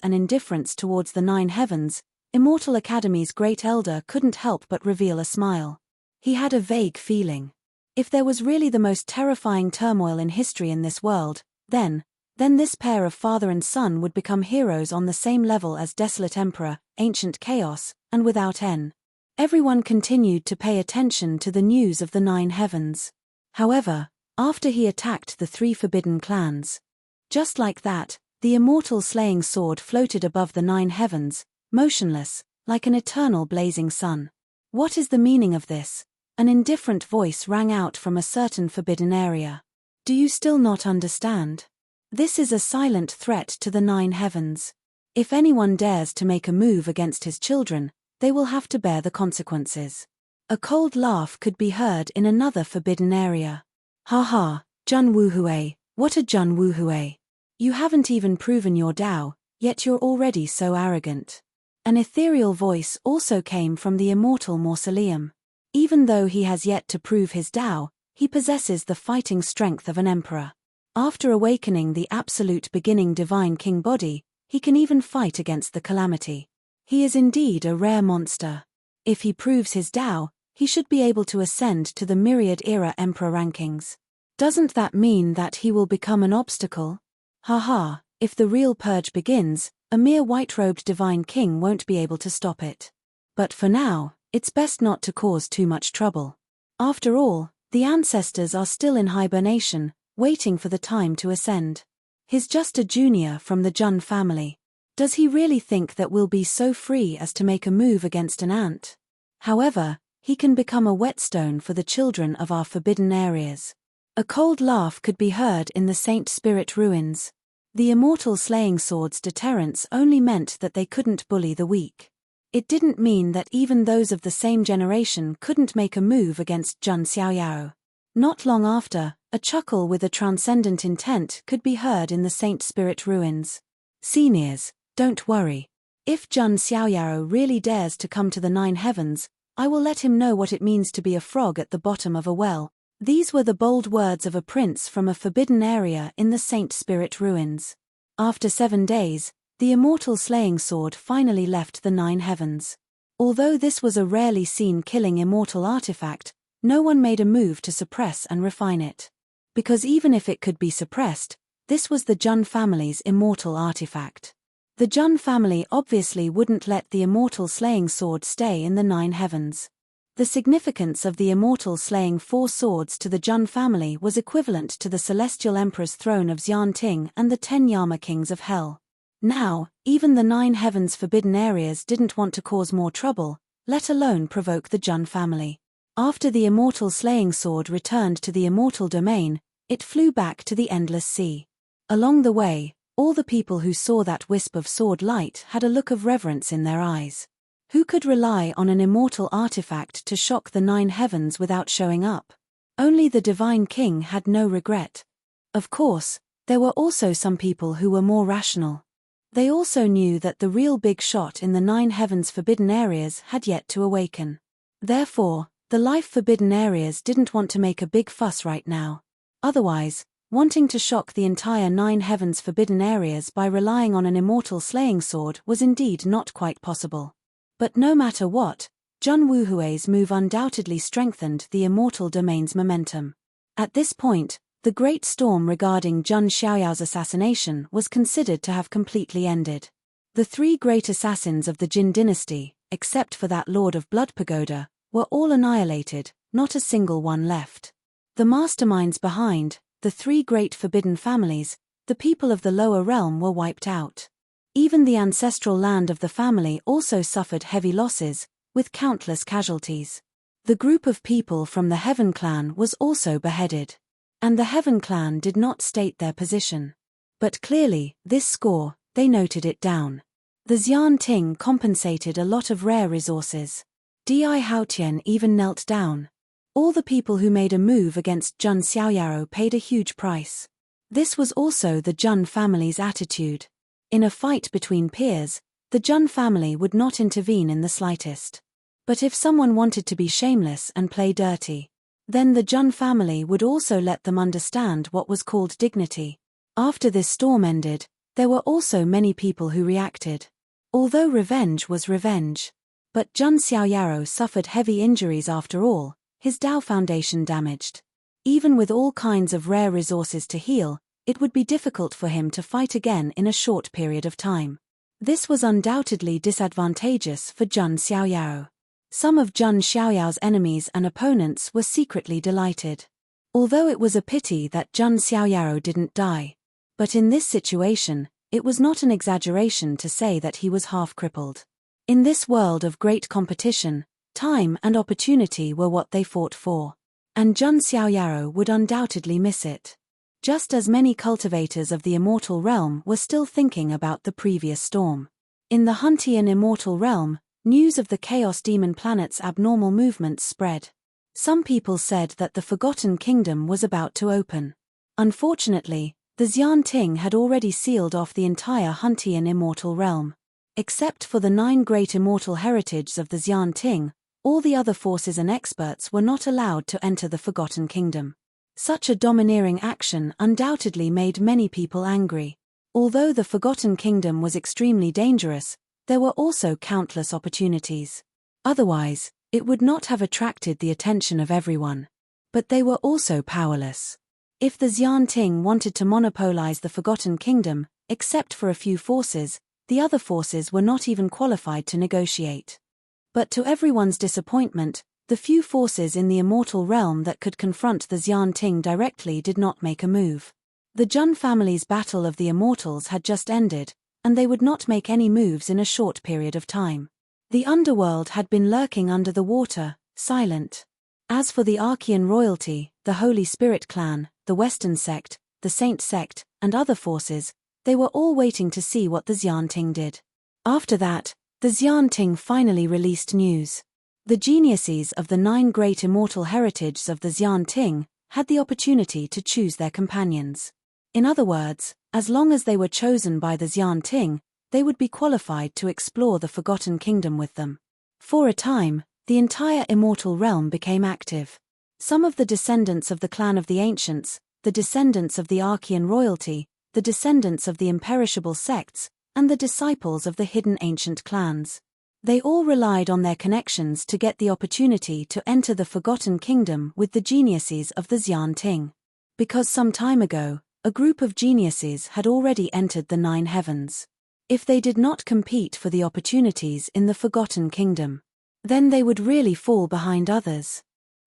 towards the 9 heavens, Immortal Academy's great elder couldn't help but reveal a smile. He had a vague feeling. If there was really the most terrifying turmoil in history in this world, then this pair of father and son would become heroes on the same level as Desolate Emperor, Ancient Chaos, and without end. Everyone continued to pay attention to the news of the 9 heavens. However, after he attacked the 3 forbidden clans, just like that, the immortal slaying sword floated above the 9 heavens, motionless, like an eternal blazing sun. What is the meaning of this? An indifferent voice rang out from a certain forbidden area. Do you still not understand? This is a silent threat to the 9 heavens. If anyone dares to make a move against his children, they will have to bear the consequences. A cold laugh could be heard in another forbidden area. Ha ha, Jun Wuhui, what a Jun Wuhui. You haven't even proven your Tao, yet you're already so arrogant. An ethereal voice also came from the immortal mausoleum. Even though he has yet to prove his Tao, he possesses the fighting strength of an emperor. After awakening the absolute beginning divine king body, he can even fight against the calamity. He is indeed a rare monster. If he proves his Tao, he should be able to ascend to the myriad era emperor rankings. Doesn't that mean that he will become an obstacle? Haha, if the real purge begins, a mere white-robed divine king won't be able to stop it. But for now, it's best not to cause too much trouble. After all, the ancestors are still in hibernation, waiting for the time to ascend. He's just a junior from the Jun family. Does he really think that we'll be so free as to make a move against an ant? However, he can become a whetstone for the children of our forbidden areas. A cold laugh could be heard in the Saint Spirit ruins. The immortal slaying sword's deterrence only meant that they couldn't bully the weak. It didn't mean that even those of the same generation couldn't make a move against Jun Xiaoyao. Not long after, a chuckle with a transcendent intent could be heard in the Saint Spirit ruins. Seniors, don't worry. If Jun Xiaoyao really dares to come to the 9 heavens, I will let him know what it means to be a frog at the bottom of a well. These were the bold words of a prince from a forbidden area in the Saint Spirit ruins. After 7 days, the immortal slaying sword finally left the 9 heavens. Although this was a rarely seen killing immortal artifact, no one made a move to suppress and refine it. Because even if it could be suppressed, this was the Jun family's immortal artifact. The Jun family obviously wouldn't let the immortal slaying sword stay in the 9 heavens. The significance of the immortal slaying 4 swords to the Jun family was equivalent to the celestial emperor's throne of Xianting and the 10 Yama kings of hell. Now, even the 9 heavens forbidden areas didn't want to cause more trouble, let alone provoke the Jun family. After the immortal slaying sword returned to the immortal domain, it flew back to the endless sea. Along the way, all the people who saw that wisp of sword light had a look of reverence in their eyes. Who could rely on an immortal artifact to shock the 9 heavens without showing up? Only the divine king had no regret. Of course, there were also some people who were more rational. They also knew that the real big shot in the 9 heavens forbidden areas had yet to awaken. Therefore, the life forbidden areas didn't want to make a big fuss right now. Otherwise, wanting to shock the entire 9 heavens forbidden areas by relying on an immortal slaying sword was indeed not quite possible. But no matter what, Jun Wuhui's move undoubtedly strengthened the immortal domain's momentum. At this point, the great storm regarding Jun Xiaoyao's assassination was considered to have completely ended. The 3 great assassins of the Jin dynasty, except for that Lord of Blood Pagoda, were all annihilated, not a single one left. The masterminds behind the 3 great forbidden families, the people of the lower realm, were wiped out. Even the ancestral land of the family also suffered heavy losses, with countless casualties. The group of people from the Heaven clan was also beheaded. And the Heaven clan did not state their position. But clearly, this score, they noted it down. The Xian Ting compensated a lot of rare resources. Di Haotian even knelt down. All the people who made a move against Jun Xiaoyao paid a huge price. This was also the Jun family's attitude. In a fight between peers, the Jun family would not intervene in the slightest. But if someone wanted to be shameless and play dirty, then the Jun family would also let them understand what was called dignity. After this storm ended, there were also many people who reacted. Although revenge was revenge. But Jun Xiaoyao suffered heavy injuries after all, his Dao foundation damaged. Even with all kinds of rare resources to heal, it would be difficult for him to fight again in a short period of time. This was undoubtedly disadvantageous for Jun Xiaoyao. Some of Jun Xiaoyao's enemies and opponents were secretly delighted. Although it was a pity that Jun Xiaoyao didn't die. But in this situation, it was not an exaggeration to say that he was half crippled. In this world of great competition, time and opportunity were what they fought for. And Jun Xiaoyao would undoubtedly miss it. Just as many cultivators of the immortal realm were still thinking about the previous storm. In the Huntian immortal realm, news of the Chaos Demon planet's abnormal movements spread. Some people said that the Forgotten Kingdom was about to open. Unfortunately, the Xian Ting had already sealed off the entire Huntian immortal realm. Except for the 9 great immortal heritages of the Xian Ting, all the other forces and experts were not allowed to enter the Forgotten Kingdom. Such a domineering action undoubtedly made many people angry. Although the Forgotten Kingdom was extremely dangerous, there were also countless opportunities. Otherwise, it would not have attracted the attention of everyone. But they were also powerless. If the Xian Ting wanted to monopolize the Forgotten Kingdom, except for a few forces, the other forces were not even qualified to negotiate. But to everyone's disappointment, the few forces in the immortal realm that could confront the Xian Ting directly did not make a move. The Jun family's battle of the immortals had just ended, and they would not make any moves in a short period of time. The underworld had been lurking under the water, silent. As for the Archean royalty, the Holy Spirit clan, the Western sect, the Saint sect, and other forces, they were all waiting to see what the Xian Ting did. After that, the Xian Ting finally released news. The geniuses of the 9 great immortal heritages of the Xian Ting had the opportunity to choose their companions. In other words, as long as they were chosen by the Xian Ting, they would be qualified to explore the Forgotten Kingdom with them. For a time, the entire immortal realm became active. Some of the descendants of the clan of the ancients, the descendants of the Archean royalty, the descendants of the imperishable sects, and the disciples of the hidden ancient clans. They all relied on their connections to get the opportunity to enter the Forgotten Kingdom with the geniuses of the Xian Ting. Because some time ago, a group of geniuses had already entered the 9 heavens. If they did not compete for the opportunities in the Forgotten Kingdom, then they would really fall behind others.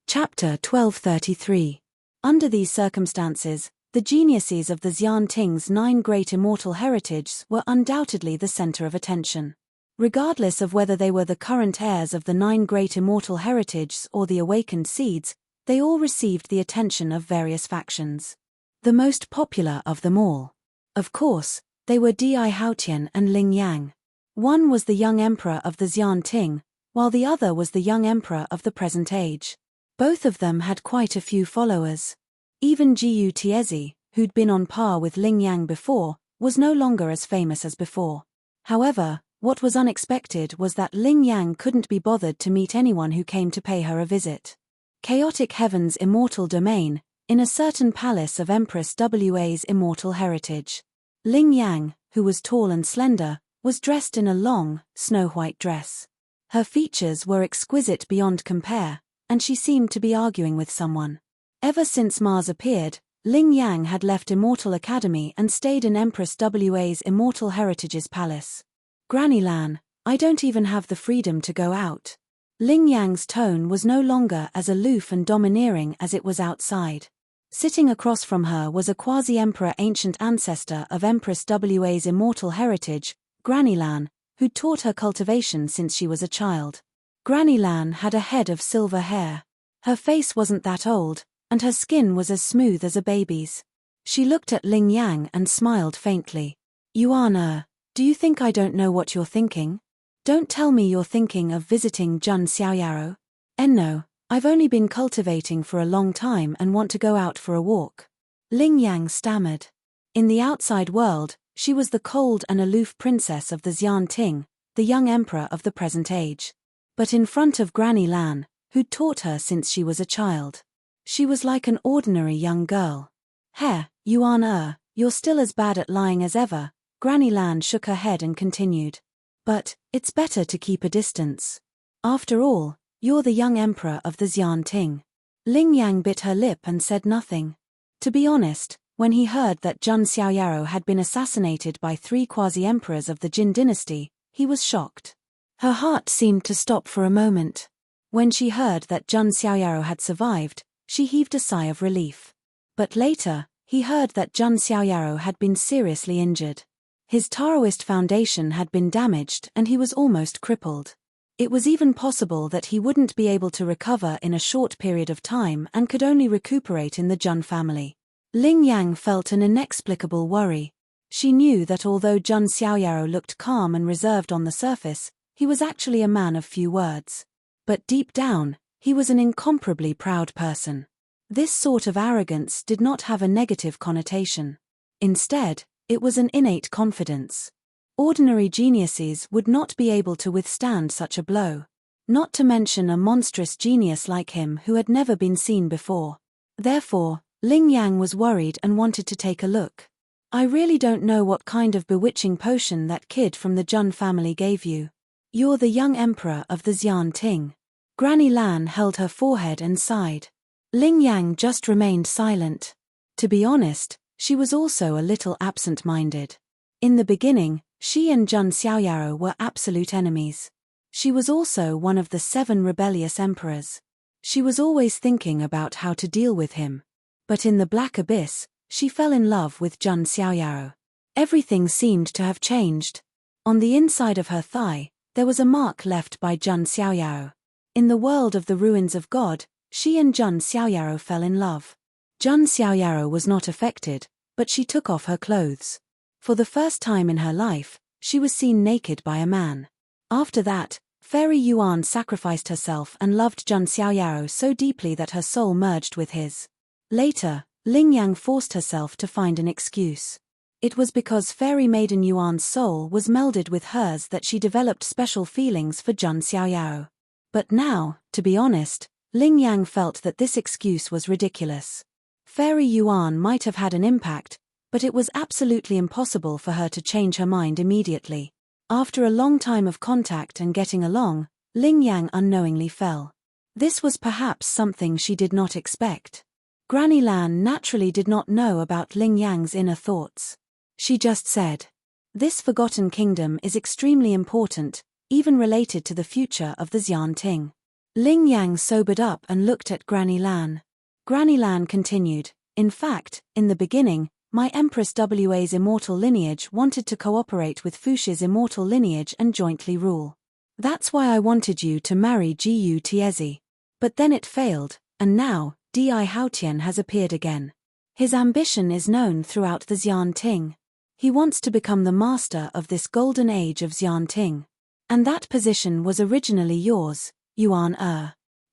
Chapter 1233. Under these circumstances, the geniuses of the Xian Ting's 9 great immortal heritages were undoubtedly the center of attention. Regardless of whether they were the current heirs of the 9 great immortal heritages or the awakened seeds, they all received the attention of various factions. The most popular of them all, of course, they were Di Haotian and Ling Yang. One was the young emperor of the Xian Ting, while the other was the young emperor of the present age. Both of them had quite a few followers. Even Jiu Tiezi, who'd been on par with Ling Yang before, was no longer as famous as before. However, what was unexpected was that Ling Yang couldn't be bothered to meet anyone who came to pay her a visit. Chaotic Heaven's immortal domain, in a certain palace of Empress Wa's immortal heritage. Ling Yang, who was tall and slender, was dressed in a long, snow-white dress. Her features were exquisite beyond compare, and she seemed to be arguing with someone. Ever since Mars appeared, Ling Yang had left Immortal Academy and stayed in Empress Wa's Immortal Heritage's palace. Granny Lan, I don't even have the freedom to go out. Ling Yang's tone was no longer as aloof and domineering as it was outside. Sitting across from her was a quasi-emperor ancient ancestor of Empress Wa's immortal heritage, Granny Lan, who'd taught her cultivation since she was a child. Granny Lan had a head of silver hair. Her face wasn't that old, and her skin was as smooth as a baby's. She looked at Ling Yang and smiled faintly. Yuan, do you think I don't know what you're thinking? Don't tell me you're thinking of visiting Jun Xiaoyaro. No, I've only been cultivating for a long time and want to go out for a walk. Ling Yang stammered. In the outside world, she was the cold and aloof princess of the Xian Ting, the young emperor of the present age. But in front of Granny Lan, who'd taught her since she was a child, she was like an ordinary young girl. Yuan, you're still as bad at lying as ever. Granny Lan shook her head and continued. But, it's better to keep a distance. After all, you're the young emperor of the Xian Ting. Ling Yang bit her lip and said nothing. To be honest, when he heard that Jun Xiaoyaro had been assassinated by 3 quasi-emperors of the Jin dynasty, he was shocked. Her heart seemed to stop for a moment. When she heard that Jun Xiaoyaro had survived, she heaved a sigh of relief. But later, he heard that Jun Xiaoyaro had been seriously injured. His Taoist foundation had been damaged and he was almost crippled. It was even possible that he wouldn't be able to recover in a short period of time and could only recuperate in the Jun family. Ling Yang felt an inexplicable worry. She knew that although Jun Xiaoyaro looked calm and reserved on the surface, he was actually a man of few words. But deep down, he was an incomparably proud person. This sort of arrogance did not have a negative connotation. Instead, it was an innate confidence. Ordinary geniuses would not be able to withstand such a blow. Not to mention a monstrous genius like him who had never been seen before. Therefore, Ling Yang was worried and wanted to take a look. I really don't know what kind of bewitching potion that kid from the Jun family gave you. You're the young emperor of the Xian Ting. Granny Lan held her forehead and sighed. Ling Yang just remained silent. To be honest, she was also a little absent-minded. In the beginning, she and Jun Xiaoyaro were absolute enemies. She was also one of the 7 rebellious emperors. She was always thinking about how to deal with him. But in the Black Abyss, she fell in love with Jun Xiaoyaro. Everything seemed to have changed. On the inside of her thigh, there was a mark left by Jun Xiaoyaro. In the world of the ruins of God, she and Jun Xiaoyaro fell in love. Jun Xiaoyaro was not affected, but she took off her clothes. For the first time in her life, she was seen naked by a man. After that, Fairy Yuan sacrificed herself and loved Jun Xiaoyaro so deeply that her soul merged with his. Later, Ling Yang forced herself to find an excuse. It was because Fairy Maiden Yuan's soul was melded with hers that she developed special feelings for Jun Xiaoyaro. But now, to be honest, Ling Yang felt that this excuse was ridiculous. Fairy Yuan might have had an impact, but it was absolutely impossible for her to change her mind immediately. After a long time of contact and getting along, Ling Yang unknowingly fell. This was perhaps something she did not expect. Granny Lan naturally did not know about Ling Yang's inner thoughts. She just said, "This forgotten kingdom is extremely important, even related to the future of the Xian Ting." Ling Yang sobered up and looked at Granny Lan. Granny Lan continued, "In fact, in the beginning, my Empress Wa's immortal lineage wanted to cooperate with Fuxi's immortal lineage and jointly rule. That's why I wanted you to marry Jiyu Tiezi. But then it failed, and now, Di Haotian has appeared again. His ambition is known throughout the Xian Ting. He wants to become the master of this golden age of Xian Ting. And that position was originally yours, Yuan.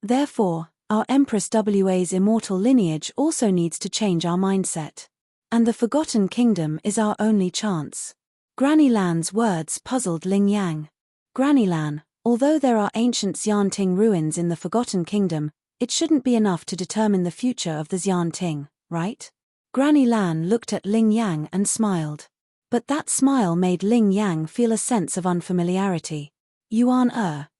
Therefore, our Empress Wa's immortal lineage also needs to change our mindset. and the Forgotten Kingdom is our only chance. Granny Lan's words puzzled Ling Yang. Granny Lan, although there are ancient Xianting ruins in the Forgotten Kingdom, it shouldn't be enough to determine the future of the Xianting, right? Granny Lan looked at Ling Yang and smiled. But that smile made Ling Yang feel a sense of unfamiliarity. Yuan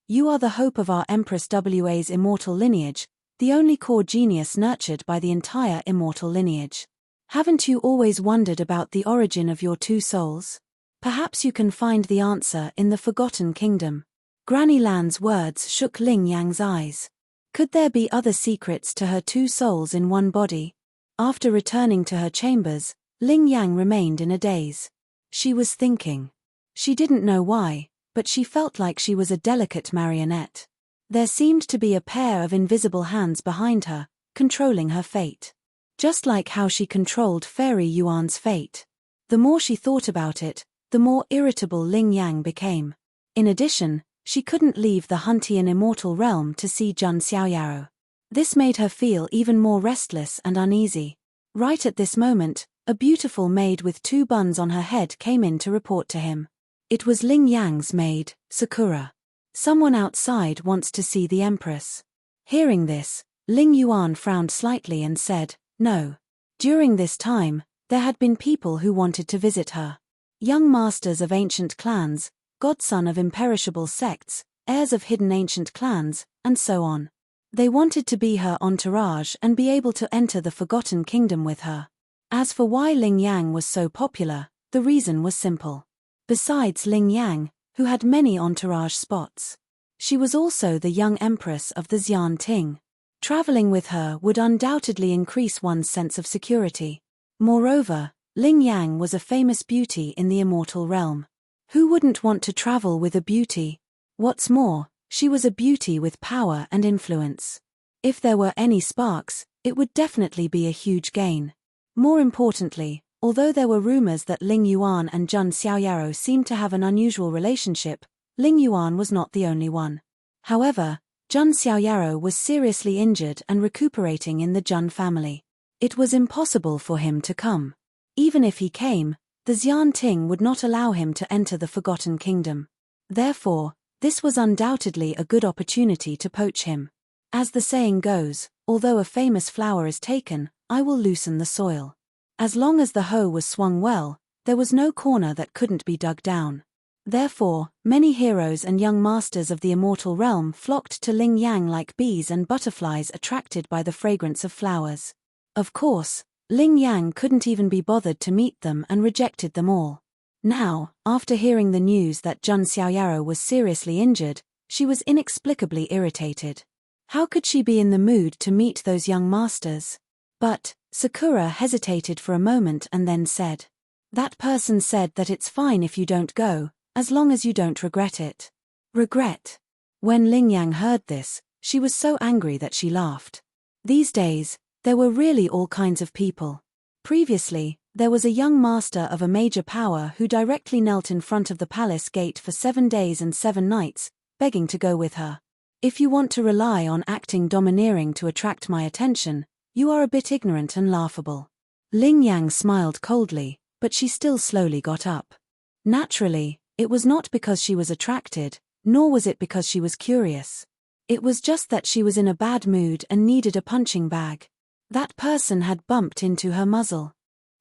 you are the hope of our Empress Wa's immortal lineage, the only core genius nurtured by the entire immortal lineage. Haven't you always wondered about the origin of your two souls? Perhaps you can find the answer in the Forgotten Kingdom. Granny Lan's words shook Ling Yang's eyes. Could there be other secrets to her two souls in one body? After returning to her chambers, Ling Yang remained in a daze. She was thinking. She didn't know why, but she felt like she was a delicate marionette. There seemed to be a pair of invisible hands behind her, controlling her fate. Just like how she controlled Fairy Yuan's fate. The more she thought about it, the more irritable Ling Yang became. In addition, she couldn't leave the Huntian immortal realm to see Jun Xiaoyaro. This made her feel even more restless and uneasy. Right at this moment, a beautiful maid with two buns on her head came in to report to him. It was Ling Yang's maid, Sakura. Someone outside wants to see the Empress. Hearing this, Ling Yuan frowned slightly and said, no. During this time, there had been people who wanted to visit her. Young masters of ancient clans, godson of imperishable sects, heirs of hidden ancient clans, and so on. They wanted to be her entourage and be able to enter the Forgotten Kingdom with her. As for why Ling Yang was so popular, the reason was simple. Besides Ling Yang, who had many entourage spots, she was also the young empress of the Xianting. Traveling with her would undoubtedly increase one's sense of security. Moreover, Ling Yang was a famous beauty in the immortal realm. Who wouldn't want to travel with a beauty? What's more, she was a beauty with power and influence. If there were any sparks, it would definitely be a huge gain. More importantly, although there were rumors that Ling Yuan and Jun Xiaoyaro seemed to have an unusual relationship, Ling Yuan was not the only one. However, Jun Xiaoyaro was seriously injured and recuperating in the Jun family. It was impossible for him to come. Even if he came, the Xianting would not allow him to enter the Forgotten Kingdom. Therefore, this was undoubtedly a good opportunity to poach him. As the saying goes, although a famous flower is taken, I will loosen the soil. As long as the hoe was swung well, there was no corner that couldn't be dug down. Therefore, many heroes and young masters of the immortal realm flocked to Ling Yang like bees and butterflies attracted by the fragrance of flowers. Of course, Ling Yang couldn't even be bothered to meet them and rejected them all. Now, after hearing the news that Jun Xiaoyaro was seriously injured, she was inexplicably irritated. How could she be in the mood to meet those young masters? But Sakura hesitated for a moment and then said, that person said that it's fine if you don't go, as long as you don't regret it. Regret? When Ling Yang heard this, she was so angry that she laughed. These days, there were really all kinds of people. Previously, there was a young master of a major power who directly knelt in front of the palace gate for 7 days and 7 nights, begging to go with her. If you want to rely on acting domineering to attract my attention, you are a bit ignorant and laughable. Ling Yang smiled coldly, but she still slowly got up. Naturally, it was not because she was attracted, nor was it because she was curious. It was just that she was in a bad mood and needed a punching bag. That person had bumped into her muzzle.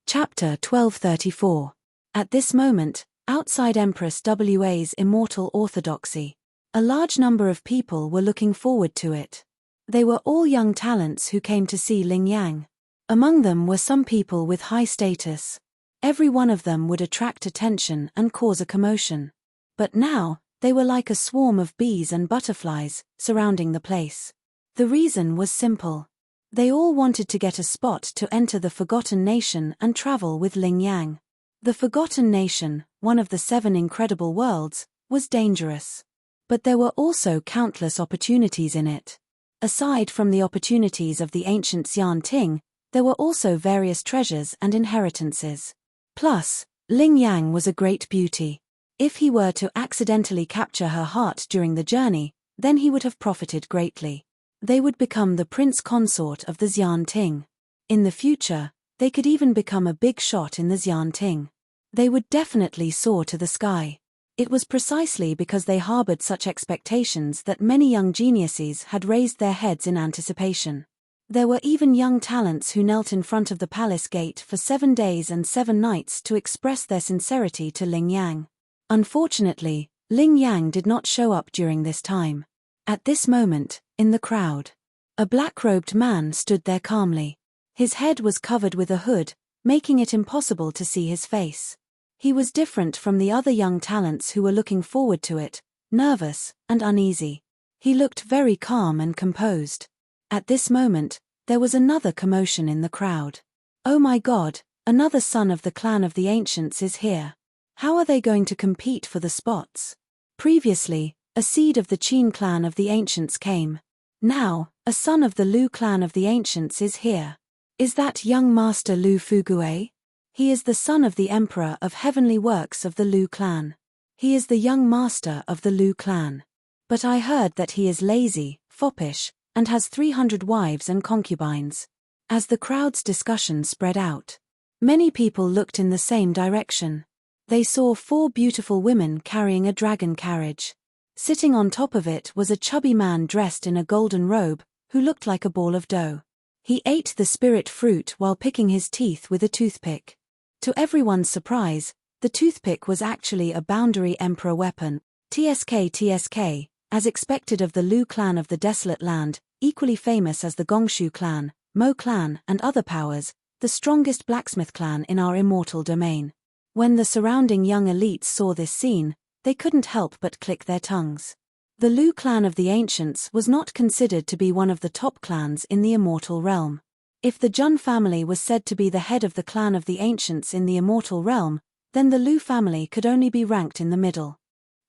Chapter 1234. At this moment, outside Empress Wa's immortal orthodoxy, a large number of people were looking forward to it. They were all young talents who came to see Ling Yang. Among them were some people with high status. Every one of them would attract attention and cause a commotion. But now, they were like a swarm of bees and butterflies, surrounding the place. The reason was simple. They all wanted to get a spot to enter the Forgotten Nation and travel with Ling Yang. The Forgotten Nation, one of the 7 incredible worlds, was dangerous. But there were also countless opportunities in it. Aside from the opportunities of the ancient Xianting, there were also various treasures and inheritances. Plus, Ling Yang was a great beauty. If he were to accidentally capture her heart during the journey, then he would have profited greatly. They would become the prince consort of the Xianting. In the future, They could even become a big shot in the Xianting. They would definitely soar to the sky. It was precisely because they harbored such expectations that many young geniuses had raised their heads in anticipation. There were even young talents who knelt in front of the palace gate for 7 days and 7 nights to express their sincerity to Ling Yang. Unfortunately, Ling Yang did not show up during this time. At this moment, in the crowd, a black-robed man stood there calmly. His head was covered with a hood, making it impossible to see his face. He was different from the other young talents who were looking forward to it, nervous and uneasy. He looked very calm and composed. At this moment, there was another commotion in the crowd. Oh my God, another son of the clan of the ancients is here. How are they going to compete for the spots? Previously, a seed of the Qin clan of the ancients came. Now, a son of the Lu clan of the ancients is here. Is that young master Lu Fugue? He is the son of the emperor of heavenly works of the Lu clan. He is the young master of the Lu clan. But I heard that he is lazy, foppish, and has 300 wives and concubines. As the crowd's discussion spread out, many people looked in the same direction. They saw 4 beautiful women carrying a dragon carriage. Sitting on top of it was a chubby man dressed in a golden robe, who looked like a ball of dough. He ate the spirit fruit while picking his teeth with a toothpick. To everyone's surprise, the toothpick was actually a boundary emperor weapon, TSK, as expected of the Lu clan of the Desolate Land, equally famous as the Gongshu clan, Mo clan, and other powers, the strongest blacksmith clan in our immortal domain. When the surrounding young elites saw this scene, they couldn't help but click their tongues. The Lu clan of the ancients was not considered to be one of the top clans in the immortal realm. If the Jun family was said to be the head of the clan of the ancients in the immortal realm, then the Lu family could only be ranked in the middle.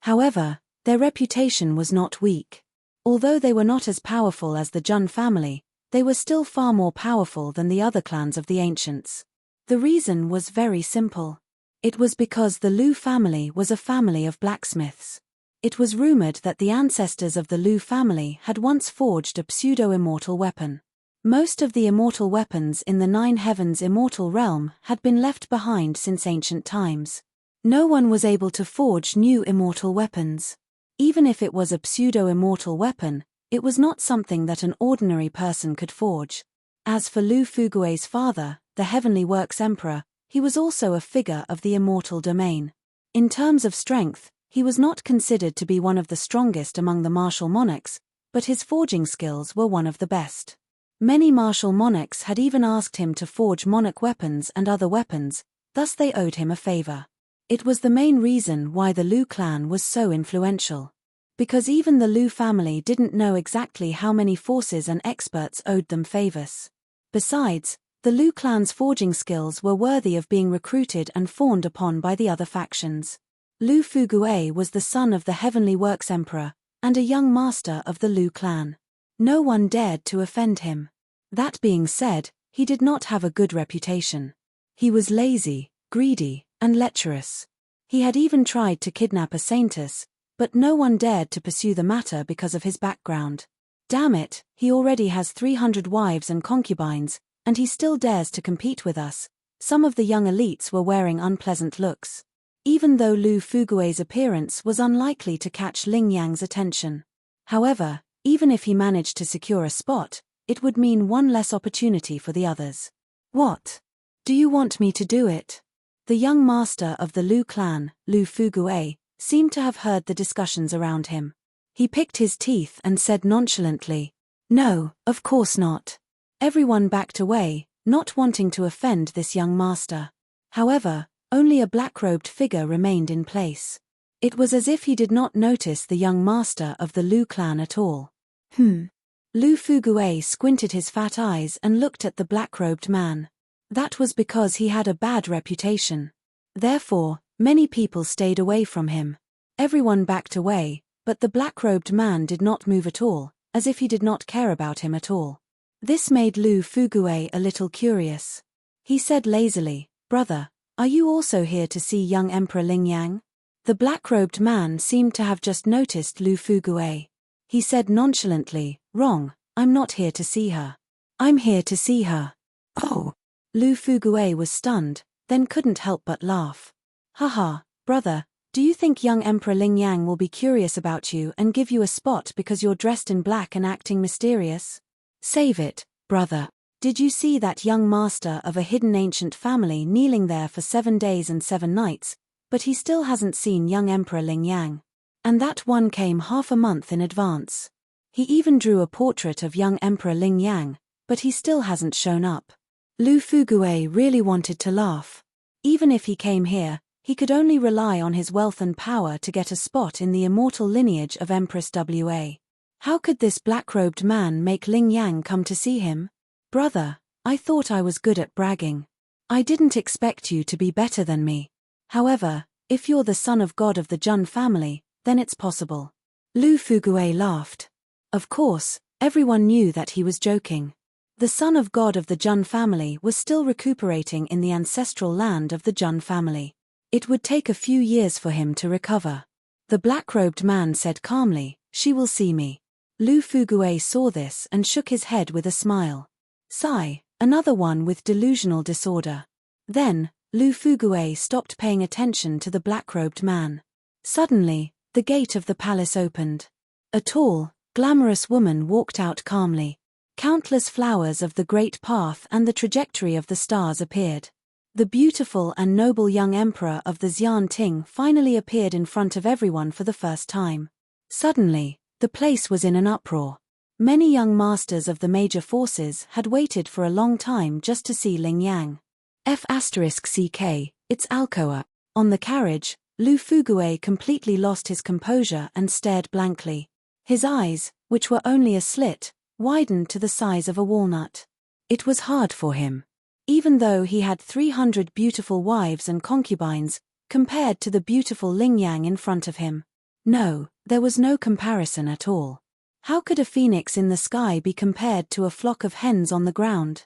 However, their reputation was not weak. Although they were not as powerful as the Jun family, they were still far more powerful than the other clans of the ancients. The reason was very simple. It was because the Lu family was a family of blacksmiths. It was rumored that the ancestors of the Lu family had once forged a pseudo-immortal weapon. Most of the immortal weapons in the 9 heavens immortal realm had been left behind since ancient times. No one was able to forge new immortal weapons. Even if it was a pseudo-immortal weapon, it was not something that an ordinary person could forge. As for Lu Fugue's father, the Heavenly Works Emperor, he was also a figure of the immortal domain. In terms of strength, he was not considered to be one of the strongest among the martial monarchs, but his forging skills were one of the best. Many martial monarchs had even asked him to forge monarch weapons and other weapons, thus they owed him a favor. It was the main reason why the Lu clan was so influential. Because even the Lu family didn't know exactly how many forces and experts owed them favors. Besides, the Lu clan's forging skills were worthy of being recruited and fawned upon by the other factions. Lu Fugue was the son of the Heavenly Works Emperor, and a young master of the Lu clan. No one dared to offend him. That being said, he did not have a good reputation. He was lazy, greedy, and lecherous. He had even tried to kidnap a saintess, but no one dared to pursue the matter because of his background. Damn it, he already has 300 wives and concubines, and he still dares to compete with us. Some of the young elites were wearing unpleasant looks. Even though Lu Fugue's appearance was unlikely to catch Ling Yang's attention. However, even if he managed to secure a spot, it would mean one less opportunity for the others. What? Do you want me to do it? The young master of the Lu clan, Lu Fugue, seemed to have heard the discussions around him. He picked his teeth and said nonchalantly, "No, of course not." Everyone backed away, not wanting to offend this young master. However, only a black-robed figure remained in place. It was as if he did not notice the young master of the Lu clan at all. Lu Fugue squinted his fat eyes and looked at the black-robed man. That was because he had a bad reputation. Therefore, many people stayed away from him. Everyone backed away, but the black-robed man did not move at all, as if he did not care about him at all. This made Lu Fugue a little curious. He said lazily, "Brother, are you also here to see young Emperor Ling Yang?" The black-robed man seemed to have just noticed Lu Fugue. He said nonchalantly, "Wrong, I'm not here to see her. I'm here to see her." "Oh." Lu Fugui was stunned, then couldn't help but laugh. Haha, brother, do you think young Emperor Ling Yang will be curious about you and give you a spot because you're dressed in black and acting mysterious? Save it, brother. Did you see that young master of a hidden ancient family kneeling there for 7 days and 7 nights, but he still hasn't seen young Emperor Ling Yang? And that one came half a month in advance. He even drew a portrait of young Emperor Ling Yang, but he still hasn't shown up. Lu Fugui really wanted to laugh. Even if he came here, he could only rely on his wealth and power to get a spot in the immortal lineage of Empress Wa. How could this black-robed man make Ling Yang come to see him? Brother, I thought I was good at bragging. I didn't expect you to be better than me. However, if you're the son of God of the Jun family, then it's possible. Lu Fugui laughed. Of course, everyone knew that he was joking. The son of God of the Jun family was still recuperating in the ancestral land of the Jun family. It would take a few years for him to recover. The black-robed man said calmly, "She will see me." Lu Fugui saw this and shook his head with a smile. Sigh, another one with delusional disorder. Then, Lu Fugui stopped paying attention to the black-robed man. Suddenly, the gate of the palace opened. A tall, glamorous woman walked out calmly. Countless flowers of the great path and the trajectory of the stars appeared. The beautiful and noble young emperor of the Xian Ting finally appeared in front of everyone for the first time. Suddenly, the place was in an uproar. Many young masters of the major forces had waited for a long time just to see Ling Yang. F***CK, it's Alcoa. On the carriage, Lu Fugui completely lost his composure and stared blankly. His eyes, which were only a slit, widened to the size of a walnut. It was hard for him. Even though he had 300 beautiful wives and concubines, compared to the beautiful Ling Yang in front of him. No, there was no comparison at all. How could a phoenix in the sky be compared to a flock of hens on the ground?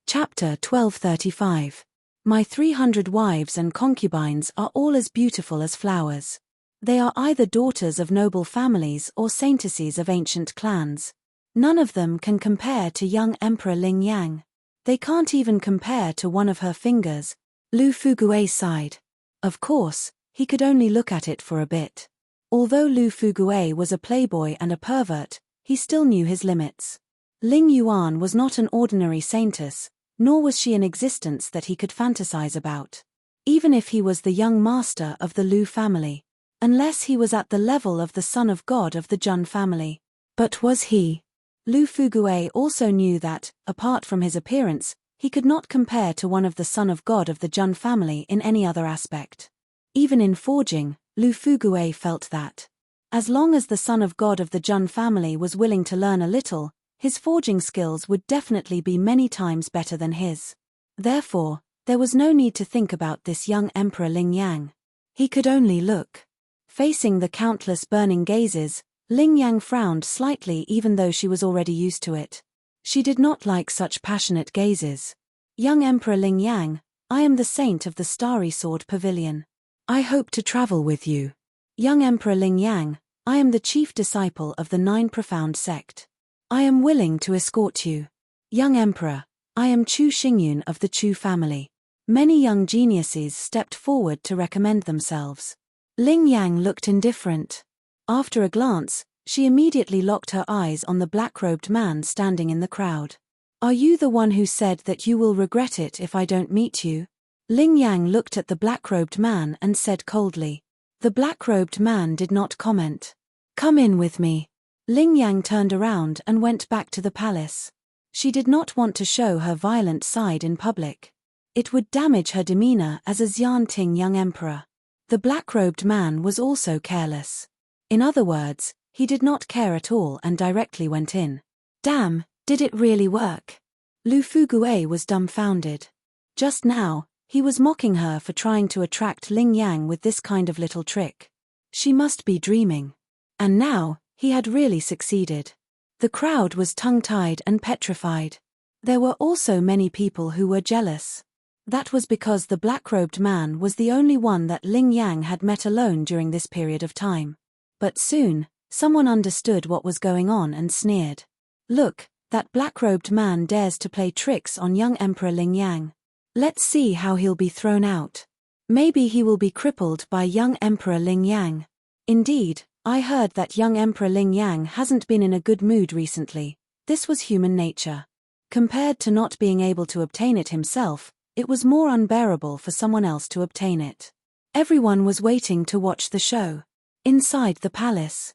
Chapter 1235. My 300 wives and concubines are all as beautiful as flowers. They are either daughters of noble families or saintesses of ancient clans. None of them can compare to young Emperor Ling Yang. They can't even compare to one of her fingers. Lu Fugui sighed. Of course, he could only look at it for a bit. Although Lu Fugui was a playboy and a pervert, he still knew his limits. Ling Yuan was not an ordinary saintess, nor was she an existence that he could fantasize about. Even if he was the young master of the Lu family. Unless he was at the level of the son of God of the Jun family. But was he? Lu Fugui also knew that, apart from his appearance, he could not compare to one of the son of God of the Jun family in any other aspect. Even in forging, Lu Fugui felt that. As long as the son of God of the Jun family was willing to learn a little, his forging skills would definitely be many times better than his. Therefore, there was no need to think about this young Emperor Ling Yang. He could only look. Facing the countless burning gazes, Ling Yang frowned slightly even though she was already used to it. She did not like such passionate gazes. Young Emperor Ling Yang, I am the saint of the Starry Sword Pavilion. I hope to travel with you. Young Emperor Ling Yang, I am the chief disciple of the 9 Profound Sect. I am willing to escort you. Young Emperor, I am Chu Xingyun of the Chu family. Many young geniuses stepped forward to recommend themselves. Ling Yang looked indifferent. After a glance, she immediately locked her eyes on the black-robed man standing in the crowd. Are you the one who said that you will regret it if I don't meet you? Ling Yang looked at the black-robed man and said coldly. The black-robed man did not comment. Come in with me. Ling Yang turned around and went back to the palace. She did not want to show her violent side in public. It would damage her demeanor as a Xian Ting young emperor. The black-robed man was also careless. In other words, he did not care at all and directly went in. Damn, did it really work? Lu Fugui was dumbfounded. Just now, he was mocking her for trying to attract Ling Yang with this kind of little trick. She must be dreaming. And now, he had really succeeded. The crowd was tongue-tied and petrified. There were also many people who were jealous. That was because the black-robed man was the only one that Ling Yang had met alone during this period of time. But soon, someone understood what was going on and sneered. Look, that black-robed man dares to play tricks on young Emperor Ling Yang. Let's see how he'll be thrown out. Maybe he will be crippled by young Emperor Ling Yang. Indeed, I heard that young Emperor Ling Yang hasn't been in a good mood recently. This was human nature. Compared to not being able to obtain it himself, it was more unbearable for someone else to obtain it. Everyone was waiting to watch the show. Inside the palace,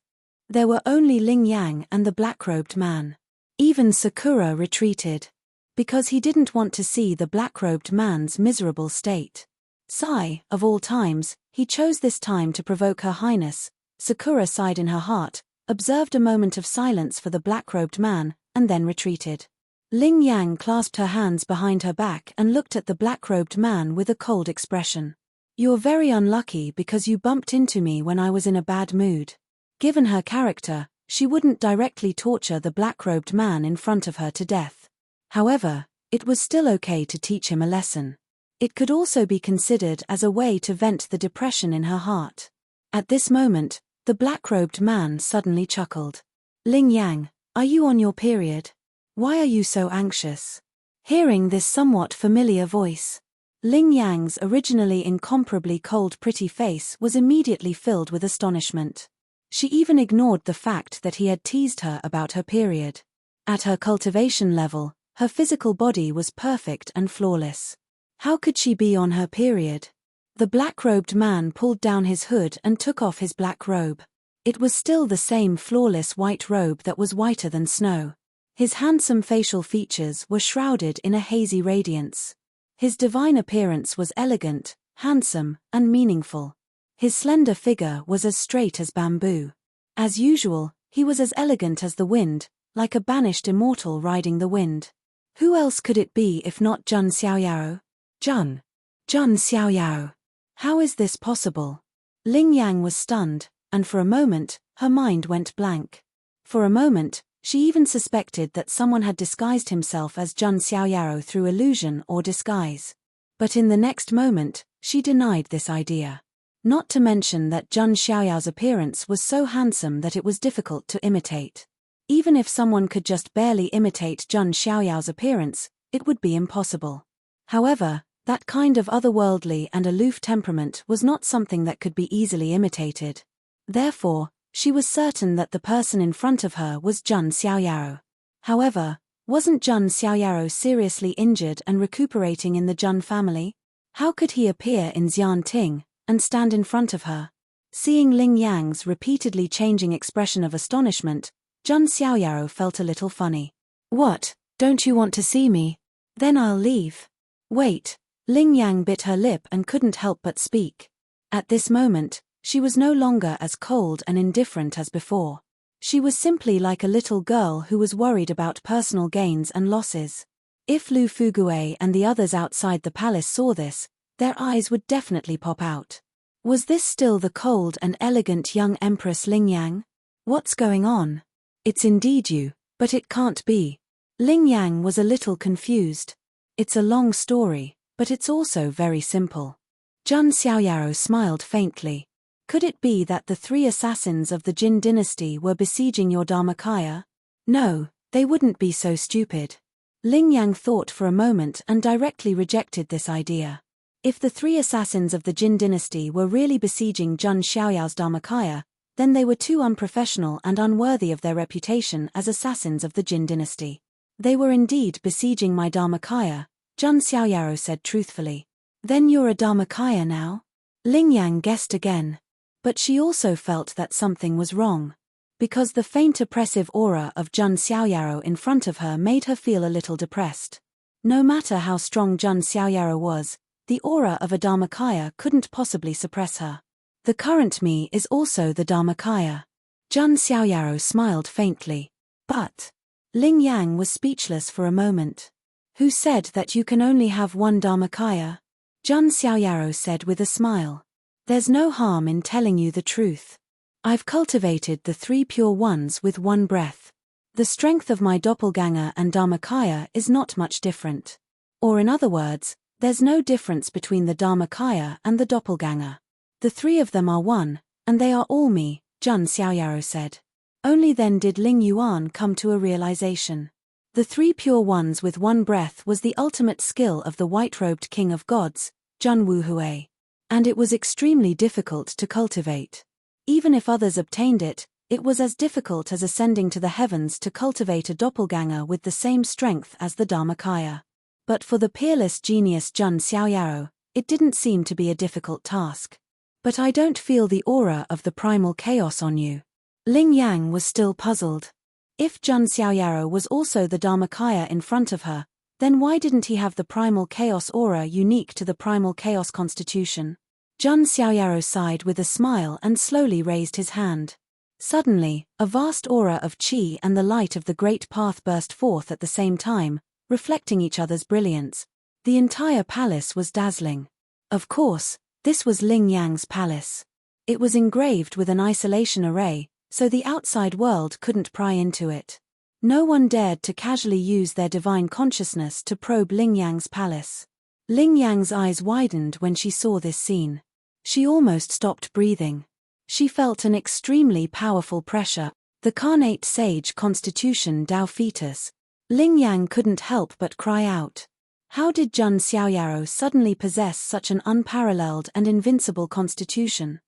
there were only Ling Yang and the black-robed man. Even Sakura retreated, because he didn't want to see the black-robed man's miserable state. Sigh, of all times, he chose this time to provoke Her Highness. Sakura sighed in her heart, observed a moment of silence for the black-robed man, and then retreated. Ling Yang clasped her hands behind her back and looked at the black-robed man with a cold expression. You're very unlucky because you bumped into me when I was in a bad mood. Given her character, she wouldn't directly torture the black-robed man in front of her to death. However, it was still okay to teach him a lesson. It could also be considered as a way to vent the depression in her heart. At this moment, the black-robed man suddenly chuckled. Ling Yang, are you on your period? Why are you so anxious? Hearing this somewhat familiar voice, Ling Yang's originally incomparably cold pretty face was immediately filled with astonishment. She even ignored the fact that he had teased her about her period. At her cultivation level, her physical body was perfect and flawless. How could she be on her period? The black-robed man pulled down his hood and took off his black robe. It was still the same flawless white robe that was whiter than snow. His handsome facial features were shrouded in a hazy radiance. His divine appearance was elegant, handsome, and meaningful. His slender figure was as straight as bamboo. As usual, he was as elegant as the wind, like a banished immortal riding the wind. Who else could it be if not Jun Xiaoyao? Jun Xiaoyao. How is this possible? Ling Yang was stunned, and for a moment, her mind went blank. For a moment, she even suspected that someone had disguised himself as Jun Xiaoyao through illusion or disguise. But in the next moment, she denied this idea. Not to mention that Jun Xiaoyao's appearance was so handsome that it was difficult to imitate. Even if someone could just barely imitate Jun Xiaoyao's appearance, it would be impossible. However, that kind of otherworldly and aloof temperament was not something that could be easily imitated. Therefore, she was certain that the person in front of her was Jun Xiaoyao. However, wasn't Jun Xiaoyao seriously injured and recuperating in the Jun family? How could he appear in Xianting and stand in front of her? Seeing Ling Yang's repeatedly changing expression of astonishment, Jun Xiaoyao felt a little funny. What, don't you want to see me? Then I'll leave. Wait, Ling Yang bit her lip and couldn't help but speak. At this moment, she was no longer as cold and indifferent as before. She was simply like a little girl who was worried about personal gains and losses. If Lu Fugue and the others outside the palace saw this, their eyes would definitely pop out. Was this still the cold and elegant young Empress Ling Yang? What's going on? It's indeed you, but it can't be. Ling Yang was a little confused. It's a long story, but it's also very simple. Jun Xiaoyao smiled faintly. Could it be that the 3 assassins of the Jin dynasty were besieging your Dharmakaya? No, they wouldn't be so stupid. Ling Yang thought for a moment and directly rejected this idea. If the 3 assassins of the Jin dynasty were really besieging Jun Xiaoyao's Dharmakaya, then they were too unprofessional and unworthy of their reputation as assassins of the Jin dynasty. They were indeed besieging my Dharmakaya, Jun Xiaoyao said truthfully. Then you're a Dharmakaya now? Ling Yang guessed again. But she also felt that something was wrong. Because the faint oppressive aura of Jun Xiaoyao in front of her made her feel a little depressed. No matter how strong Jun Xiaoyao was, the aura of a Dharmakaya couldn't possibly suppress her. The current me is also the Dharmakaya. Jun Xiaoyao smiled faintly. But Ling Yang was speechless for a moment. Who said that you can only have one Dharmakaya? Jun Xiaoyao said with a smile. There's no harm in telling you the truth. I've cultivated the 3 pure ones with one breath. The strength of my doppelganger and Dharmakaya is not much different. Or in other words, there's no difference between the Dharmakaya and the doppelganger. The 3 of them are one, and they are all me, Jun Xiaoyao said. Only then did Ling Yuan come to a realization. The three pure ones with one breath was the ultimate skill of the white-robed king of gods, Jun Wuhui. And it was extremely difficult to cultivate. Even if others obtained it, it was as difficult as ascending to the heavens to cultivate a doppelganger with the same strength as the Dharmakaya. But for the peerless genius Jun Xiaoyaro, it didn't seem to be a difficult task. But I don't feel the aura of the primal chaos on you. Ling Yang was still puzzled. If Jun Xiaoyaro was also the Dharmakaya in front of her, then why didn't he have the primal chaos aura unique to the primal chaos constitution? Jun Xiaoyaro sighed with a smile and slowly raised his hand. Suddenly, a vast aura of qi and the light of the great path burst forth at the same time, reflecting each other's brilliance. The entire palace was dazzling. Of course, this was Ling Yang's palace. It was engraved with an isolation array, so the outside world couldn't pry into it. No one dared to casually use their divine consciousness to probe Ling Yang's palace. Ling Yang's eyes widened when she saw this scene. She almost stopped breathing. She felt an extremely powerful pressure, the carnate sage constitution Dao fetus. Ling Yang couldn't help but cry out. How did Jun Xiaoyaro suddenly possess such an unparalleled and invincible constitution?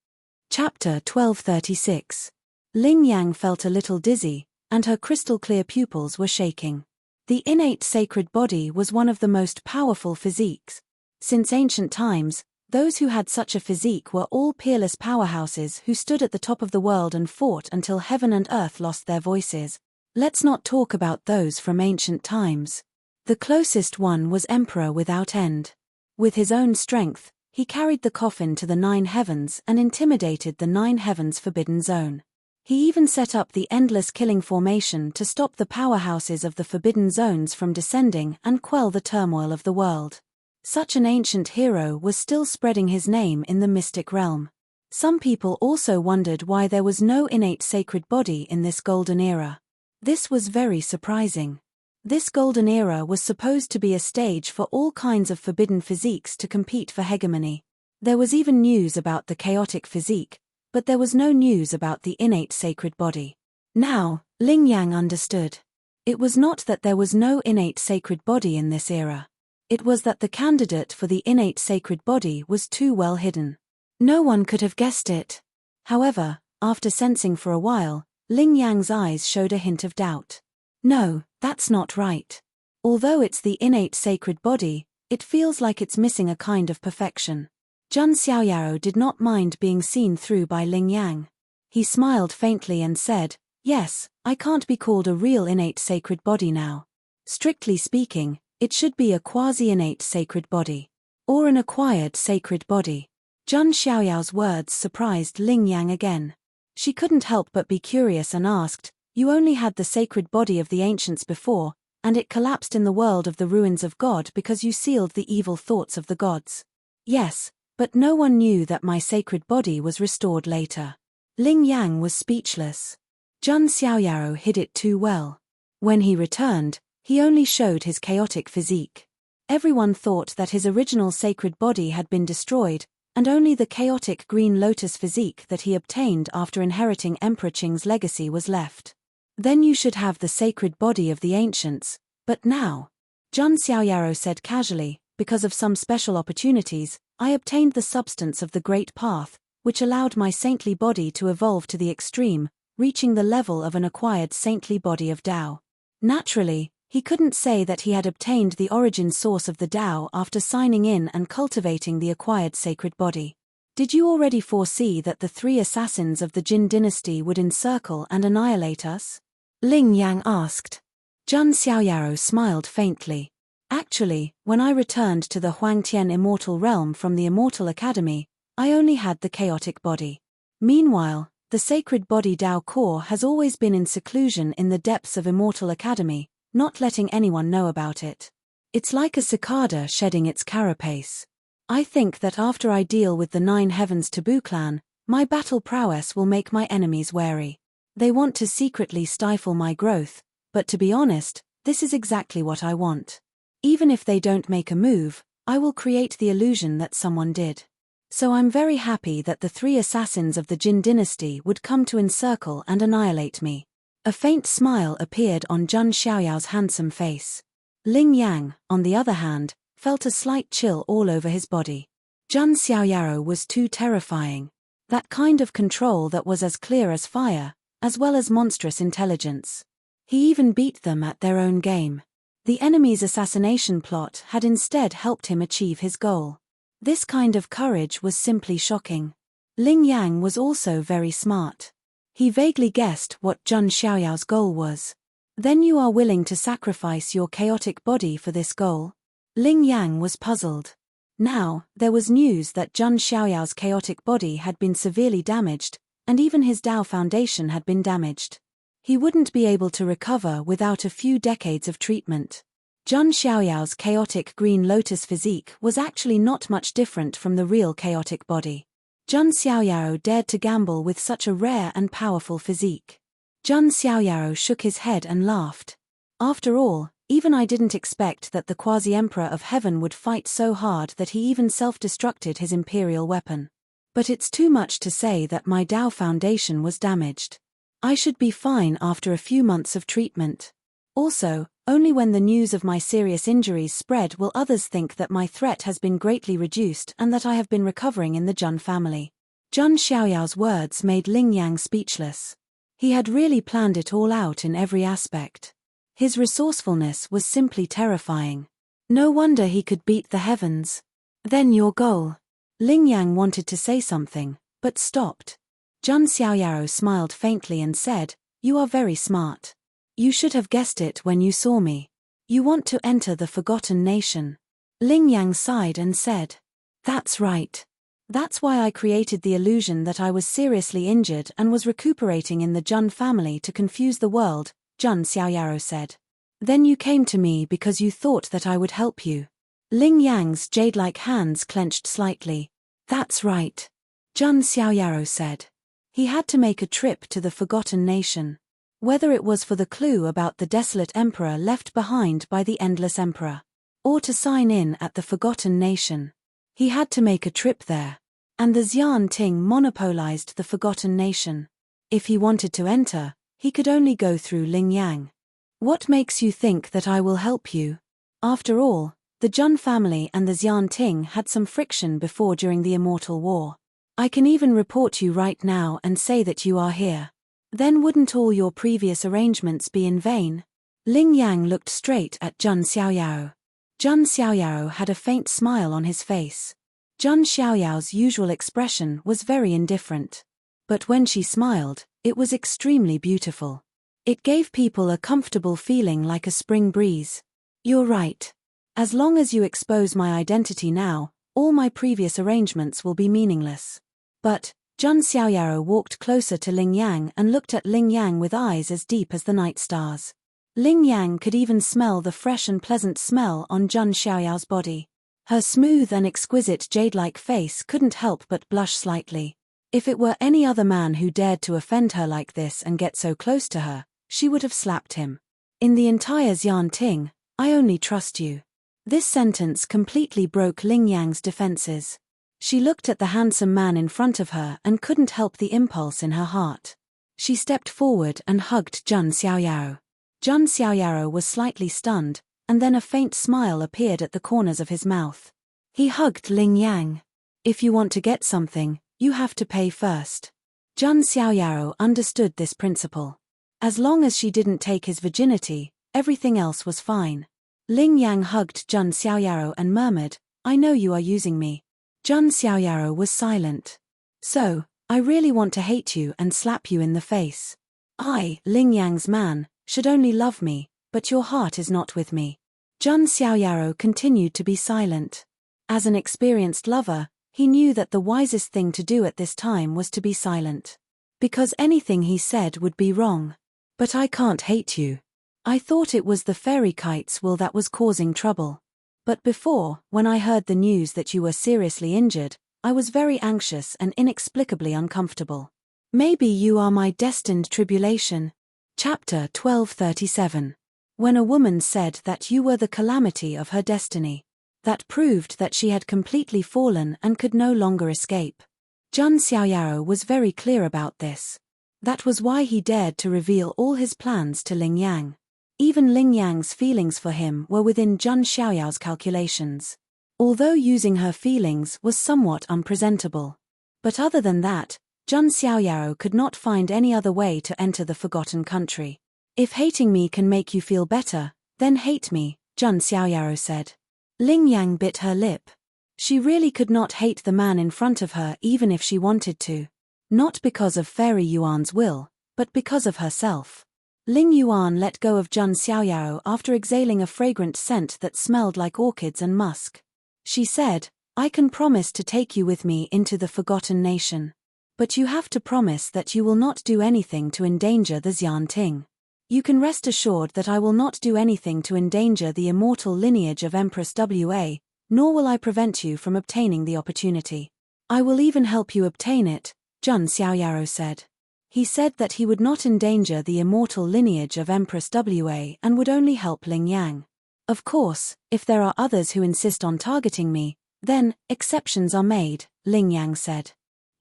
Chapter 1236. Ling Yang felt a little dizzy, and her crystal-clear pupils were shaking. The innate sacred body was one of the most powerful physiques. Since ancient times, those who had such a physique were all peerless powerhouses who stood at the top of the world and fought until heaven and earth lost their voices. Let's not talk about those from ancient times. The closest one was Emperor Without End. With his own strength, he carried the coffin to the 9 heavens and intimidated the 9 heavens forbidden zone. He even set up the endless killing formation to stop the powerhouses of the forbidden zones from descending and quell the turmoil of the world. Such an ancient hero was still spreading his name in the mystic realm. Some people also wondered why there was no innate sacred body in this golden era. This was very surprising. This golden era was supposed to be a stage for all kinds of forbidden physiques to compete for hegemony. There was even news about the chaotic physique, but there was no news about the innate sacred body. Now, Ling Yang understood. It was not that there was no innate sacred body in this era. It was that the candidate for the innate sacred body was too well hidden. No one could have guessed it. However, after sensing for a while, Ling Yang's eyes showed a hint of doubt. No, that's not right. Although it's the innate sacred body, it feels like it's missing a kind of perfection. Jun Xiaoyaro did not mind being seen through by Ling Yang. He smiled faintly and said, "Yes, I can't be called a real innate sacred body now. Strictly speaking, it should be a quasi-innate sacred body. Or an acquired sacred body." Jun Xiaoyao's words surprised Ling Yang again. She couldn't help but be curious and asked, "You only had the sacred body of the ancients before, and it collapsed in the world of the ruins of God because you sealed the evil thoughts of the gods?" "Yes, but no one knew that my sacred body was restored later." Ling Yang was speechless. Jun Xiaoyaro hid it too well. When he returned, he only showed his chaotic physique. Everyone thought that his original sacred body had been destroyed, and only the chaotic green lotus physique that he obtained after inheriting Emperor Qing's legacy was left. "Then you should have the sacred body of the ancients, but now," Jun Xiaoyaro said casually, "because of some special opportunities, I obtained the substance of the Great Path, which allowed my saintly body to evolve to the extreme, reaching the level of an acquired saintly body of Tao." Naturally, he couldn't say that he had obtained the origin source of the Tao after signing in and cultivating the acquired sacred body. "Did you already foresee that the 3 assassins of the Jin dynasty would encircle and annihilate us?" Ling Yang asked. Jun Xiaoyaro smiled faintly. "Actually, when I returned to the Huangtian immortal realm from the Immortal Academy, I only had the chaotic body. Meanwhile, the sacred body Tao core has always been in seclusion in the depths of Immortal Academy, not letting anyone know about it. It's like a cicada shedding its carapace. I think that after I deal with the 9 heavens taboo clan, my battle prowess will make my enemies wary. They want to secretly stifle my growth, but to be honest, this is exactly what I want. Even if they don't make a move, I will create the illusion that someone did. So I'm very happy that the 3 assassins of the Jin dynasty would come to encircle and annihilate me. A faint smile appeared on Zhang Xiaoyao's handsome face. Ling Yang, on the other hand, felt a slight chill all over his body. Zhang Xiaoyao was too terrifying. That kind of control that was as clear as fire, as well as monstrous intelligence. He even beat them at their own game. The enemy's assassination plot had instead helped him achieve his goal. This kind of courage was simply shocking. Ling Yang was also very smart. He vaguely guessed what Zhang Xiaoyao's goal was. Then you are willing to sacrifice your chaotic body for this goal? Ling Yang was puzzled. Now, there was news that Zhang Xiaoyao's chaotic body had been severely damaged, and even his Dao foundation had been damaged. He wouldn't be able to recover without a few decades of treatment. Zhang Xiaoyao's chaotic green lotus physique was actually not much different from the real chaotic body. Zhang Xiaoyao dared to gamble with such a rare and powerful physique. Zhang Xiaoyao shook his head and laughed. After all, even I didn't expect that the Quasi-Emperor of Heaven would fight so hard that he even self-destructed his imperial weapon. But it's too much to say that my Dao foundation was damaged. I should be fine after a few months of treatment. Also, only when the news of my serious injuries spread will others think that my threat has been greatly reduced and that I have been recovering in the Zhang family. Zhang Xiaoyao's words made Ling Yang speechless. He had really planned it all out in every aspect. His resourcefulness was simply terrifying. No wonder he could beat the heavens. Then your goal. Ling Yang wanted to say something, but stopped. Zhang Xiaoyao smiled faintly and said, "You are very smart. You should have guessed it when you saw me. You want to enter the Forgotten Nation." Ling Yang sighed and said, "That's right. That's why I created the illusion that I was seriously injured and was recuperating in the Zhang family to confuse the world," Zhang Xiaoyao said. "Then you came to me because you thought that I would help you." Ling Yang's jade-like hands clenched slightly. "That's right," Zhang Xiaoyao said. He had to make a trip to the Forgotten Nation. Whether it was for the clue about the desolate emperor left behind by the Endless Emperor, or to sign in at the Forgotten Nation, he had to make a trip there. And the Xian Ting monopolized the Forgotten Nation. If he wanted to enter, he could only go through Ling Yang. "What makes you think that I will help you?" After all, the Zhang family and the Xian Ting had some friction before during the Immortal War. "I can even report you right now and say that you are here. Then wouldn't all your previous arrangements be in vain?" Ling Yang looked straight at Zhang Xiaoyao. Zhang Xiaoyao had a faint smile on his face. Zhang Xiaoyao's usual expression was very indifferent. But when she smiled, it was extremely beautiful. It gave people a comfortable feeling like a spring breeze. "You're right. As long as you expose my identity now, all my previous arrangements will be meaningless." But Zhang Xiaoyao walked closer to Ling Yang and looked at Ling Yang with eyes as deep as the night stars. Ling Yang could even smell the fresh and pleasant smell on Zhang Xiaoyao's body. Her smooth and exquisite jade-like face couldn't help but blush slightly. If it were any other man who dared to offend her like this and get so close to her, she would have slapped him. "In the entire Xian Ting, I only trust you." This sentence completely broke Ling Yang's defenses. She looked at the handsome man in front of her and couldn't help the impulse in her heart. She stepped forward and hugged Zhang Xiaoyao. Zhang Xiaoyao was slightly stunned, and then a faint smile appeared at the corners of his mouth. He hugged Ling Yang. "If you want to get something, you have to pay first." Zhang Xiaoyao understood this principle. As long as she didn't take his virginity, everything else was fine. Ling Yang hugged Zhang Xiaoyao and murmured, "I know you are using me." Zhang Xiaoyao was silent. "So, I really want to hate you and slap you in the face. I, Ling Yang's man, should only love me, but your heart is not with me." Zhang Xiaoyao continued to be silent. As an experienced lover, he knew that the wisest thing to do at this time was to be silent. Because anything he said would be wrong. "But I can't hate you. I thought it was the fairy kite's will that was causing trouble. But before, when I heard the news that you were seriously injured, I was very anxious and inexplicably uncomfortable. Maybe you are my destined tribulation." Chapter 1237. When a woman said that you were the calamity of her destiny. That proved that she had completely fallen and could no longer escape. Zhang Xiaoyao was very clear about this. That was why he dared to reveal all his plans to Ling Yang. Even Ling Yang's feelings for him were within Zhang Xiaoyao's calculations. Although using her feelings was somewhat unpresentable. But other than that, Zhang Xiaoyao could not find any other way to enter the forgotten country. If hating me can make you feel better, then hate me, Zhang Xiaoyao said. Ling Yang bit her lip. She really could not hate the man in front of her even if she wanted to. Not because of Fairy Yuan's will, but because of herself. Ling Yuan let go of Zhang Xiaoyao after exhaling a fragrant scent that smelled like orchids and musk. She said, I can promise to take you with me into the forgotten nation. But you have to promise that you will not do anything to endanger the Xian Ting. You can rest assured that I will not do anything to endanger the immortal lineage of Empress Wa, nor will I prevent you from obtaining the opportunity. I will even help you obtain it, Zhang Xiaoyao said. He said that he would not endanger the immortal lineage of Empress Wa and would only help Ling Yang. Of course, if there are others who insist on targeting me, then exceptions are made, Ling Yang said.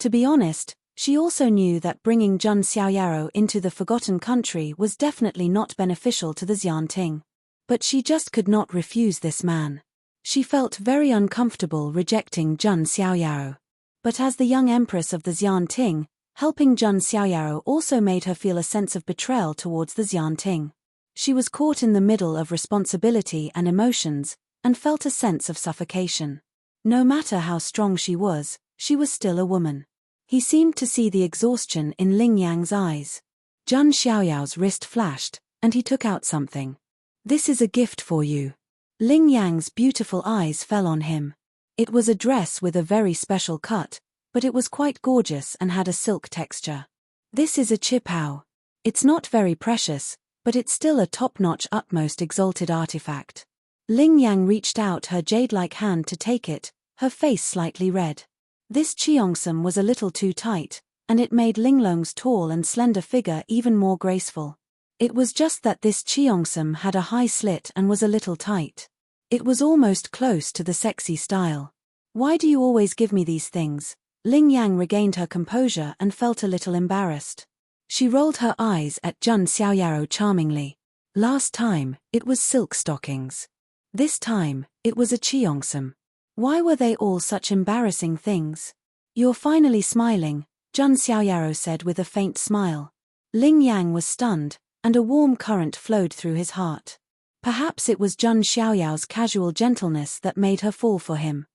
To be honest, she also knew that bringing Zhang Xiaoyao into the forgotten country was definitely not beneficial to the Xian Ting. But she just could not refuse this man. She felt very uncomfortable rejecting Zhang Xiaoyao. But as the young empress of the Xian Ting, helping Zhang Xiaoyao also made her feel a sense of betrayal towards the Xian Ting. She was caught in the middle of responsibility and emotions, and felt a sense of suffocation. No matter how strong she was still a woman. He seemed to see the exhaustion in Ling Yang's eyes. Zhang Xiaoyao's wrist flashed, and he took out something. This is a gift for you. Ling Yang's beautiful eyes fell on him. It was a dress with a very special cut, but it was quite gorgeous and had a silk texture. This is a qipao. It's not very precious, but it's still a top-notch utmost exalted artifact. Ling Yang reached out her jade-like hand to take it, her face slightly red. This cheongsam was a little too tight, and it made Linglong's tall and slender figure even more graceful. It was just that this cheongsam had a high slit and was a little tight. It was almost close to the sexy style. Why do you always give me these things? Ling Yang regained her composure and felt a little embarrassed. She rolled her eyes at Zhang Xiaoyao charmingly. Last time, it was silk stockings. This time, it was a cheongsam. Why were they all such embarrassing things? You're finally smiling, Zhang Xiaoyao said with a faint smile. Ling Yang was stunned, and a warm current flowed through his heart. Perhaps it was Zhang Xiaoyao's casual gentleness that made her fall for him.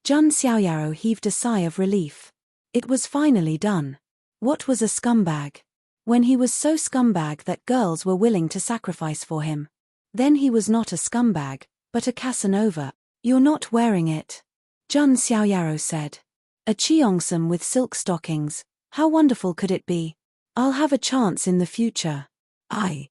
Zhang Xiaoyao heaved a sigh of relief. It was finally done. What was a scumbag? When he was so scumbag that girls were willing to sacrifice for him. Then he was not a scumbag, but a Casanova. You're not wearing it. Zhang Xiaoyao said. A cheongsam with silk stockings, how wonderful could it be? I'll have a chance in the future. I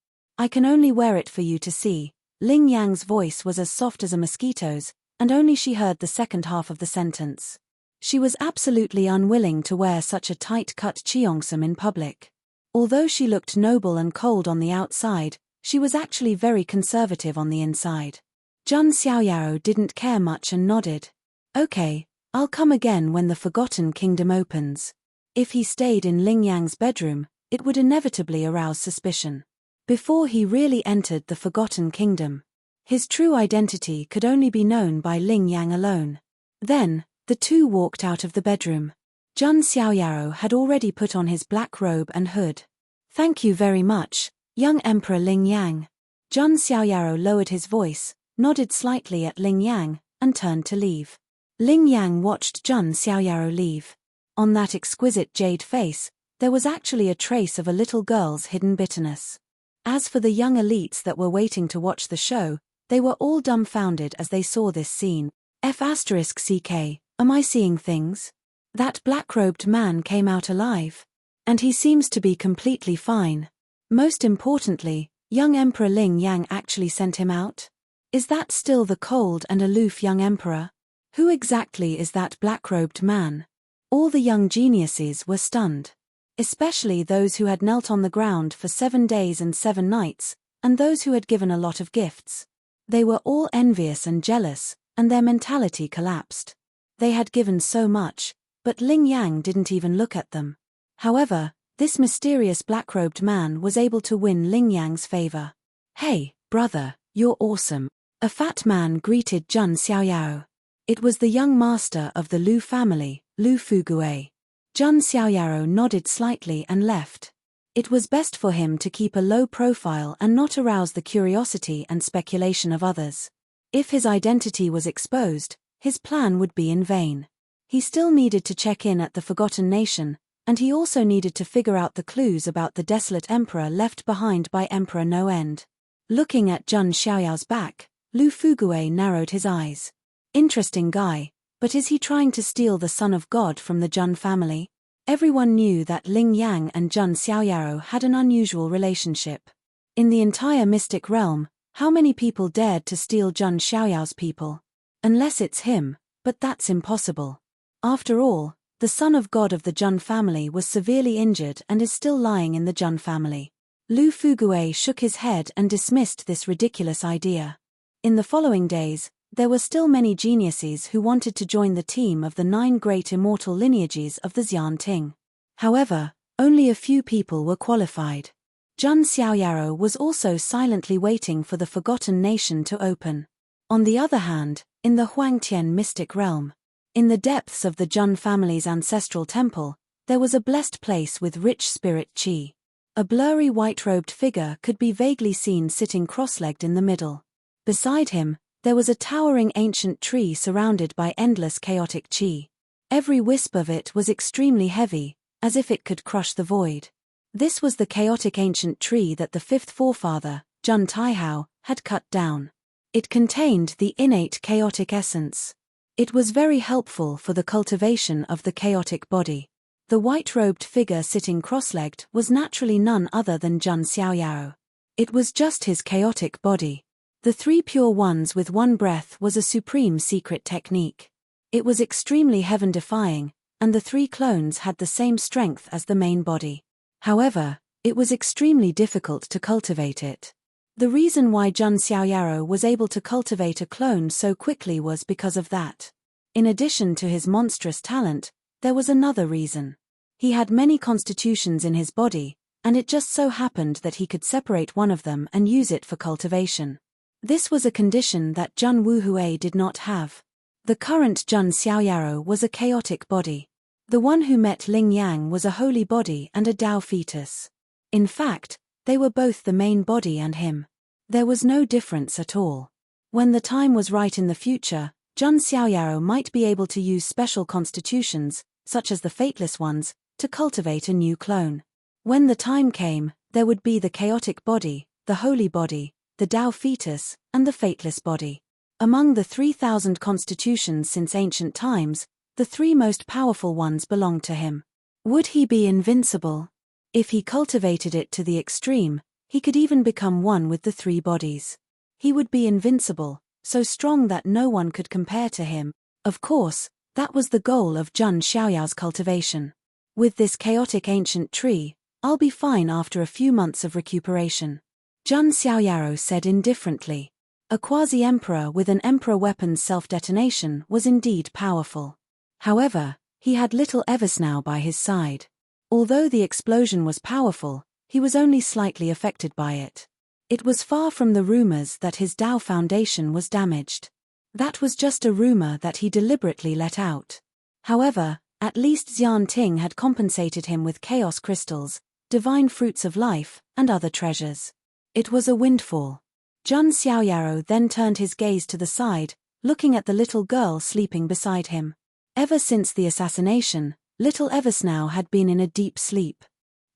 can only wear it for you to see. Ling Yang's voice was as soft as a mosquito's, and only she heard the second half of the sentence. She was absolutely unwilling to wear such a tight-cut cheongsam in public. Although she looked noble and cold on the outside, she was actually very conservative on the inside. Zhang Xiaoyao didn't care much and nodded. Okay, I'll come again when the Forgotten Kingdom opens. If he stayed in Ling Yang's bedroom, it would inevitably arouse suspicion. Before he really entered the Forgotten Kingdom, his true identity could only be known by Ling Yang alone. Then, the two walked out of the bedroom. Zhang Xiaoyao had already put on his black robe and hood. Thank you very much, young Emperor Ling Yang. Zhang Xiaoyao lowered his voice, nodded slightly at Ling Yang, and turned to leave. Ling Yang watched Zhang Xiaoyao leave. On that exquisite jade face, there was actually a trace of a little girl's hidden bitterness. As for the young elites that were waiting to watch the show, they were all dumbfounded as they saw this scene. F***ck, am I seeing things? That black-robed man came out alive. And he seems to be completely fine. Most importantly, young Emperor Ling Yang actually sent him out? Is that still the cold and aloof young emperor? Who exactly is that black-robed man? All the young geniuses were stunned. Especially those who had knelt on the ground for 7 days and 7 nights, and those who had given a lot of gifts. They were all envious and jealous, and their mentality collapsed. They had given so much, but Ling Yang didn't even look at them. However, This mysterious black-robed man was able to win Ling Yang's favor. "Hey, brother, you're awesome." A fat man greeted Jun Xiaoyao. It was the young master of the Lu family, Lu Fugue. Jun Xiaoyao nodded slightly and left. It was best for him to keep a low profile and not arouse the curiosity and speculation of others. If his identity was exposed, his plan would be in vain. He still needed to check in at the Forgotten Nation, and he also needed to figure out the clues about the desolate emperor left behind by Emperor No End. Looking at Jun Xiaoyao's back, Lu Fugue narrowed his eyes. Interesting guy, but is he trying to steal the son of God from the Jun family? Everyone knew that Ling Yang and Jun Xiaoyao had an unusual relationship. In the entire mystic realm, how many people dared to steal Jun Xiaoyao's people? Unless it's him, but that's impossible. After all, the son of God of the Jun family was severely injured and is still lying in the Jun family. Lu Fugue shook his head and dismissed this ridiculous idea. In the following days, there were still many geniuses who wanted to join the team of the 9 great immortal lineages of the Xianting. However, only a few people were qualified. Jun Xiaoyao was also silently waiting for the Forgotten Nation to open. On the other hand, in the Huangtian mystic realm, in the depths of the Jun family's ancestral temple, there was a blessed place with rich spirit qi. A blurry white-robed figure could be vaguely seen sitting cross-legged in the middle. Beside him, there was a towering ancient tree surrounded by endless chaotic qi. Every wisp of it was extremely heavy, as if it could crush the void. This was the chaotic ancient tree that the 5th forefather, Jun Taihao, had cut down. It contained the innate chaotic essence. It was very helpful for the cultivation of the chaotic body. The white-robed figure sitting cross-legged was naturally none other than Jun Xiaoyao. It was just his chaotic body. The 3 pure ones with one breath was a supreme secret technique. It was extremely heaven-defying, and the 3 clones had the same strength as the main body. However, it was extremely difficult to cultivate it. The reason why Jun Xiaoyao was able to cultivate a clone so quickly was because of that. In addition to his monstrous talent, there was another reason. He had many constitutions in his body, and it just so happened that he could separate one of them and use it for cultivation. This was a condition that Jun Wuhui did not have. The current Jun Xiaoyao was a chaotic body. The one who met Ling Yang was a holy body and a Dao fetus. In fact, they were both the main body and him. There was no difference at all. When the time was right in the future, Jun Xiaoyao might be able to use special constitutions, such as the Fateless ones, to cultivate a new clone. When the time came, there would be the chaotic body, the holy body, the Dao fetus, and the fateless body. Among the 3,000 constitutions since ancient times, the 3 most powerful ones belonged to him. Would he be invincible? If he cultivated it to the extreme, he could even become one with the 3 bodies. He would be invincible, so strong that no one could compare to him. Of course, that was the goal of Jun Xiaoyao's cultivation. With this chaotic ancient tree, I'll be fine after a few months of recuperation. Jun Xiaoyao said indifferently. A quasi-emperor with an emperor weapon's self-detonation was indeed powerful. However, he had little Eversnow by his side. Although the explosion was powerful, he was only slightly affected by it. It was far from the rumors that his Dao foundation was damaged. That was just a rumor that he deliberately let out. However, at least Xianting had compensated him with chaos crystals, divine fruits of life, and other treasures. It was a windfall. Jun Xiaoyao then turned his gaze to the side, looking at the little girl sleeping beside him. Ever since the assassination, little Eversnow had been in a deep sleep.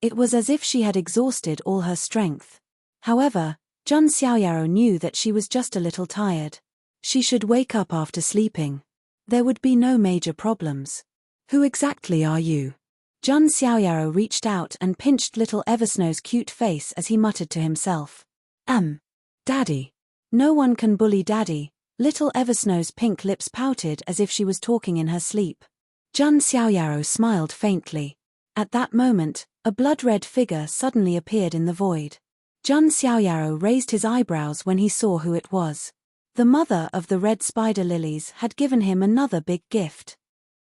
It was as if she had exhausted all her strength. However, Jun Xiaoyao knew that she was just a little tired. She should wake up after sleeping. There would be no major problems. Who exactly are you? Jun Xiaoyao reached out and pinched little Eversnow's cute face as he muttered to himself. Daddy. No one can bully Daddy. Little Eversnow's pink lips pouted as if she was talking in her sleep. Jun Xiaoyao smiled faintly. At that moment, a blood-red figure suddenly appeared in the void. Jun Xiaoyao raised his eyebrows when he saw who it was. The mother of the red spider lilies had given him another big gift.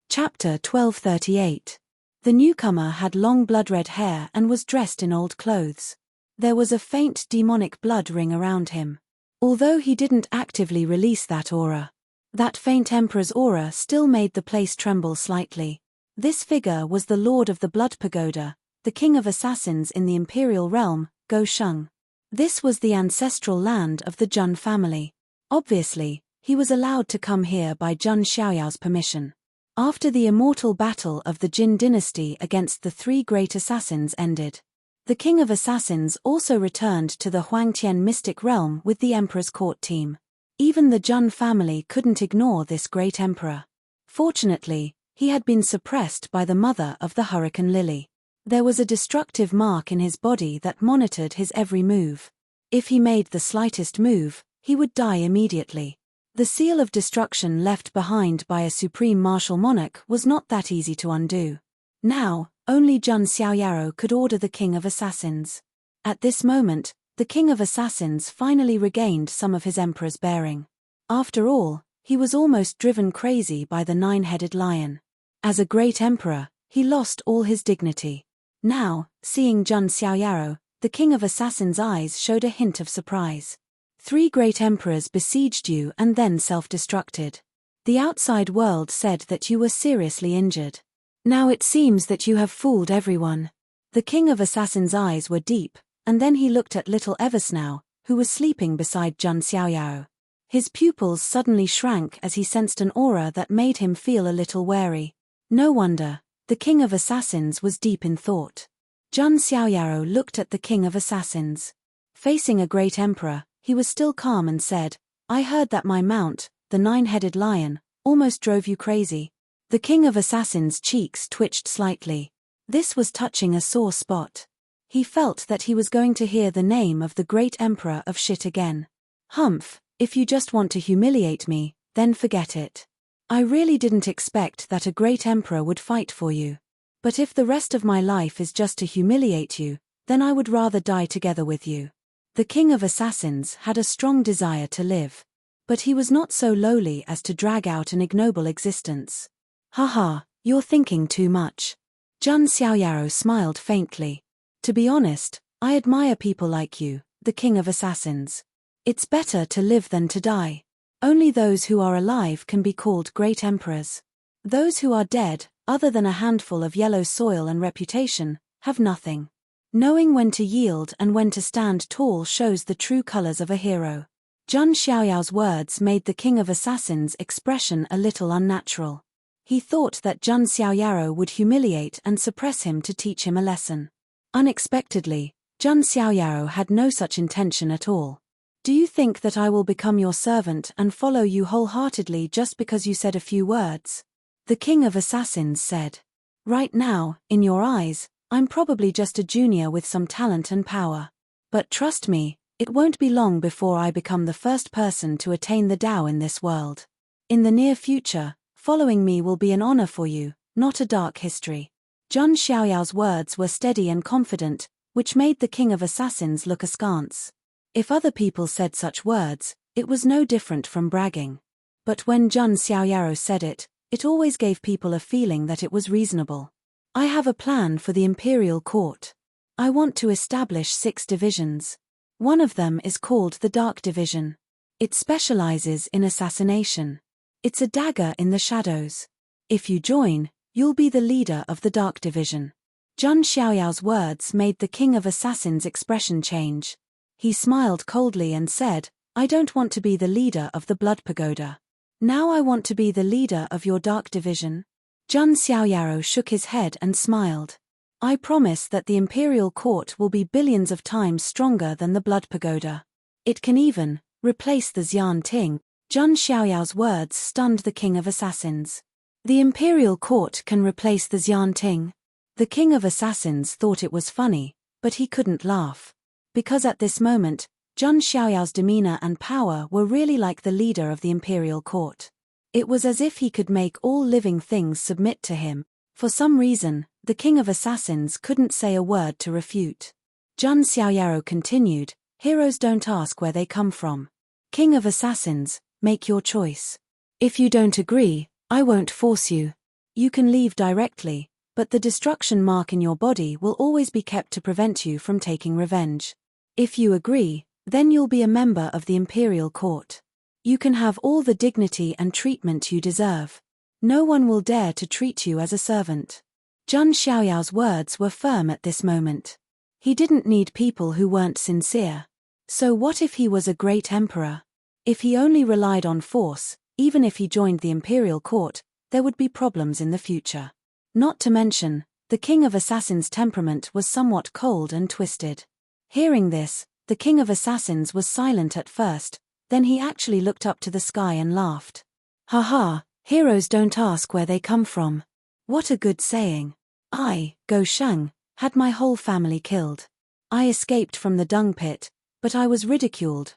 Chapter 1238. The newcomer had long blood-red hair and was dressed in old clothes. There was a faint demonic blood ring around him. Although he didn't actively release that aura, that faint emperor's aura still made the place tremble slightly. This figure was the Lord of the Blood Pagoda, the King of Assassins in the Imperial Realm, Go Sheng. This was the ancestral land of the Jun family. Obviously, he was allowed to come here by Jun Xiaoyao's permission. After the immortal battle of the Jin dynasty against the three great assassins ended, the King of Assassins also returned to the Huangtian mystic realm with the Emperor's court team. Even the Jun family couldn't ignore this great emperor. Fortunately, he had been suppressed by the mother of the Hurricane Lily. There was a destructive mark in his body that monitored his every move. If he made the slightest move, he would die immediately. The seal of destruction left behind by a supreme martial monarch was not that easy to undo. Now, only Jun Xiaoyaro could order the King of Assassins. At this moment, the King of Assassins finally regained some of his emperor's bearing. After all, he was almost driven crazy by the nine-headed lion. As a great emperor, he lost all his dignity. Now, seeing Jun Xiaoyaro, the King of Assassins' eyes showed a hint of surprise. 3 great emperors besieged you and then self-destructed. The outside world said that you were seriously injured. Now it seems that you have fooled everyone. The King of Assassins' eyes were deep, and then he looked at little Eversnow, who was sleeping beside Jun Xiaoyao. His pupils suddenly shrank as he sensed an aura that made him feel a little wary. No wonder, the King of Assassins was deep in thought. Jun Xiaoyao looked at the King of Assassins. Facing a great emperor, he was still calm and said, "I heard that my mount, the nine-headed lion, almost drove you crazy." The King of Assassins' cheeks twitched slightly. This was touching a sore spot. He felt that he was going to hear the name of the great emperor of shit again. "Humph, if you just want to humiliate me, then forget it. I really didn't expect that a great emperor would fight for you. But if the rest of my life is just to humiliate you, then I would rather die together with you." The King of Assassins had a strong desire to live. But he was not so lowly as to drag out an ignoble existence. "Haha, you're thinking too much." Jun Xiaoyaro smiled faintly. "To be honest, I admire people like you, the King of Assassins. It's better to live than to die. Only those who are alive can be called great emperors. Those who are dead, other than a handful of yellow soil and reputation, have nothing. Knowing when to yield and when to stand tall shows the true colors of a hero." Jun Xiaoyao's words made the King of Assassins' expression a little unnatural. He thought that Jun Xiaoyaro would humiliate and suppress him to teach him a lesson. Unexpectedly, Jun Xiaoyaro had no such intention at all. "Do you think that I will become your servant and follow you wholeheartedly just because you said a few words?" The King of Assassins said. "Right now, in your eyes, I'm probably just a junior with some talent and power. But trust me, it won't be long before I become the first person to attain the Tao in this world. In the near future, following me will be an honor for you, not a dark history." Jun Xiaoyao's words were steady and confident, which made the King of Assassins look askance. If other people said such words, it was no different from bragging. But when Jun Xiaoyaro said it, it always gave people a feeling that it was reasonable. "I have a plan for the Imperial Court. I want to establish 6 divisions. One of them is called the Dark Division. It specializes in assassination. It's a dagger in the shadows. If you join, you'll be the leader of the Dark Division." Jun Xiaoyao's words made the King of Assassins' expression change. He smiled coldly and said, "I don't want to be the leader of the Blood Pagoda. Now I want to be the leader of your Dark Division." Jun Xiaoyaro shook his head and smiled. "I promise that the Imperial Court will be billions of times stronger than the Blood Pagoda. It can even replace the Xian Ting." Jun Xiaoyao's words stunned the King of Assassins. "The Imperial Court can replace the Xian Ting?" The King of Assassins thought it was funny, but he couldn't laugh. Because at this moment, Jun Xiaoyao's demeanor and power were really like the leader of the Imperial Court. It was as if he could make all living things submit to him. For some reason, the King of Assassins couldn't say a word to refute. Jun Xiaoyaro continued, "Heroes don't ask where they come from. King of Assassins, make your choice. If you don't agree, I won't force you. You can leave directly, but the destruction mark in your body will always be kept to prevent you from taking revenge. If you agree, then you'll be a member of the imperial court. You can have all the dignity and treatment you deserve. No one will dare to treat you as a servant. Zhang Xiaoyao's words were firm at this moment. He didn't need people who weren't sincere. So what if he was a great emperor? If he only relied on force, even if he joined the imperial court, there would be problems in the future. Not to mention, the king of assassins' temperament was somewhat cold and twisted. Hearing this, the king of assassins was silent at first, then he actually looked up to the sky and laughed. "Ha, heroes don't ask where they come from. What a good saying. I, Go Sheng, had my whole family killed. I escaped from the dung pit, but I was ridiculed,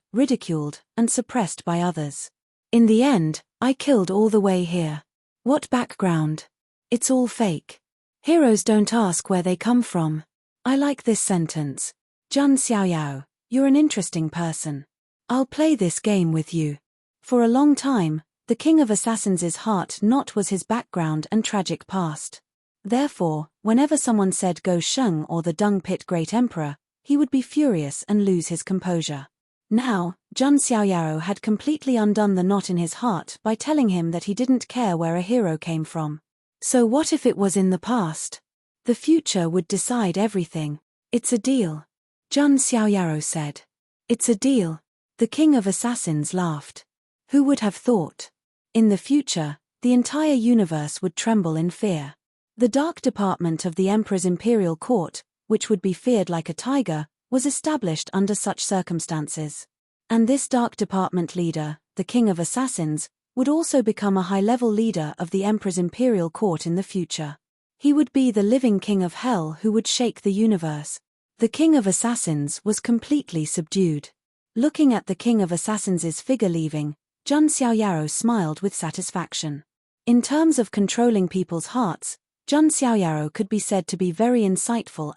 and suppressed by others. In the end, I killed all the way here. What background? It's all fake. Heroes don't ask where they come from." I like this sentence. Zhang Xiaoyao, you're an interesting person. I'll play this game with you. For a long time, the king of assassins' heart not was his background and tragic past. Therefore, whenever someone said Go Sheng or the Dung Pit Great Emperor, he would be furious and lose his composure. Now, Zhang Xiaoyao had completely undone the knot in his heart by telling him that he didn't care where a hero came from. So what if it was in the past? The future would decide everything. It's a deal. Zhang Xiaoyao said. It's a deal. The king of assassins laughed. Who would have thought? In the future, the entire universe would tremble in fear. The dark department of the emperor's imperial court, which would be feared like a tiger, was established under such circumstances. And this dark department leader, the king of assassins, would also become a high-level leader of the emperor's imperial court in the future. He would be the living king of hell who would shake the universe. The king of assassins was completely subdued. Looking at the king of assassins' figure leaving, Zhang Xiaoyao smiled with satisfaction. In terms of controlling people's hearts, Zhang Xiaoyao could be said to be very insightful.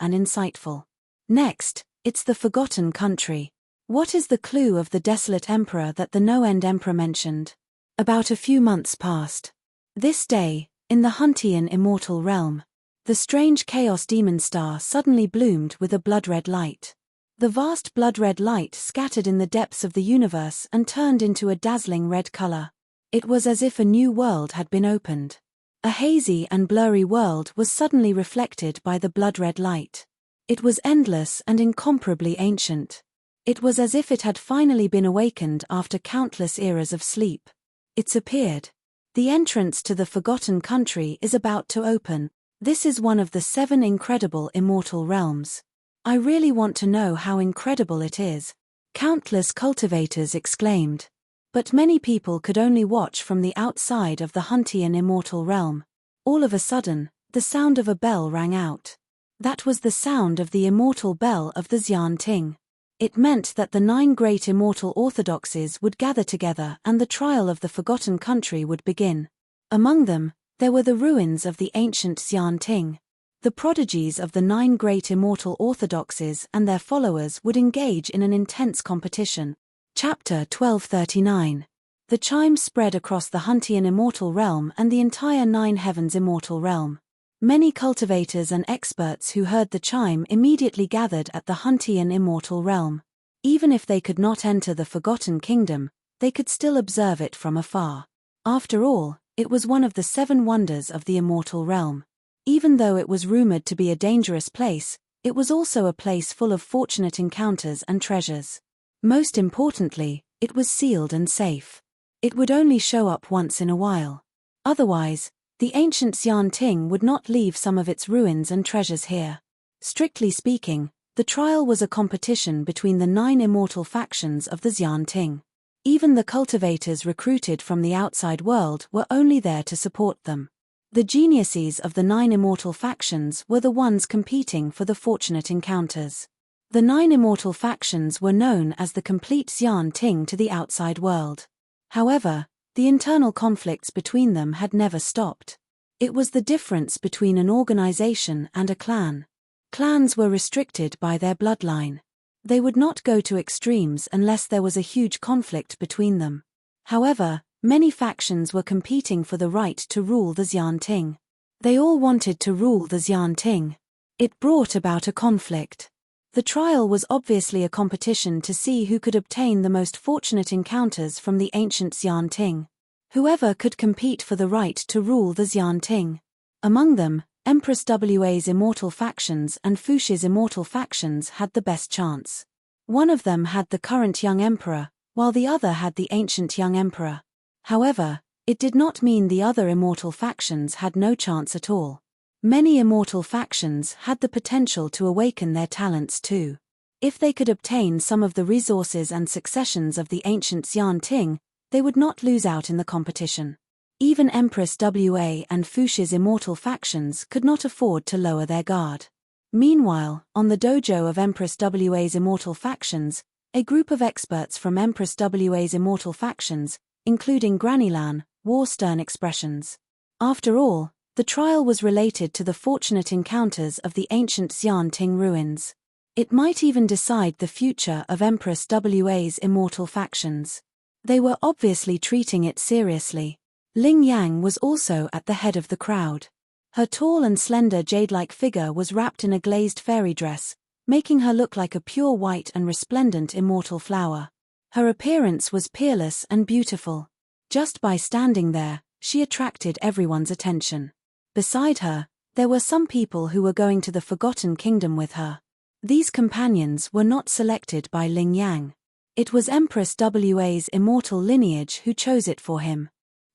Next, it's the forgotten country. What is the clue of the desolate emperor that the no-end emperor mentioned? About a few months passed. This day, in the Huntian immortal realm, the strange chaos demon star suddenly bloomed with a blood-red light. The vast blood-red light scattered in the depths of the universe and turned into a dazzling red color. It was as if a new world had been opened. A hazy and blurry world was suddenly reflected by the blood-red light. It was endless and incomparably ancient. It was as if it had finally been awakened after countless eras of sleep. It's appeared. The entrance to the forgotten country is about to open. This is one of the 7 incredible immortal realms. I really want to know how incredible it is. Countless cultivators exclaimed. But many people could only watch from the outside of the Huntian immortal realm. All of a sudden, the sound of a bell rang out. That was the sound of the immortal bell of the Xian Ting. It meant that the 9 great immortal orthodoxies would gather together and the trial of the forgotten country would begin. Among them, there were the ruins of the ancient Xian Ting. The prodigies of the 9 great immortal orthodoxies and their followers would engage in an intense competition. Chapter 1239. The chime spread across the Huntian immortal realm and the entire 9 heavens immortal realm. Many cultivators and experts who heard the chime immediately gathered at the Huntian immortal realm. Even if they could not enter the Forgotten Kingdom, they could still observe it from afar. After all, it was one of the 7 wonders of the immortal realm. Even though it was rumored to be a dangerous place, it was also a place full of fortunate encounters and treasures. Most importantly, it was sealed and safe. It would only show up once in a while. Otherwise, the ancient Xian Ting would not leave some of its ruins and treasures here. Strictly speaking, the trial was a competition between the 9 immortal factions of the Xian Ting. Even the cultivators recruited from the outside world were only there to support them. The geniuses of the 9 immortal factions were the ones competing for the fortunate encounters. The 9 immortal factions were known as the complete Xian Ting to the outside world. However, the internal conflicts between them had never stopped. It was the difference between an organization and a clan. Clans were restricted by their bloodline. They would not go to extremes unless there was a huge conflict between them. However, many factions were competing for the right to rule the Xian Ting. They all wanted to rule the Xianting. It brought about a conflict. The trial was obviously a competition to see who could obtain the most fortunate encounters from the ancient Xianting. Whoever could compete for the right to rule the Xianting. Among them, Empress Wa's immortal factions and Fuxi's immortal factions had the best chance. One of them had the current young emperor, while the other had the ancient young emperor. However, it did not mean the other immortal factions had no chance at all. Many immortal factions had the potential to awaken their talents too. If they could obtain some of the resources and successions of the ancient Xianting, they would not lose out in the competition. Even Empress Wa and Fuxi's immortal factions could not afford to lower their guard. Meanwhile, on the dojo of Empress Wa's immortal factions, a group of experts from Empress Wa's immortal factions, including Grannylan, wore stern expressions. After all, the trial was related to the fortunate encounters of the ancient Xianting ruins. It might even decide the future of Empress Wa's immortal factions. They were obviously treating it seriously. Ling Yang was also at the head of the crowd. Her tall and slender jade-like figure was wrapped in a glazed fairy dress, making her look like a pure white and resplendent immortal flower. Her appearance was peerless and beautiful. Just by standing there, she attracted everyone's attention. Beside her, there were some people who were going to the Forgotten Kingdom with her. These companions were not selected by Ling Yang. It was Empress Wa's immortal lineage who chose it for him.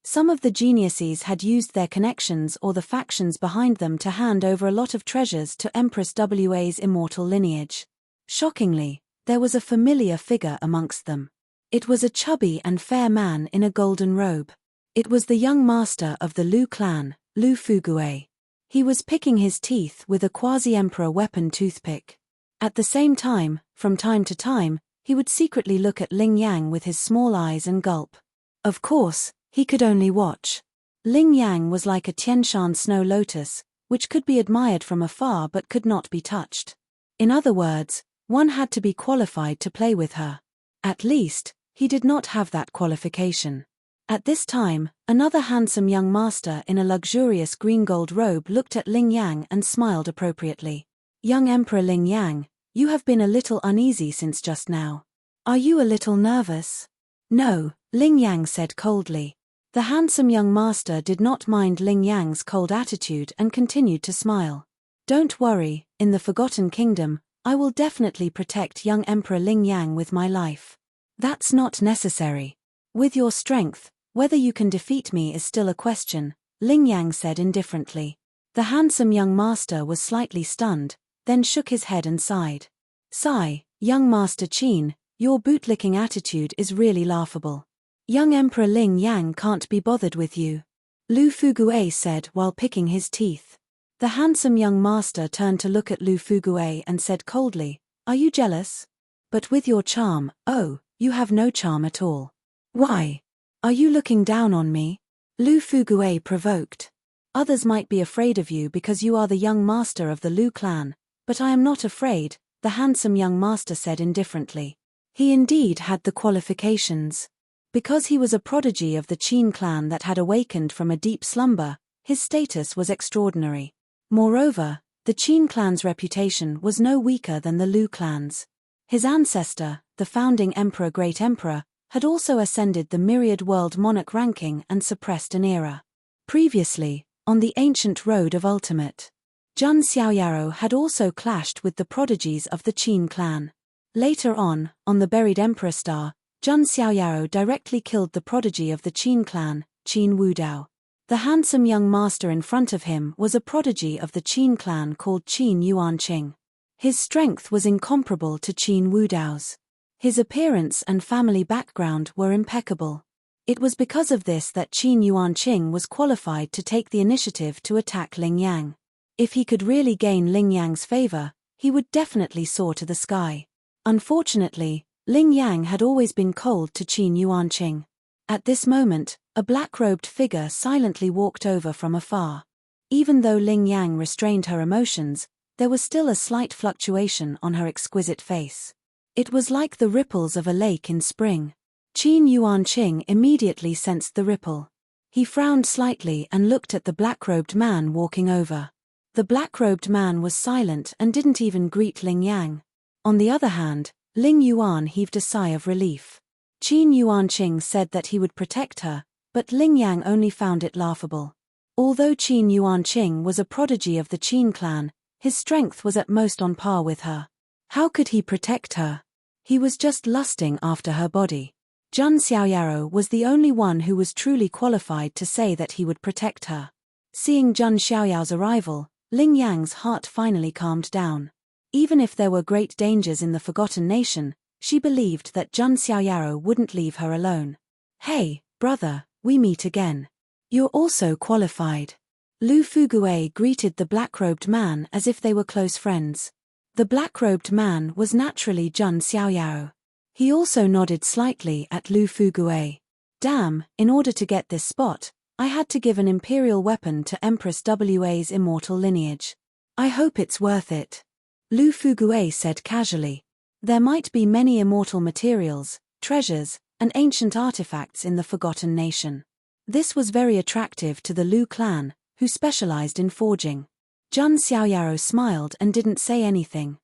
Some of the geniuses had used their connections or the factions behind them to hand over a lot of treasures to Empress Wa's immortal lineage. Shockingly, there was a familiar figure amongst them. It was a chubby and fair man in a golden robe. It was the young master of the Lu clan, Lu Fugue. He was picking his teeth with a quasi-emperor weapon toothpick. At the same time, from time to time, he would secretly look at Ling Yang with his small eyes and gulp. Of course, he could only watch. Ling Yang was like a Tianshan snow lotus, which could be admired from afar but could not be touched. In other words, one had to be qualified to play with her. At least, he did not have that qualification. At this time, another handsome young master in a luxurious green-gold robe looked at Ling Yang and smiled appropriately. Young Emperor Ling Yang, you have been a little uneasy since just now. Are you a little nervous? No, Ling Yang said coldly. The handsome young master did not mind Ling Yang's cold attitude and continued to smile. Don't worry, in the Forgotten Kingdom, I will definitely protect young Emperor Ling Yang with my life. That's not necessary. With your strength, whether you can defeat me is still a question, Ling Yang said indifferently. The handsome young master was slightly stunned, then shook his head and sighed. Sigh, young Master Qin, your bootlicking attitude is really laughable. Young Emperor Ling Yang can't be bothered with you, Lu Fugue said while picking his teeth. The handsome young master turned to look at Lu Fugue and said coldly, Are you jealous? But with your charm, oh, you have no charm at all. Why? Are you looking down on me? Lu Fugue provoked. Others might be afraid of you because you are the young master of the Lu clan, but I am not afraid, the handsome young master said indifferently. He indeed had the qualifications. Because he was a prodigy of the Qin clan that had awakened from a deep slumber, his status was extraordinary. Moreover, the Qin clan's reputation was no weaker than the Lu clan's. His ancestor, the founding emperor Great Emperor, had also ascended the myriad world monarch ranking and suppressed an era. Previously, on the ancient road of ultimate, Jun Xiaoyaro had also clashed with the prodigies of the Qin clan. Later on the buried emperor star, Jun Xiaoyaro directly killed the prodigy of the Qin clan, Qin Wudao. The handsome young master in front of him was a prodigy of the Qin clan called Qin Yuanqing. His strength was incomparable to Qin Wudao's. His appearance and family background were impeccable. It was because of this that Qin Yuanqing was qualified to take the initiative to attack Ling Yang. If he could really gain Ling Yang's favor, he would definitely soar to the sky. Unfortunately, Ling Yang had always been cold to Qin Yuanqing. At this moment, a black-robed figure silently walked over from afar. Even though Ling Yang restrained her emotions, there was still a slight fluctuation on her exquisite face. It was like the ripples of a lake in spring. Qin Yuanqing immediately sensed the ripple. He frowned slightly and looked at the black-robed man walking over. The black-robed man was silent and didn't even greet Ling Yang. On the other hand, Ling Yuan heaved a sigh of relief. Qin Yuanqing said that he would protect her, but Ling Yang only found it laughable. Although Qin Yuanqing was a prodigy of the Qin clan, his strength was at most on par with her. How could he protect her? He was just lusting after her body. Zhang Xiaoyaro was the only one who was truly qualified to say that he would protect her. Seeing Zhang Xiaoyao's arrival, Ling Yang's heart finally calmed down. Even if there were great dangers in the Forgotten Nation, she believed that Zhang Xiaoyaro wouldn't leave her alone. "Hey, brother, we meet again. You're also qualified." Lu Fugue greeted the black-robed man as if they were close friends. The black-robed man was naturally Zhang Xiaoyao. He also nodded slightly at Lu Fugue. "Damn, in order to get this spot, I had to give an imperial weapon to Empress Wa's immortal lineage. I hope it's worth it." Lu Fugue said casually. There might be many immortal materials, treasures, and ancient artifacts in the Forgotten Nation. This was very attractive to the Lu clan, who specialized in forging. Zhang Xiaoyaro smiled and didn't say anything.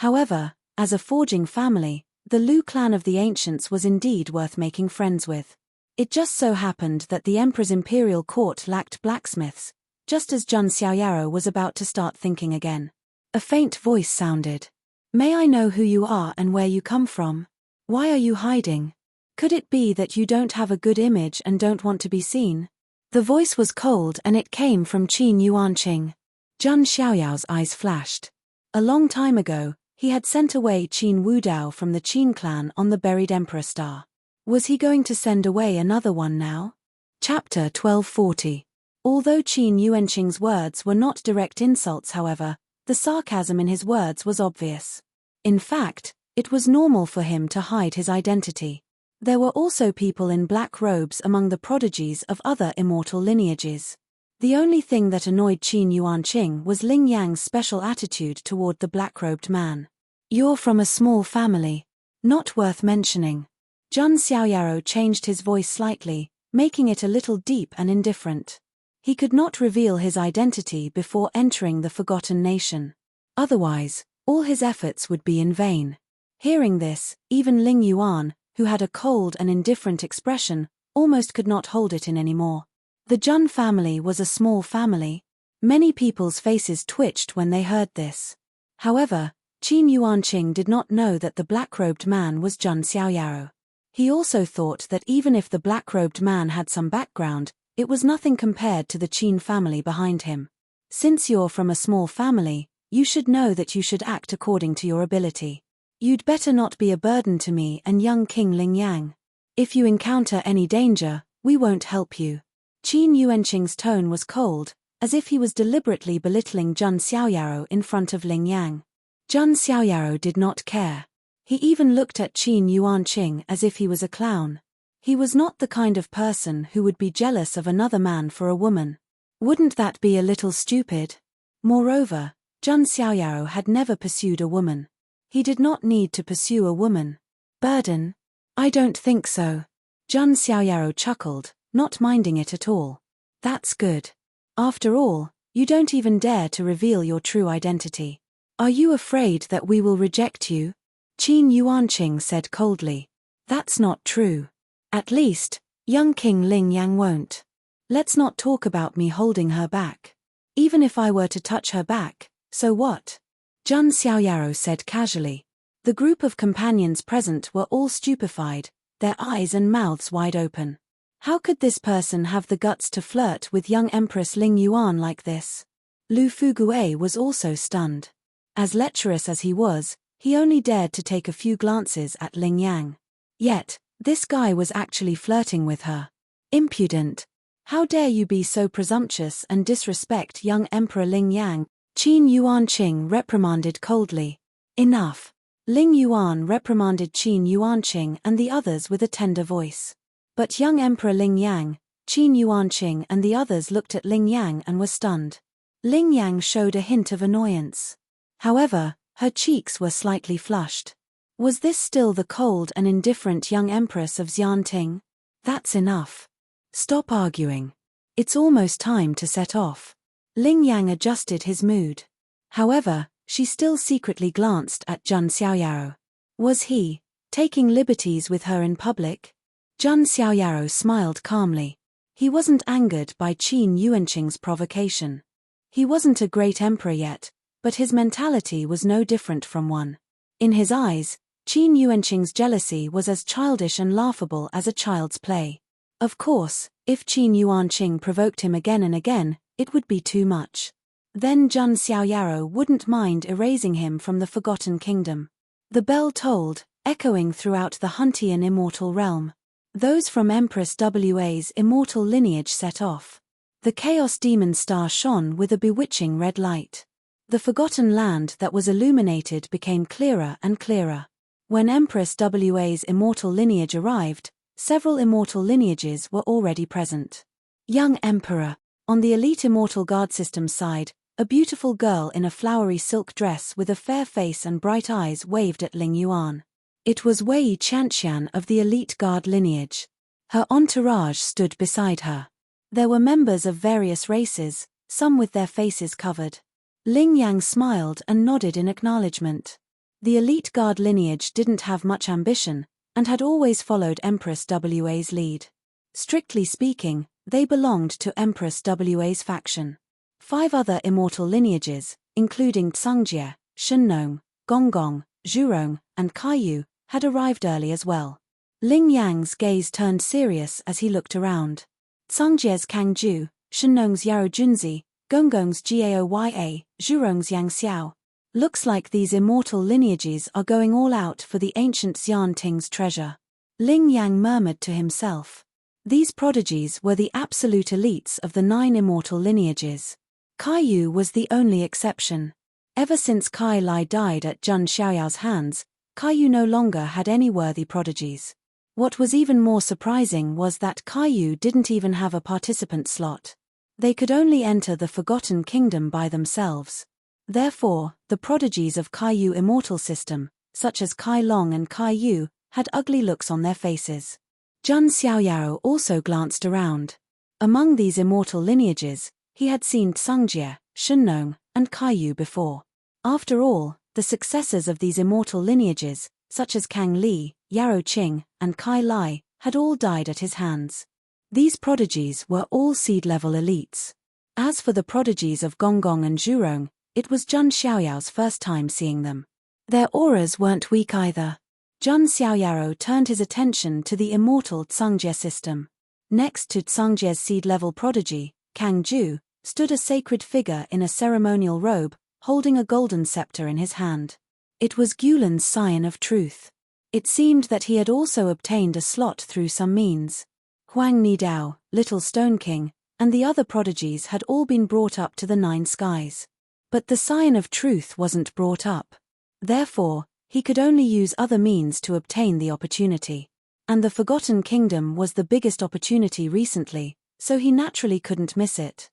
However, as a forging family, the Lu clan of the ancients was indeed worth making friends with. It just so happened that the emperor's imperial court lacked blacksmiths, just as Zhang Xiaoyaro was about to start thinking again. A faint voice sounded. "May I know who you are and where you come from? Why are you hiding? Could it be that you don't have a good image and don't want to be seen?" The voice was cold and it came from Qin Yuanqing. Zhang Xiaoyao's eyes flashed. A long time ago, he had sent away Qin Wudao from the Qin clan on the buried Emperor Star. Was he going to send away another one now? Chapter 1240. Although Qin Yuanqing's words were not direct insults, however, the sarcasm in his words was obvious. In fact, it was normal for him to hide his identity. There were also people in black robes among the prodigies of other immortal lineages. The only thing that annoyed Qin Yuanqing was Ling Yang's special attitude toward the black-robed man. "You're from a small family. Not worth mentioning." Zhang Xiaoyaro changed his voice slightly, making it a little deep and indifferent. He could not reveal his identity before entering the Forgotten Nation. Otherwise, all his efforts would be in vain. Hearing this, even Ling Yuan, who had a cold and indifferent expression, almost could not hold it in anymore. The Zhang family was a small family. Many people's faces twitched when they heard this. However, Qin Yuanqing did not know that the black-robed man was Zhang Xiaoyaro. He also thought that even if the black-robed man had some background, it was nothing compared to the Qin family behind him. "Since you're from a small family, you should know that you should act according to your ability. You'd better not be a burden to me and young King Ling Yang. If you encounter any danger, we won't help you." Qin Yuanqing's tone was cold, as if he was deliberately belittling Zhang Xiaoyaro in front of Ling Yang. Zhang Xiaoyaro did not care. He even looked at Qin Yuanqing as if he was a clown. He was not the kind of person who would be jealous of another man for a woman. Wouldn't that be a little stupid? Moreover, Zhang Xiaoyaro had never pursued a woman. He did not need to pursue a woman. "Burden? I don't think so." Zhang Xiaoyaro chuckled, not minding it at all. "That's good. After all, you don't even dare to reveal your true identity. Are you afraid that we will reject you?" Qin Yuanqing said coldly. "That's not true. At least, young King Ling Yang won't. Let's not talk about me holding her back. Even if I were to touch her back, so what?" Zhang Xiaoyaro said casually. The group of companions present were all stupefied, their eyes and mouths wide open. How could this person have the guts to flirt with young Empress Ling Yuan like this? Lu Fugue was also stunned. As lecherous as he was, he only dared to take a few glances at Ling Yang. Yet, this guy was actually flirting with her. Impudent. How dare you be so presumptuous and disrespect young Emperor Ling Yang? Qin Yuanqing reprimanded coldly. "Enough." Ling Yuan reprimanded Qin Yuanqing and the others with a tender voice. But young Emperor Ling Yang, Qin Yuanqing and the others looked at Ling Yang and were stunned. Ling Yang showed a hint of annoyance. However, her cheeks were slightly flushed. Was this still the cold and indifferent young Empress of Xianting? "That's enough. Stop arguing. It's almost time to set off. Ling Yang adjusted his mood. However, she still secretly glanced at Jun Xiaoyaro. Was he taking liberties with her in public? Jun Xiaoyaro smiled calmly. He wasn't angered by Qin Yuanqing's provocation. He wasn't a great emperor yet, but his mentality was no different from one. In his eyes, Qin Yuanqing's jealousy was as childish and laughable as a child's play. Of course, if Qin Yuanqing provoked him again and again, it would be too much. Then Jun Xiaoyaro wouldn't mind erasing him from the Forgotten Kingdom. The bell tolled, echoing throughout the Huntian immortal realm. Those from Empress Wa's immortal lineage set off. The Chaos Demon star shone with a bewitching red light. The forgotten land that was illuminated became clearer and clearer. When Empress Wa's immortal lineage arrived, several immortal lineages were already present. Young Emperor. On the elite immortal guard system side, a beautiful girl in a flowery silk dress with a fair face and bright eyes waved at Ling Yuan. It was Wei Qianqian of the elite guard lineage. Her entourage stood beside her. There were members of various races, some with their faces covered. Ling Yang smiled and nodded in acknowledgement. The elite guard lineage didn't have much ambition, and had always followed Empress Wa's lead. Strictly speaking, they belonged to Empress Wa's faction. 5 other immortal lineages, including Tsungjie, Shennong, Gonggong, Zhurong, and Kaiyu, had arrived early as well. Ling Yang's gaze turned serious as he looked around. Tsungjie's Kangju, Shennong's Yaro Junzi, Gonggong's Gaoya, Zhurong's Yang Xiao. Looks like these immortal lineages are going all out for the ancient Xian Ting's treasure. Ling Yang murmured to himself. These prodigies were the absolute elites of the 9 immortal lineages. Kaiyu was the only exception. Ever since Kai Lai died at Jun Xiaoyao's hands, Kaiyu no longer had any worthy prodigies. What was even more surprising was that Kaiyu didn't even have a participant slot. They could only enter the Forgotten Kingdom by themselves. Therefore, the prodigies of Kaiyu immortal system, such as Kai Long and Kaiyu, had ugly looks on their faces. Jun Xiaoyaro also glanced around. Among these immortal lineages, he had seen Tsungjie, Shennong, and Kaiyu before. After all, the successors of these immortal lineages, such as Kang Li, Yaro Qing, and Kai Lai, had all died at his hands. These prodigies were all seed-level elites. As for the prodigies of Gonggong and Zhurong, it was Jun Xiaoyao's first time seeing them. Their auras weren't weak either. Jun Xiaoyaro turned his attention to the immortal Tsungjie system. Next to Tsungjie's seed-level prodigy, Kang Ju, stood a sacred figure in a ceremonial robe, holding a golden scepter in his hand. It was Gulan's Scion of Truth. It seemed that he had also obtained a slot through some means. Huang Nidao, Little Stone King, and the other prodigies had all been brought up to the 9 skies. But the Scion of Truth wasn't brought up. Therefore, he could only use other means to obtain the opportunity. And the Forgotten Kingdom was the biggest opportunity recently, so he naturally couldn't miss it.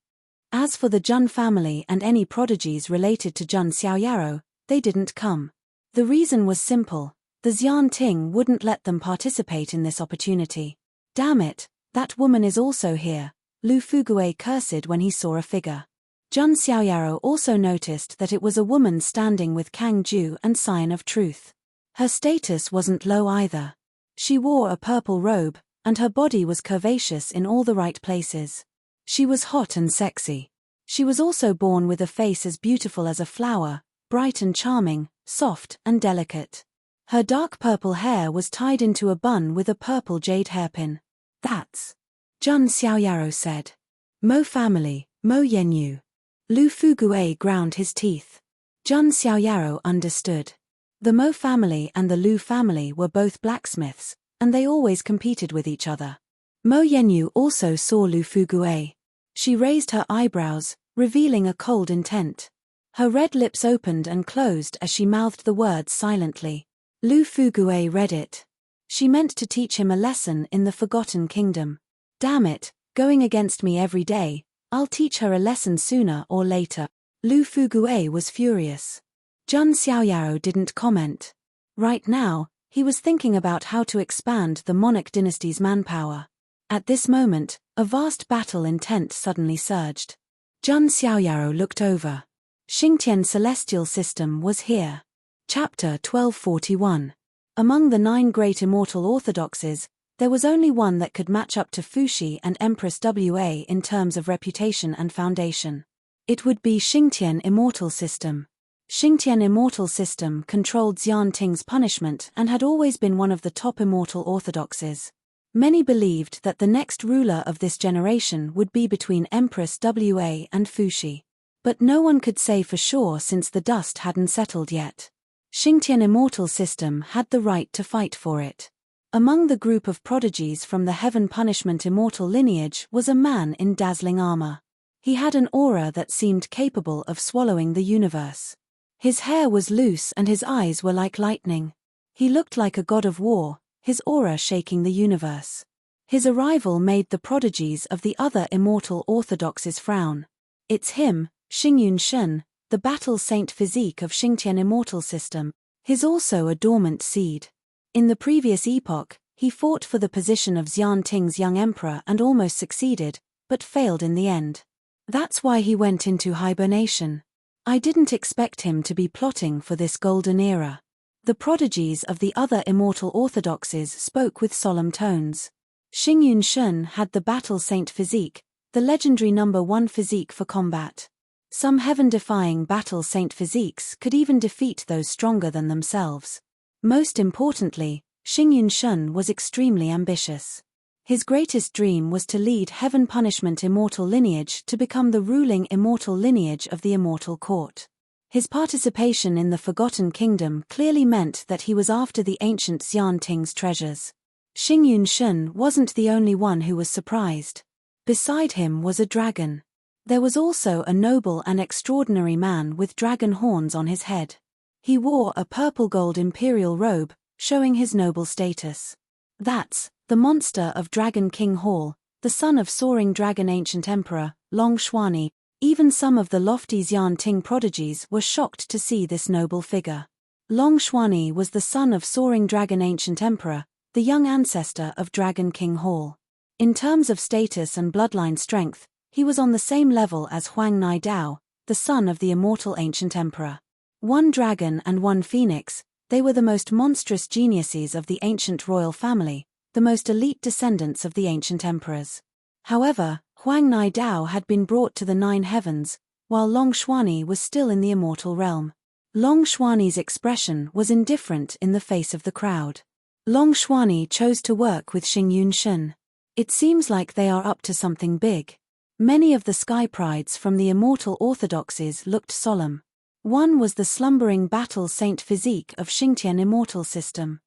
As for the Jun family and any prodigies related to Jun Xiaoyaro, they didn't come. The reason was simple: the Xian Ting wouldn't let them participate in this opportunity. Damn it, that woman is also here, Lu Fugue cursed when he saw a figure. Jun Xiaoyaro also noticed that it was a woman standing with Kang Ju and Scion of Truth. Her status wasn't low either. She wore a purple robe, and her body was curvaceous in all the right places. She was hot and sexy. She was also born with a face as beautiful as a flower, bright and charming, soft and delicate. Her dark purple hair was tied into a bun with a purple jade hairpin. That's Jun Xiaoyaro said. Mo family, Mo Yenyu. Lu Fugue ground his teeth. Jun Xiaoyaro understood. The Mo family and the Lu family were both blacksmiths, and they always competed with each other. Mo Yenyu also saw Lu Fugue. She raised her eyebrows, revealing a cold intent. Her red lips opened and closed as she mouthed the words silently. Lu Fugue read it. She meant to teach him a lesson in the Forgotten Kingdom. Damn it, going against me every day. I'll teach her a lesson sooner or later. Lu Fugue was furious. Jun Xiaoyaro didn't comment. Right now, he was thinking about how to expand the Monarch dynasty's manpower. At this moment, a vast battle intent suddenly surged. Jun Xiaoyaro looked over. Xingtian celestial system was here. Chapter 1241. Among the 9 great immortal orthodoxies, there was only one that could match up to Fuxi and Empress Wa in terms of reputation and foundation. It would be Xingtian immortal system. Xingtian immortal system controlled Xian Ting's punishment and had always been one of the top immortal orthodoxies. Many believed that the next ruler of this generation would be between Empress Wa and Fuxi. But no one could say for sure since the dust hadn't settled yet. Xingtian immortal system had the right to fight for it. Among the group of prodigies from the heaven punishment immortal lineage was a man in dazzling armor. He had an aura that seemed capable of swallowing the universe. His hair was loose and his eyes were like lightning. He looked like a god of war, his aura shaking the universe. His arrival made the prodigies of the other immortal orthodoxies frown. It's him, Xingyun Shen, the battle saint Physique of Xingtian immortal system. He's also a dormant seed. In the previous epoch, he fought for the position of Xian Ting's young emperor and almost succeeded, but failed in the end. That's why he went into hibernation. I didn't expect him to be plotting for this golden era. The prodigies of the other immortal orthodoxies spoke with solemn tones. Xingyun Shen had the battle saint Physique, the legendary number 1 physique for combat. Some heaven-defying battle saint physiques could even defeat those stronger than themselves. Most importantly, Xingyun Shen was extremely ambitious. His greatest dream was to lead heaven punishment immortal lineage to become the ruling immortal lineage of the immortal court. His participation in the Forgotten Kingdom clearly meant that he was after the ancient Xian Ting's treasures. Xingyun Shen wasn't the only one who was surprised. Beside him was a dragon. There was also a noble and extraordinary man with dragon horns on his head. He wore a purple-gold imperial robe, showing his noble status. That's the monster of Dragon King Hall, the son of soaring dragon ancient emperor, Long Xuani. Even some of the lofty Xian Ting prodigies were shocked to see this noble figure. Long Xuani was the son of soaring dragon ancient emperor, the young ancestor of Dragon King Hall. In terms of status and bloodline strength, he was on the same level as Huang Nidao, the son of the immortal ancient emperor. 1 dragon and 1 phoenix, they were the most monstrous geniuses of the ancient royal family, the most elite descendants of the ancient emperors. However, Huang Nidao had been brought to the 9 heavens, while Long Xuani was still in the immortal realm. Long Xuani's expression was indifferent in the face of the crowd. Long Xuani chose to work with Xingyun Shen. It seems like they are up to something big. Many of the sky prides from the immortal orthodoxies looked solemn. One was the slumbering battle saint Physique of Xingtian immortal system.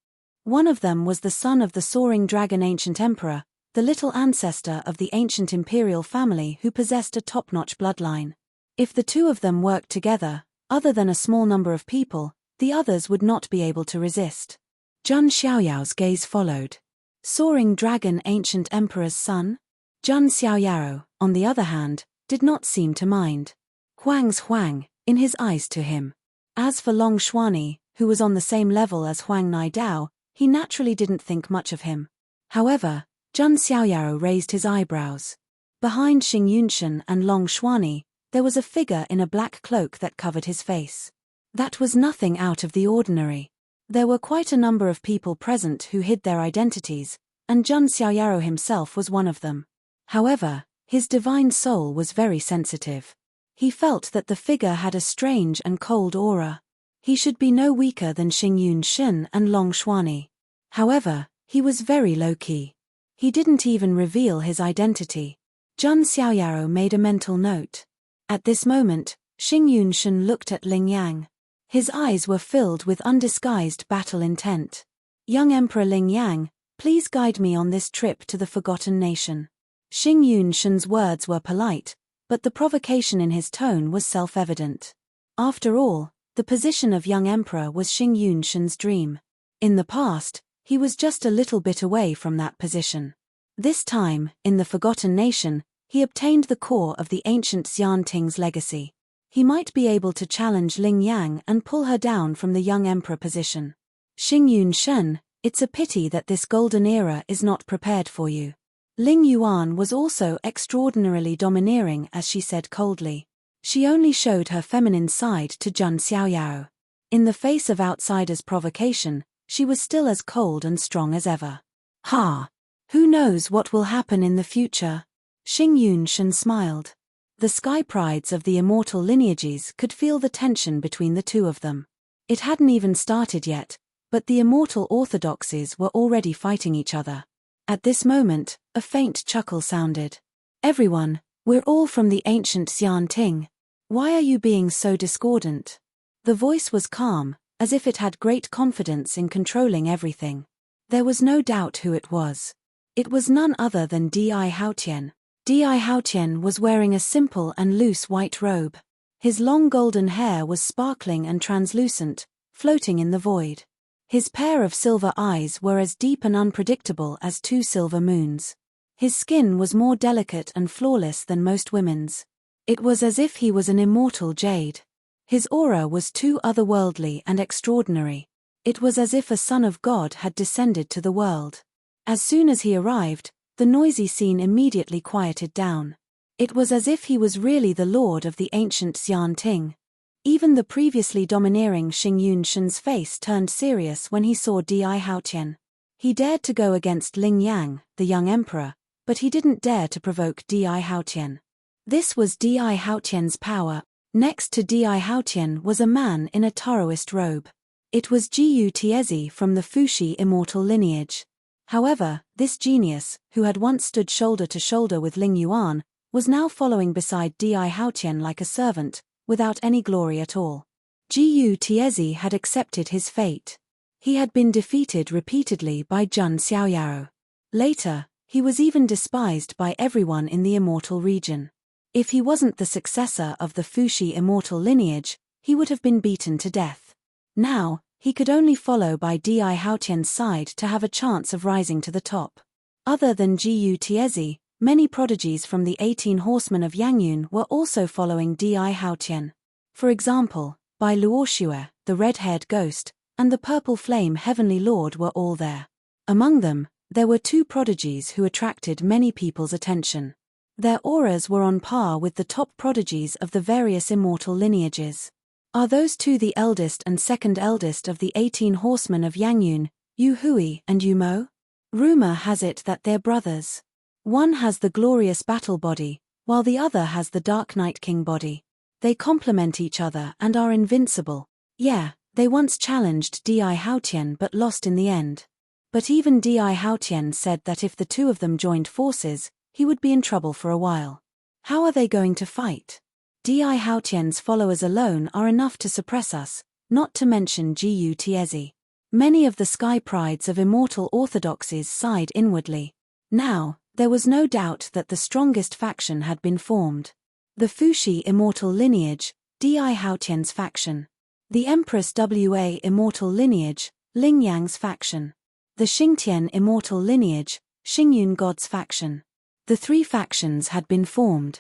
One of them was the son of the soaring dragon ancient emperor, the little ancestor of the ancient imperial family who possessed a top-notch bloodline. If the 2 of them worked together, other than a small number of people, the others would not be able to resist. Jun Xiaoyao's gaze followed. Soaring dragon ancient emperor's son? Jun Xiaoyaro, on the other hand, did not seem to mind. Huang's Huang, in his eyes to him. As for Long Xuani, who was on the same level as Huang Nidao, he naturally didn't think much of him. However, Jun Xiaoyaro raised his eyebrows. Behind Xingyun Shen and Long Xuani, there was a figure in a black cloak that covered his face. That was nothing out of the ordinary. There were quite a number of people present who hid their identities, and Jun Xiaoyaro himself was one of them. However, his divine soul was very sensitive. He felt that the figure had a strange and cold aura. He should be no weaker than Xingyun Shen and Long Xuani. However, he was very low-key. He didn't even reveal his identity. Jun Xiaoyaro made a mental note. At this moment, Xingyun Shen looked at Ling Yang. His eyes were filled with undisguised battle intent. Young Emperor Ling Yang, please guide me on this trip to the Forgotten Nation. Xingyun Shen's words were polite, but the provocation in his tone was self-evident. After all, the position of young emperor was Xingyun Shen's dream. In the past, he was just a little bit away from that position. This time, in the Forgotten Nation, he obtained the core of the ancient Xian Ting's legacy. He might be able to challenge Ling Yang and pull her down from the young emperor position. Xingyun Shen, it's a pity that this golden era is not prepared for you. Ling Yuan was also extraordinarily domineering, as she said coldly. She only showed her feminine side to Zhang Xiaoyao. In the face of outsiders' provocation, she was still as cold and strong as ever. Ha! Who knows what will happen in the future? Xing Yunshan smiled. The sky prides of the immortal lineages could feel the tension between the two of them. It hadn't even started yet, but the immortal orthodoxies were already fighting each other. At this moment, a faint chuckle sounded. Everyone, we're all from the ancient Xian Ting. Why are you being so discordant? The voice was calm, as if it had great confidence in controlling everything. There was no doubt who it was. It was none other than Di Haotian. Di Haotian was wearing a simple and loose white robe. His long golden hair was sparkling and translucent, floating in the void. His pair of silver eyes were as deep and unpredictable as two silver moons. His skin was more delicate and flawless than most women's. It was as if he was an immortal jade. His aura was too otherworldly and extraordinary. It was as if a son of God had descended to the world. As soon as he arrived, the noisy scene immediately quieted down. It was as if he was really the lord of the ancient Xian Ting. Even the previously domineering Xing Yunshan's face turned serious when he saw Di Haotian. He dared to go against Ling Yang, the young emperor, but he didn't dare to provoke Di Haotian. This was Di Haotian's power. Next to Di Haotian was a man in a Taoist robe. It was Jiyu Tiezi from the Fuxi immortal lineage. However, this genius, who had once stood shoulder to shoulder with Ling Yuan, was now following beside Di Haotian like a servant, without any glory at all. Jiyu Tiezi had accepted his fate. He had been defeated repeatedly by Zhang Xiaoyao. Later, he was even despised by everyone in the immortal region. If he wasn't the successor of the Fuxi immortal lineage, he would have been beaten to death. Now, he could only follow by Di Haotian's side to have a chance of rising to the top. Other than Jiyu Tiezi, many prodigies from the 18 horsemen of Yangyun were also following Di Haotian. For example, Bai Luoxue, the red-haired ghost, and the purple flame heavenly lord were all there. Among them, there were two prodigies who attracted many people's attention. Their auras were on par with the top prodigies of the various immortal lineages. Are those two the eldest and second eldest of the 18 horsemen of Yangyun, Yu Hui and Yu Mo? Rumor has it that they're brothers. One has the glorious battle body, while the other has the Dark Night King body. They complement each other and are invincible. Yeah, they once challenged Di Haotian but lost in the end. But even Di Haotian said that if the two of them joined forces, he would be in trouble for a while. How are they going to fight? Di Haotian's followers alone are enough to suppress us, not to mention Jiyu Tiezi. Many of the sky prides of immortal orthodoxies sighed inwardly. Now, there was no doubt that the strongest faction had been formed. The Fuxi immortal lineage, Di Haotian's faction. The Empress Wa immortal lineage, Ling Yang's faction. The Xingtian immortal lineage, Xingyun God's faction. The three factions had been formed.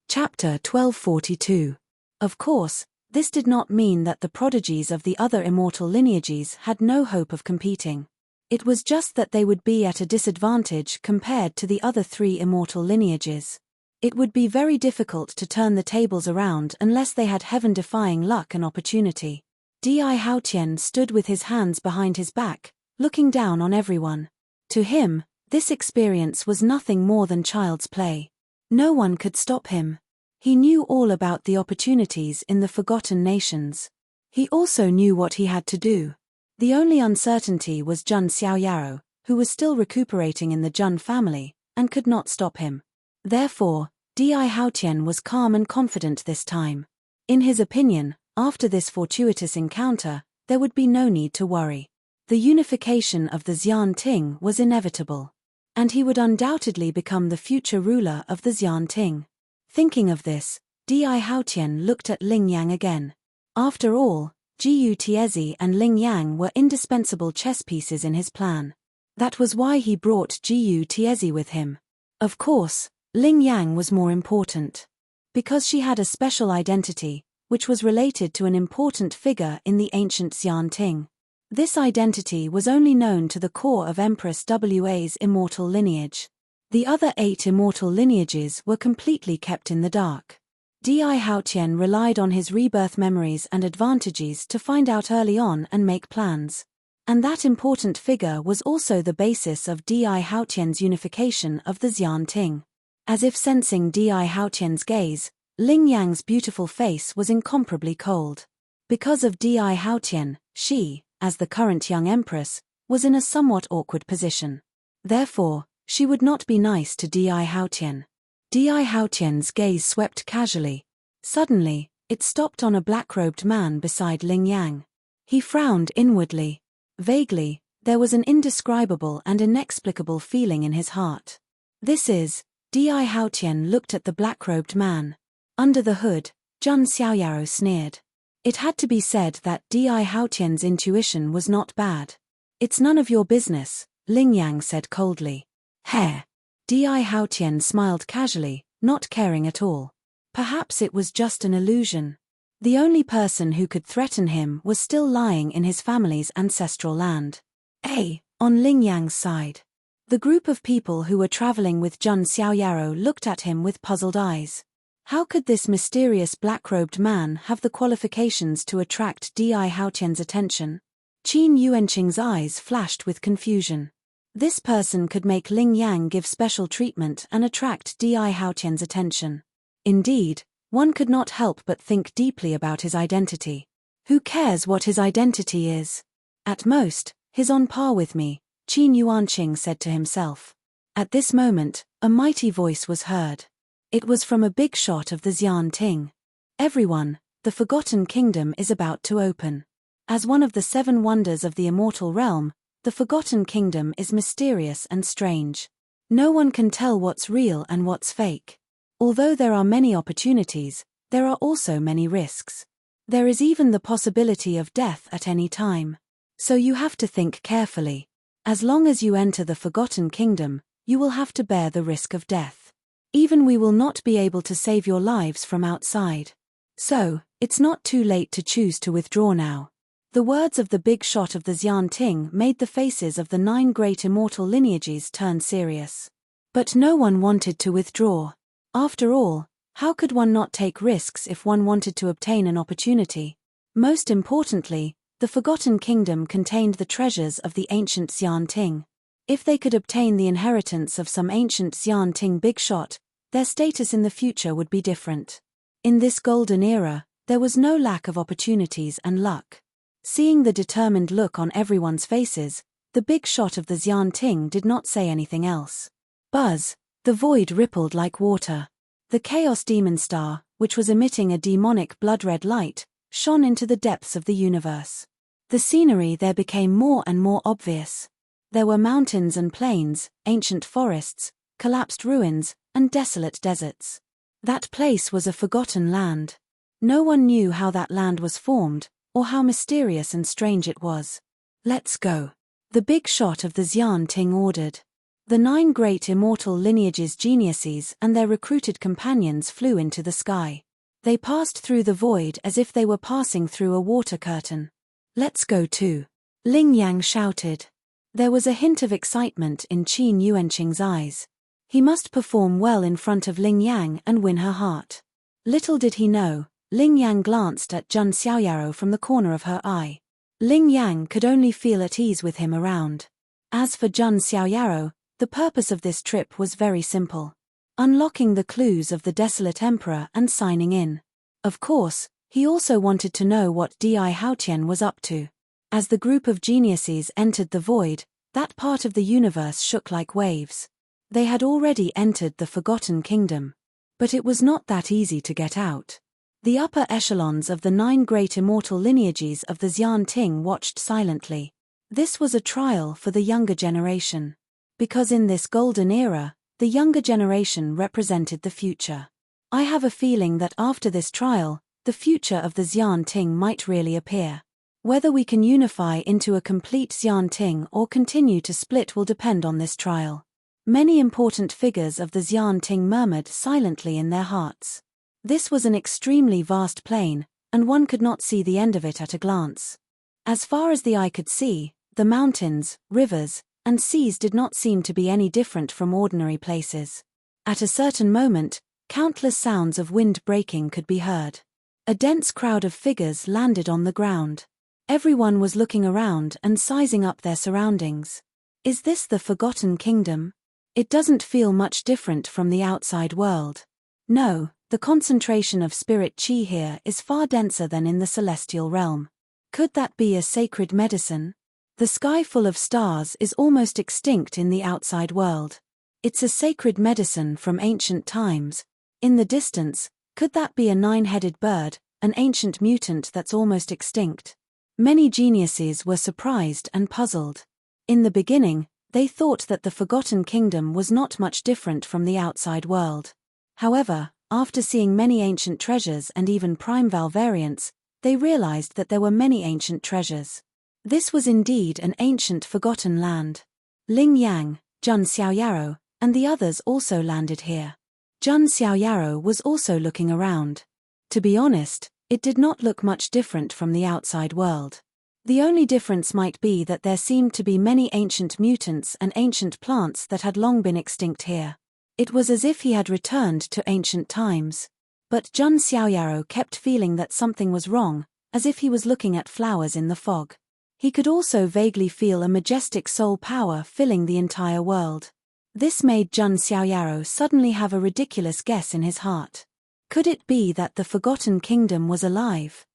Chapter 1242. Of course, this did not mean that the prodigies of the other immortal lineages had no hope of competing. It was just that they would be at a disadvantage compared to the other three immortal lineages. It would be very difficult to turn the tables around unless they had heaven-defying luck and opportunity. Di Haotian stood with his hands behind his back, looking down on everyone. To him, this experience was nothing more than child's play. No one could stop him. He knew all about the opportunities in the forgotten nations. He also knew what he had to do. The only uncertainty was Zhang Xiaoyao, who was still recuperating in the Zhang family, and could not stop him. Therefore, Di Haotian was calm and confident this time. In his opinion, after this fortuitous encounter, there would be no need to worry. The unification of the Xian Ting was inevitable. And he would undoubtedly become the future ruler of the Xian Ting. Thinking of this, Di Haotian looked at Ling Yang again. After all, Jiyu Tiezi and Ling Yang were indispensable chess pieces in his plan. That was why he brought Jiyu Tiezi with him. Of course, Ling Yang was more important. Because she had a special identity, which was related to an important figure in the ancient Xian Ting. This identity was only known to the core of Empress Wa's immortal lineage. The other 8 immortal lineages were completely kept in the dark. Di Haotian relied on his rebirth memories and advantages to find out early on and make plans. And that important figure was also the basis of Di Haotian's unification of the Xian Ting. As if sensing Di Haotian's gaze, Ling Yang's beautiful face was incomparably cold. Because of Di Haotian, she, as the current young empress, was in a somewhat awkward position. Therefore, she would not be nice to Di Haotian. Di Haotian's gaze swept casually. Suddenly, it stopped on a black-robed man beside Ling Yang. He frowned inwardly. Vaguely, there was an indescribable and inexplicable feeling in his heart. Di Haotian looked at the black-robed man. Under the hood, Jun Xiaoyaro sneered. It had to be said that Di Haotian's intuition was not bad. It's none of your business, Ling Yang said coldly. Heh. Di Haotian smiled casually, not caring at all. Perhaps it was just an illusion. The only person who could threaten him was still lying in his family's ancestral land. On Ling Yang's side. The group of people who were traveling with Jun Xiaoyaro looked at him with puzzled eyes. How could this mysterious black-robed man have the qualifications to attract Di Haotian's attention? Qin Yuanqing's eyes flashed with confusion. This person could make Ling Yang give special treatment and attract Di Haotian's attention. Indeed, one could not help but think deeply about his identity. Who cares what his identity is? At most, he's on par with me, Qin Yuanqing said to himself. At this moment, a mighty voice was heard. It was from a big shot of the Xian Ting. Everyone, the Forgotten Kingdom is about to open. As one of the 7 wonders of the immortal realm, the Forgotten Kingdom is mysterious and strange. No one can tell what's real and what's fake. Although there are many opportunities, there are also many risks. There is even the possibility of death at any time. So you have to think carefully. As long as you enter the Forgotten Kingdom, you will have to bear the risk of death. Even we will not be able to save your lives from outside. So, it's not too late to choose to withdraw now. The words of the big shot of the Xian Ting made the faces of the 9 great immortal lineages turn serious. But no one wanted to withdraw. After all, how could one not take risks if one wanted to obtain an opportunity? Most importantly, the Forgotten Kingdom contained the treasures of the ancient Xian Ting. If they could obtain the inheritance of some ancient Xian Ting big shot, their status in the future would be different. In this golden era, there was no lack of opportunities and luck. Seeing the determined look on everyone's faces, the big shot of the Xian Ting did not say anything else. Buzz. The void rippled like water. The Chaos Demon Star, which was emitting a demonic blood-red light, shone into the depths of the universe. The scenery there became more and more obvious. There were mountains and plains, ancient forests, collapsed ruins, and desolate deserts. That place was a forgotten land. No one knew how that land was formed, or how mysterious and strange it was. Let's go. The big shot of the Xian Ting ordered. The 9 great immortal lineages geniuses and their recruited companions flew into the sky. They passed through the void as if they were passing through a water curtain. Let's go too. Ling Yang shouted. There was a hint of excitement in Qin Yuanqing's eyes. He must perform well in front of Ling Yang and win her heart. Little did he know, Ling Yang glanced at Jun Xiaoyaro from the corner of her eye. Ling Yang could only feel at ease with him around. As for Jun Xiaoyaro, the purpose of this trip was very simple. Unlocking the clues of the desolate emperor and signing in. Of course, he also wanted to know what Di Haotian was up to. As the group of geniuses entered the void, that part of the universe shook like waves. They had already entered the Forgotten Kingdom. But it was not that easy to get out. The upper echelons of the 9 great immortal lineages of the Xian Ting watched silently. This was a trial for the younger generation. Because in this golden era, the younger generation represented the future. I have a feeling that after this trial, the future of the Xian Ting might really appear. Whether we can unify into a complete Xian Ting or continue to split will depend on this trial. Many important figures of the Xian Ting murmured silently in their hearts. This was an extremely vast plain, and one could not see the end of it at a glance. As far as the eye could see, the mountains, rivers, and seas did not seem to be any different from ordinary places. At a certain moment, countless sounds of wind breaking could be heard. A dense crowd of figures landed on the ground. Everyone was looking around and sizing up their surroundings. Is this the Forgotten Kingdom? It doesn't feel much different from the outside world. No, the concentration of spirit chi here is far denser than in the celestial realm. Could that be a sacred medicine? The sky full of stars is almost extinct in the outside world. It's a sacred medicine from ancient times. In the distance, could that be a 9-headed bird, an ancient mutant that's almost extinct? Many geniuses were surprised and puzzled. In the beginning, they thought that the Forgotten Kingdom was not much different from the outside world. However, after seeing many ancient treasures and even primeval variants, they realized that there were many ancient treasures. This was indeed an ancient forgotten land. Ling Yang, Jun Xiaoyaro, and the others also landed here. Jun Xiaoyaro was also looking around. To be honest, it did not look much different from the outside world. The only difference might be that there seemed to be many ancient mutants and ancient plants that had long been extinct here. It was as if he had returned to ancient times. But Jun Xiaoyaro kept feeling that something was wrong, as if he was looking at flowers in the fog. He could also vaguely feel a majestic soul power filling the entire world. This made Jun Xiaoyaro suddenly have a ridiculous guess in his heart. Could it be that the Forgotten Kingdom was alive?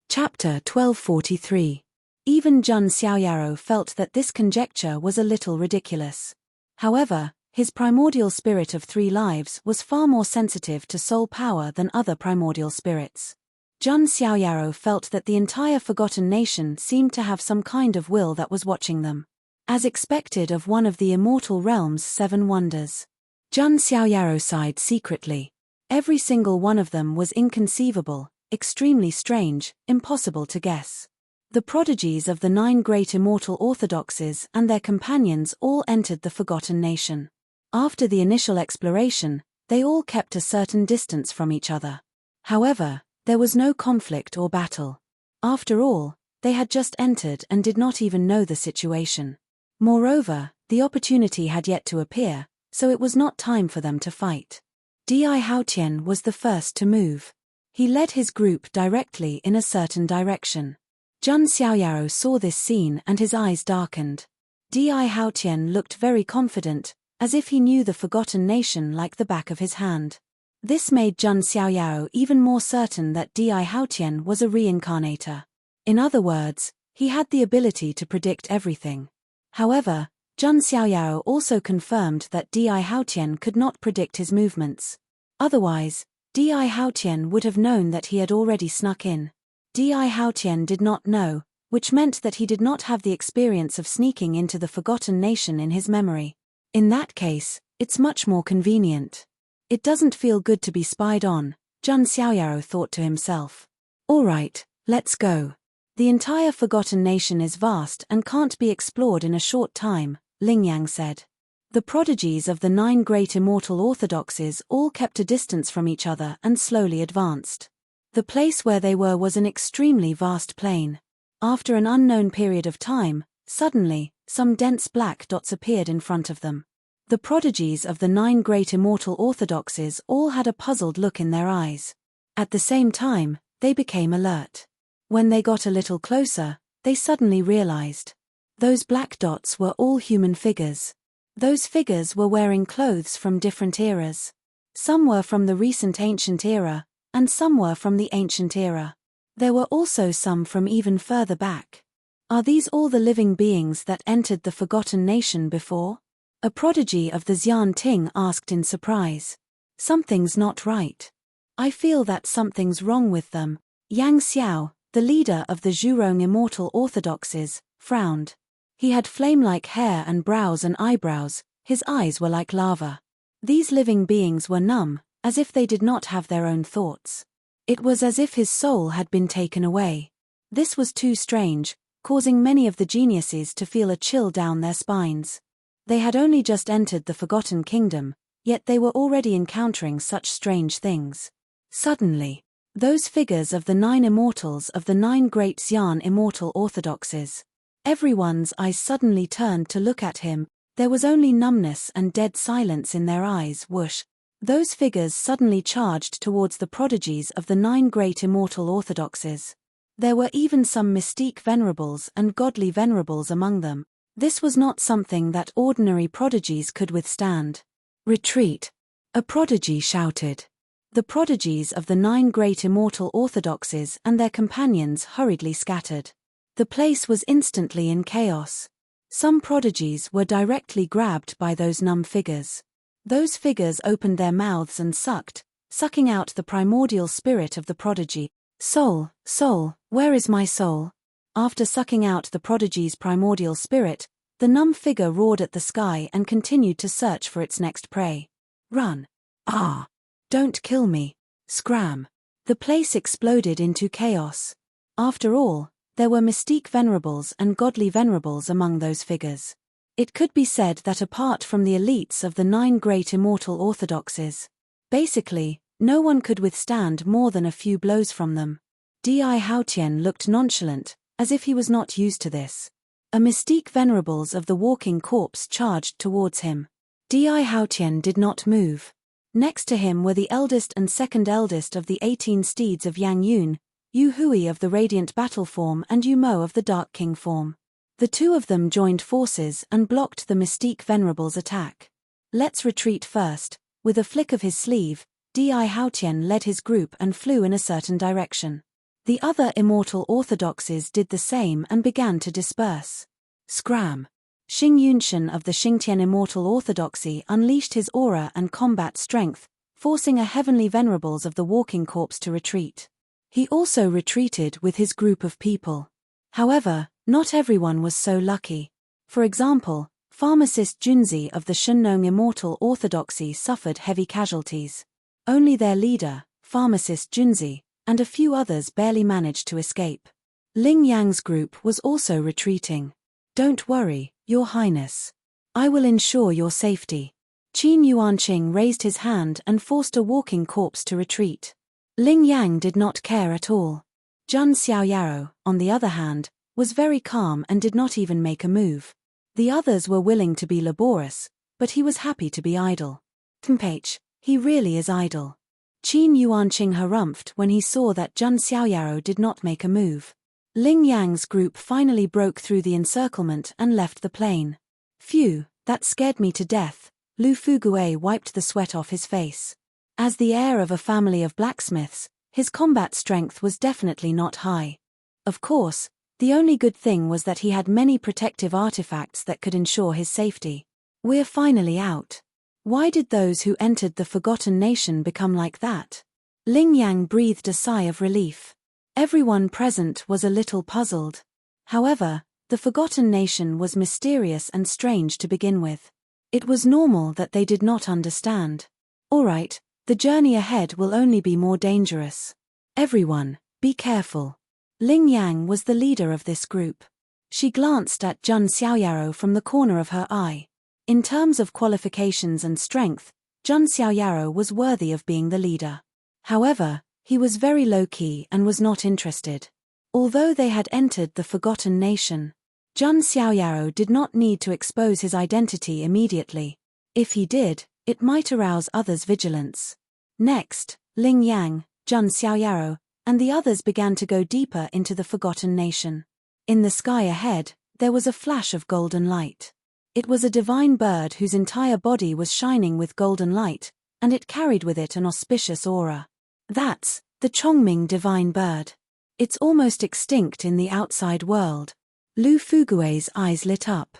Chapter 1243. Even Jun Xiaoyaro felt that this conjecture was a little ridiculous. However, his primordial spirit of 3 lives was far more sensitive to soul power than other primordial spirits. Jun Xiaoyaro felt that the entire Forgotten Nation seemed to have some kind of will that was watching them. As expected of one of the immortal realm's 7 wonders. Jun Xiaoyaro sighed secretly. Every single one of them was inconceivable, extremely strange, impossible to guess. The prodigies of the 9 great immortal orthodoxes and their companions all entered the Forgotten Nation. After the initial exploration, they all kept a certain distance from each other. However, there was no conflict or battle. After all, they had just entered and did not even know the situation. Moreover, the opportunity had yet to appear, so it was not time for them to fight. Di Haotian was the first to move. He led his group directly in a certain direction. Jun Xiaoyaro saw this scene and his eyes darkened. Di Haotian looked very confident, as if he knew the Forgotten Nation like the back of his hand. This made Jun Xiaoyaro even more certain that Di Haotian was a reincarnator. In other words, he had the ability to predict everything. However, Jun Xiaoyaro also confirmed that Di Haotian could not predict his movements. Otherwise, Di Haotian would have known that he had already snuck in. Di Haotian did not know, which meant that he did not have the experience of sneaking into the Forgotten Nation in his memory. In that case, it's much more convenient. It doesn't feel good to be spied on, Jun Xiaoyaro thought to himself. Alright, let's go. The entire Forgotten Nation is vast and can't be explored in a short time, Ling Yang said. The prodigies of the 9 great immortal orthodoxes all kept a distance from each other and slowly advanced. The place where they were was an extremely vast plain. After an unknown period of time, suddenly, some dense black dots appeared in front of them. The prodigies of the 9 great immortal orthodoxes all had a puzzled look in their eyes. At the same time, they became alert. When they got a little closer, they suddenly realized. Those black dots were all human figures. Those figures were wearing clothes from different eras. Some were from the recent ancient era, and some were from the ancient era. There were also some from even further back. Are these all the living beings that entered the Forgotten Nation before? A prodigy of the Xian Ting asked in surprise. Something's not right. I feel that something's wrong with them. Yang Xiao, the leader of the Zhurong immortal orthodoxes, frowned. He had flame-like hair and brows and eyebrows, his eyes were like lava. These living beings were numb, as if they did not have their own thoughts. It was as if his soul had been taken away. This was too strange, causing many of the geniuses to feel a chill down their spines. They had only just entered the Forgotten Kingdom, yet they were already encountering such strange things. Suddenly, those figures of the 9 immortals of the 9 great Xian immortal orthodoxes. Everyone's eyes suddenly turned to look at him. There was only numbness and dead silence in their eyes. Whoosh! Those figures suddenly charged towards the prodigies of the 9 great immortal orthodoxies. There were even some mystique venerables and godly venerables among them. This was not something that ordinary prodigies could withstand. Retreat! A prodigy shouted. The prodigies of the 9 great immortal orthodoxies and their companions hurriedly scattered. The place was instantly in chaos. Some prodigies were directly grabbed by those numb figures. Those figures opened their mouths and sucking out the primordial spirit of the prodigy. Soul, soul, where is my soul? After sucking out the prodigy's primordial spirit, the numb figure roared at the sky and continued to search for its next prey. Run! Ah! Don't kill me! Scram! The place exploded into chaos. After all, there were mystique venerables and godly venerables among those figures. It could be said that apart from the elites of the 9 great immortal orthodoxies, basically, no one could withstand more than a few blows from them. Di Haotian looked nonchalant, as if he was not used to this. A mystique venerables of the walking corpse charged towards him. Di Haotian did not move. Next to him were the eldest and second eldest of the 18 steeds of Yang Yun, Yu Hui of the radiant battle form and Yu Mo of the dark king form. The two of them joined forces and blocked the mystique venerable's attack. Let's retreat first. With a flick of his sleeve, Di Haotian led his group and flew in a certain direction. The other immortal orthodoxies did the same and began to disperse. Scram! Xing Yunshan of the Xingtian immortal orthodoxy unleashed his aura and combat strength, forcing a heavenly venerables of the walking corpse to retreat. He also retreated with his group of people. However, not everyone was so lucky. For example, pharmacist Junzi of the Shunnong immortal orthodoxy suffered heavy casualties. Only their leader, pharmacist Junzi, and a few others barely managed to escape. Ling Yang's group was also retreating. Don't worry, Your Highness. I will ensure your safety. Qin Yuanqing raised his hand and forced a walking corpse to retreat. Ling Yang did not care at all. Jun Xiaoyaro, on the other hand, was very calm and did not even make a move. The others were willing to be laborious, but he was happy to be idle. Tempach, he really is idle. Qin Yuanqing harumphed when he saw that Jun Xiaoyaro did not make a move. Ling Yang's group finally broke through the encirclement and left the plain. Phew, that scared me to death. Lu Fugue wiped the sweat off his face. As the heir of a family of blacksmiths, his combat strength was definitely not high. Of course, the only good thing was that he had many protective artifacts that could ensure his safety. We're finally out. Why did those who entered the Forgotten Nation become like that? Ling Yang breathed a sigh of relief. Everyone present was a little puzzled. However, the Forgotten Nation was mysterious and strange to begin with. It was normal that they did not understand. All right. The journey ahead will only be more dangerous. Everyone, be careful. Ling Yang was the leader of this group. She glanced at Jun Xiaoyaro from the corner of her eye. In terms of qualifications and strength, Jun Xiaoyaro was worthy of being the leader. However, he was very low-key and was not interested. Although they had entered the Forgotten Nation, Jun Xiaoyaro did not need to expose his identity immediately. If he did, it might arouse others' vigilance. Next, Ling Yang, Jun Xiaoyaro, and the others began to go deeper into the Forgotten Nation. In the sky ahead, there was a flash of golden light. It was a divine bird whose entire body was shining with golden light, and it carried with it an auspicious aura. That's the Chongming divine bird. It's almost extinct in the outside world. Lu Fugue's eyes lit up.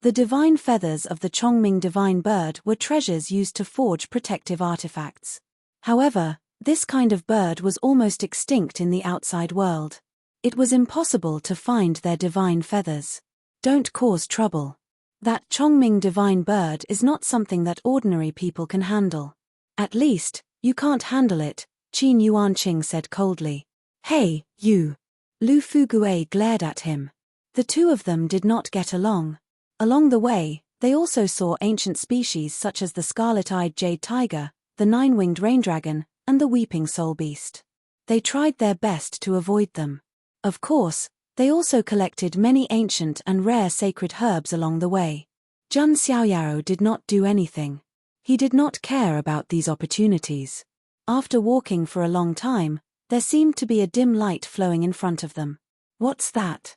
The divine feathers of the Chongming divine bird were treasures used to forge protective artifacts. However, this kind of bird was almost extinct in the outside world. It was impossible to find their divine feathers. Don't cause trouble. That Chongming divine bird is not something that ordinary people can handle. At least, you can't handle it, Qin Yuanqing said coldly. Hey, you! Lu Fugue glared at him. The two of them did not get along. Along the way, they also saw ancient species such as the scarlet-eyed jade tiger, the nine-winged rain dragon, and the weeping soul beast. They tried their best to avoid them. Of course, They also collected many ancient and rare sacred herbs along the way. Jun Xiaoyao did not do anything. He did not care about these opportunities. After walking for a long time, there seemed to be a dim light flowing in front of them. What's that?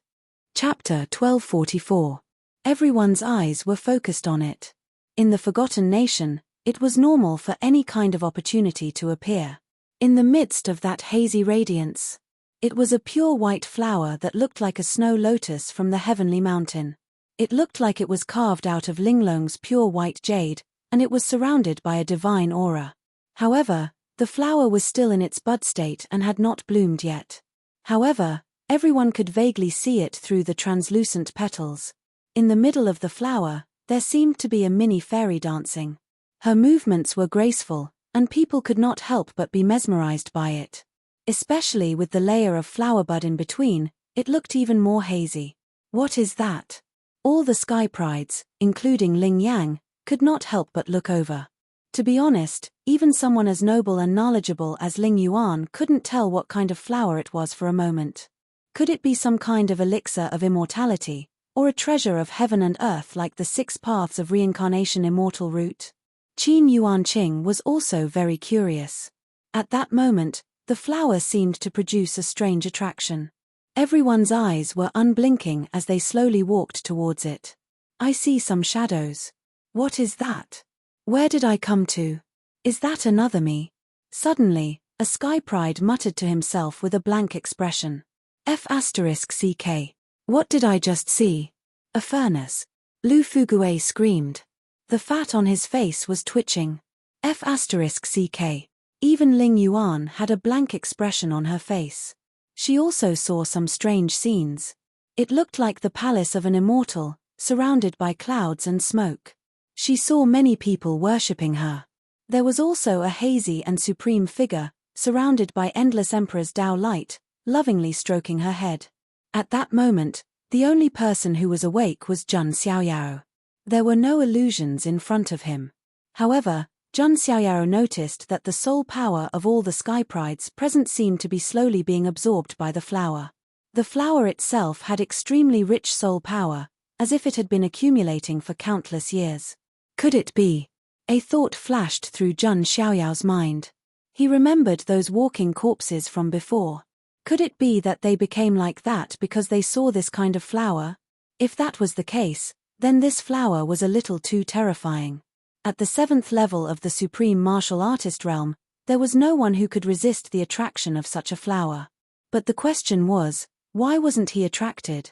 Chapter 1244. Everyone's eyes were focused on it. In the Forgotten Nation, it was normal for any kind of opportunity to appear. In the midst of that hazy radiance, it was a pure white flower that looked like a snow lotus from the heavenly mountain. It looked like it was carved out of Linglong's pure white jade, and it was surrounded by a divine aura. However, the flower was still in its bud state and had not bloomed yet. However, everyone could vaguely see it through the translucent petals. In the middle of the flower, there seemed to be a mini fairy dancing. Her movements were graceful, and people could not help but be mesmerized by it. Especially with the layer of flower bud in between, it looked even more hazy. What is that? All the sky prides, including Ling Yang, could not help but look over. To be honest, even someone as noble and knowledgeable as Ling Yuan couldn't tell what kind of flower it was for a moment. Could it be some kind of elixir of immortality, or a treasure of heaven and earth like the 6 paths of reincarnation immortal root? Qin Yuanqing was also very curious. At that moment, the flower seemed to produce a strange attraction. Everyone's eyes were unblinking as they slowly walked towards it. I see some shadows. What is that? Where did I come to? Is that another me? Suddenly, a sky pride muttered to himself with a blank expression. F***ck. What did I just see? A furnace. Lu Fugue screamed. The fat on his face was twitching. F***ck. Even Ling Yuan had a blank expression on her face. She also saw some strange scenes. It looked like the palace of an immortal, surrounded by clouds and smoke. She saw many people worshipping her. There was also a hazy and supreme figure, surrounded by endless emperor's Tao light, lovingly stroking her head. At that moment, the only person who was awake was Jun Xiaoyao. There were no illusions in front of him. However, Jun Xiaoyao noticed that the soul power of all the sky prides present seemed to be slowly being absorbed by the flower. The flower itself had extremely rich soul power, as if it had been accumulating for countless years. Could it be? A thought flashed through Jun Xiaoyao's mind. He remembered those walking corpses from before. Could it be that they became like that because they saw this kind of flower? If that was the case, then this flower was a little too terrifying. At the 7th level of the supreme martial artist realm, there was no one who could resist the attraction of such a flower. But the question was, why wasn't he attracted?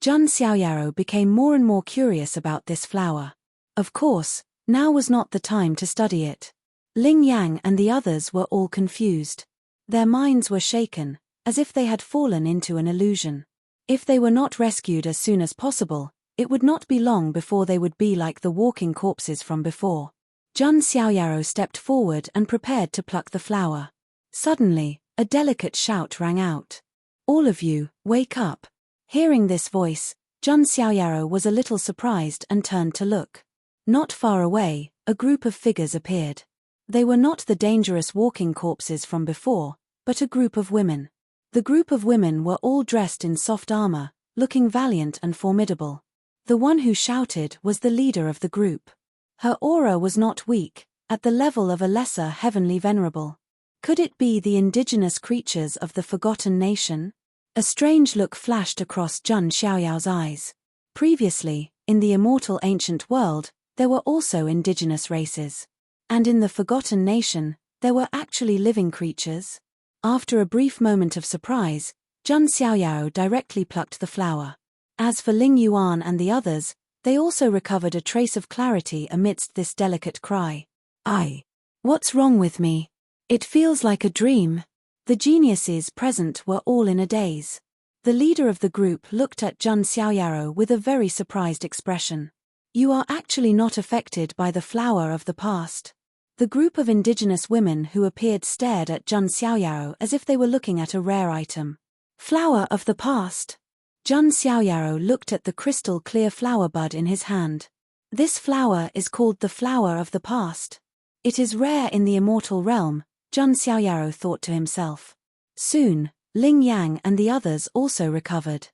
Jun Xiaoyao became more and more curious about this flower. Of course, now was not the time to study it. Ling Yang and the others were all confused. Their minds were shaken, as if they had fallen into an illusion. If they were not rescued as soon as possible, it would not be long before they would be like the walking corpses from before. Jun Xiaoyao stepped forward and prepared to pluck the flower. Suddenly, a delicate shout rang out. All of you, wake up. Hearing this voice, Jun Xiaoyao was a little surprised and turned to look. Not far away, a group of figures appeared. They were not the dangerous walking corpses from before, but a group of women. The group of women were all dressed in soft armor, looking valiant and formidable. The one who shouted was the leader of the group. Her aura was not weak, at the level of a lesser heavenly venerable. Could it be the indigenous creatures of the Forgotten Nation? A strange look flashed across Jun Xiaoyao's eyes. Previously, in the immortal ancient world, there were also indigenous races. And in the Forgotten Nation, there were actually living creatures. After a brief moment of surprise, Jun Xiaoyao directly plucked the flower. As for Ling Yuan and the others, they also recovered a trace of clarity amidst this delicate cry. What's wrong with me? It feels like a dream. The geniuses present were all in a daze. The leader of the group looked at Jun Xiaoyao with a very surprised expression. You are actually not affected by the flower of the past. The group of indigenous women who appeared stared at Jun Xiaoyao as if they were looking at a rare item. Flower of the past. Jun Xiaoyao looked at the crystal-clear flower bud in his hand. This flower is called the flower of the past. It is rare in the immortal realm, Jun Xiaoyao thought to himself. Soon, Ling Yang and the others also recovered.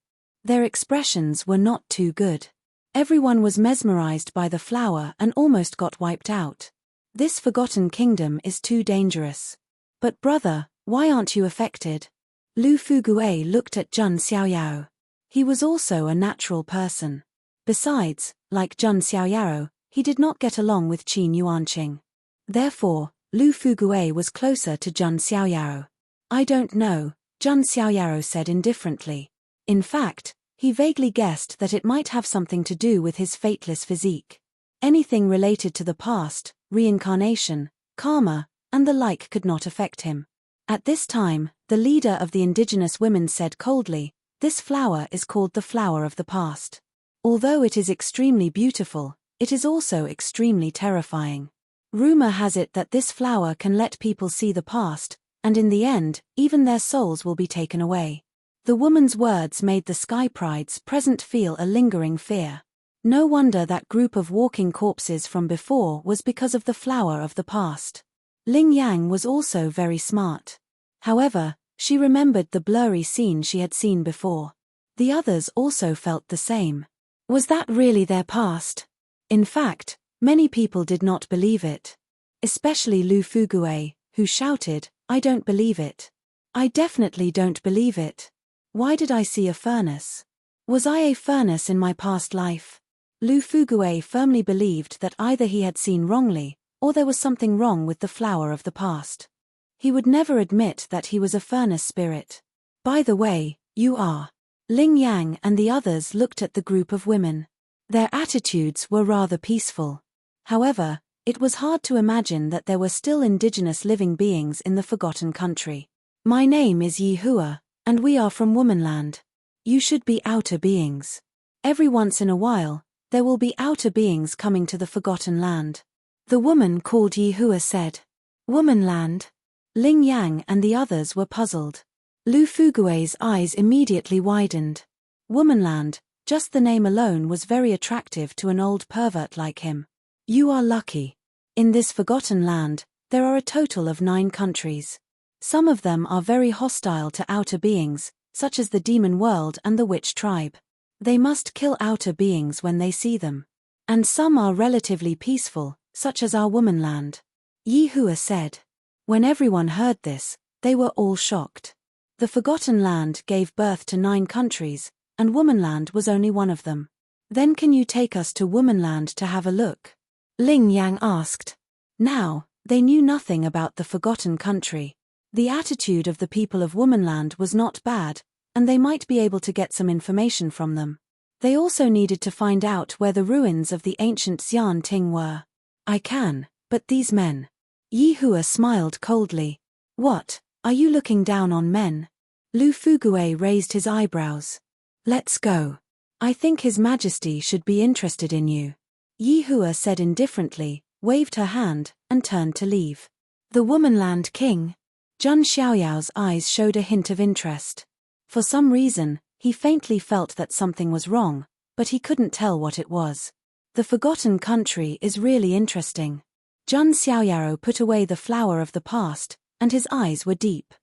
Their expressions were not too good. Everyone was mesmerized by the flower and almost got wiped out. This forgotten kingdom is too dangerous. But brother, why aren't you affected? Lu Fugue looked at Jun Xiaoyao. He was also a natural person. Besides, like Jun Xiaoyao, he did not get along with Qin Yuanqing. Therefore, Lu Fugue was closer to Jun Xiaoyao. I don't know, Jun Xiaoyao said indifferently. In fact, he vaguely guessed that it might have something to do with his fateless physique. Anything related to the past, reincarnation, karma, and the like could not affect him. At this time, the leader of the indigenous women said coldly, "This flower is called the flower of the past. Although it is extremely beautiful, it is also extremely terrifying. Rumor has it that this flower can let people see the past, and in the end, even their souls will be taken away." The woman's words made the Sky Prides present feel a lingering fear. No wonder that group of walking corpses from before was because of the flower of the past. Ling Yang was also very smart. However, she remembered the blurry scene she had seen before. The others also felt the same. Was that really their past? In fact, many people did not believe it. Especially Lu Fugue, who shouted, "I don't believe it. I definitely don't believe it. Why did I see a furnace? Was I a furnace in my past life?" Lu Fugue firmly believed that either he had seen wrongly, or there was something wrong with the flower of the past. He would never admit that he was a furnace spirit. "By the way, you are." Ling Yang and the others looked at the group of women. Their attitudes were rather peaceful. However, it was hard to imagine that there were still indigenous living beings in the forgotten country. "My name is Yi Hua, and we are from Womanland. You should be outer beings. Every once in a while, there will be outer beings coming to the forgotten land." The woman called Yi Hua said. "Womanland?" Ling Yang and the others were puzzled. Lu Fugue's eyes immediately widened. Womanland, just the name alone was very attractive to an old pervert like him. "You are lucky. In this forgotten land, there are a total of 9 countries. Some of them are very hostile to outer beings, such as the demon world and the witch tribe. They must kill outer beings when they see them. And some are relatively peaceful, such as our Womanland." Yi Hua said. When everyone heard this, they were all shocked. The Forgotten Land gave birth to 9 countries, and Womanland was only one of them. "Then can you take us to Womanland to have a look?" Ling Yang asked. Now, they knew nothing about the Forgotten Country. The attitude of the people of Womanland was not bad, and they might be able to get some information from them. They also needed to find out where the ruins of the ancient Xian Ting were. "I can, but these men." Yi Hua smiled coldly. "What, are you looking down on men?" Lu Fugue raised his eyebrows. "Let's go. I think His Majesty should be interested in you." Yi Hua said indifferently, waved her hand, and turned to leave. "The Womanland King?" Jun Xiaoyao's eyes showed a hint of interest. For some reason, he faintly felt that something was wrong, but he couldn't tell what it was. The Forgotten Country is really interesting. Jun Xiaoyao put away the flower of the past, and his eyes were deep.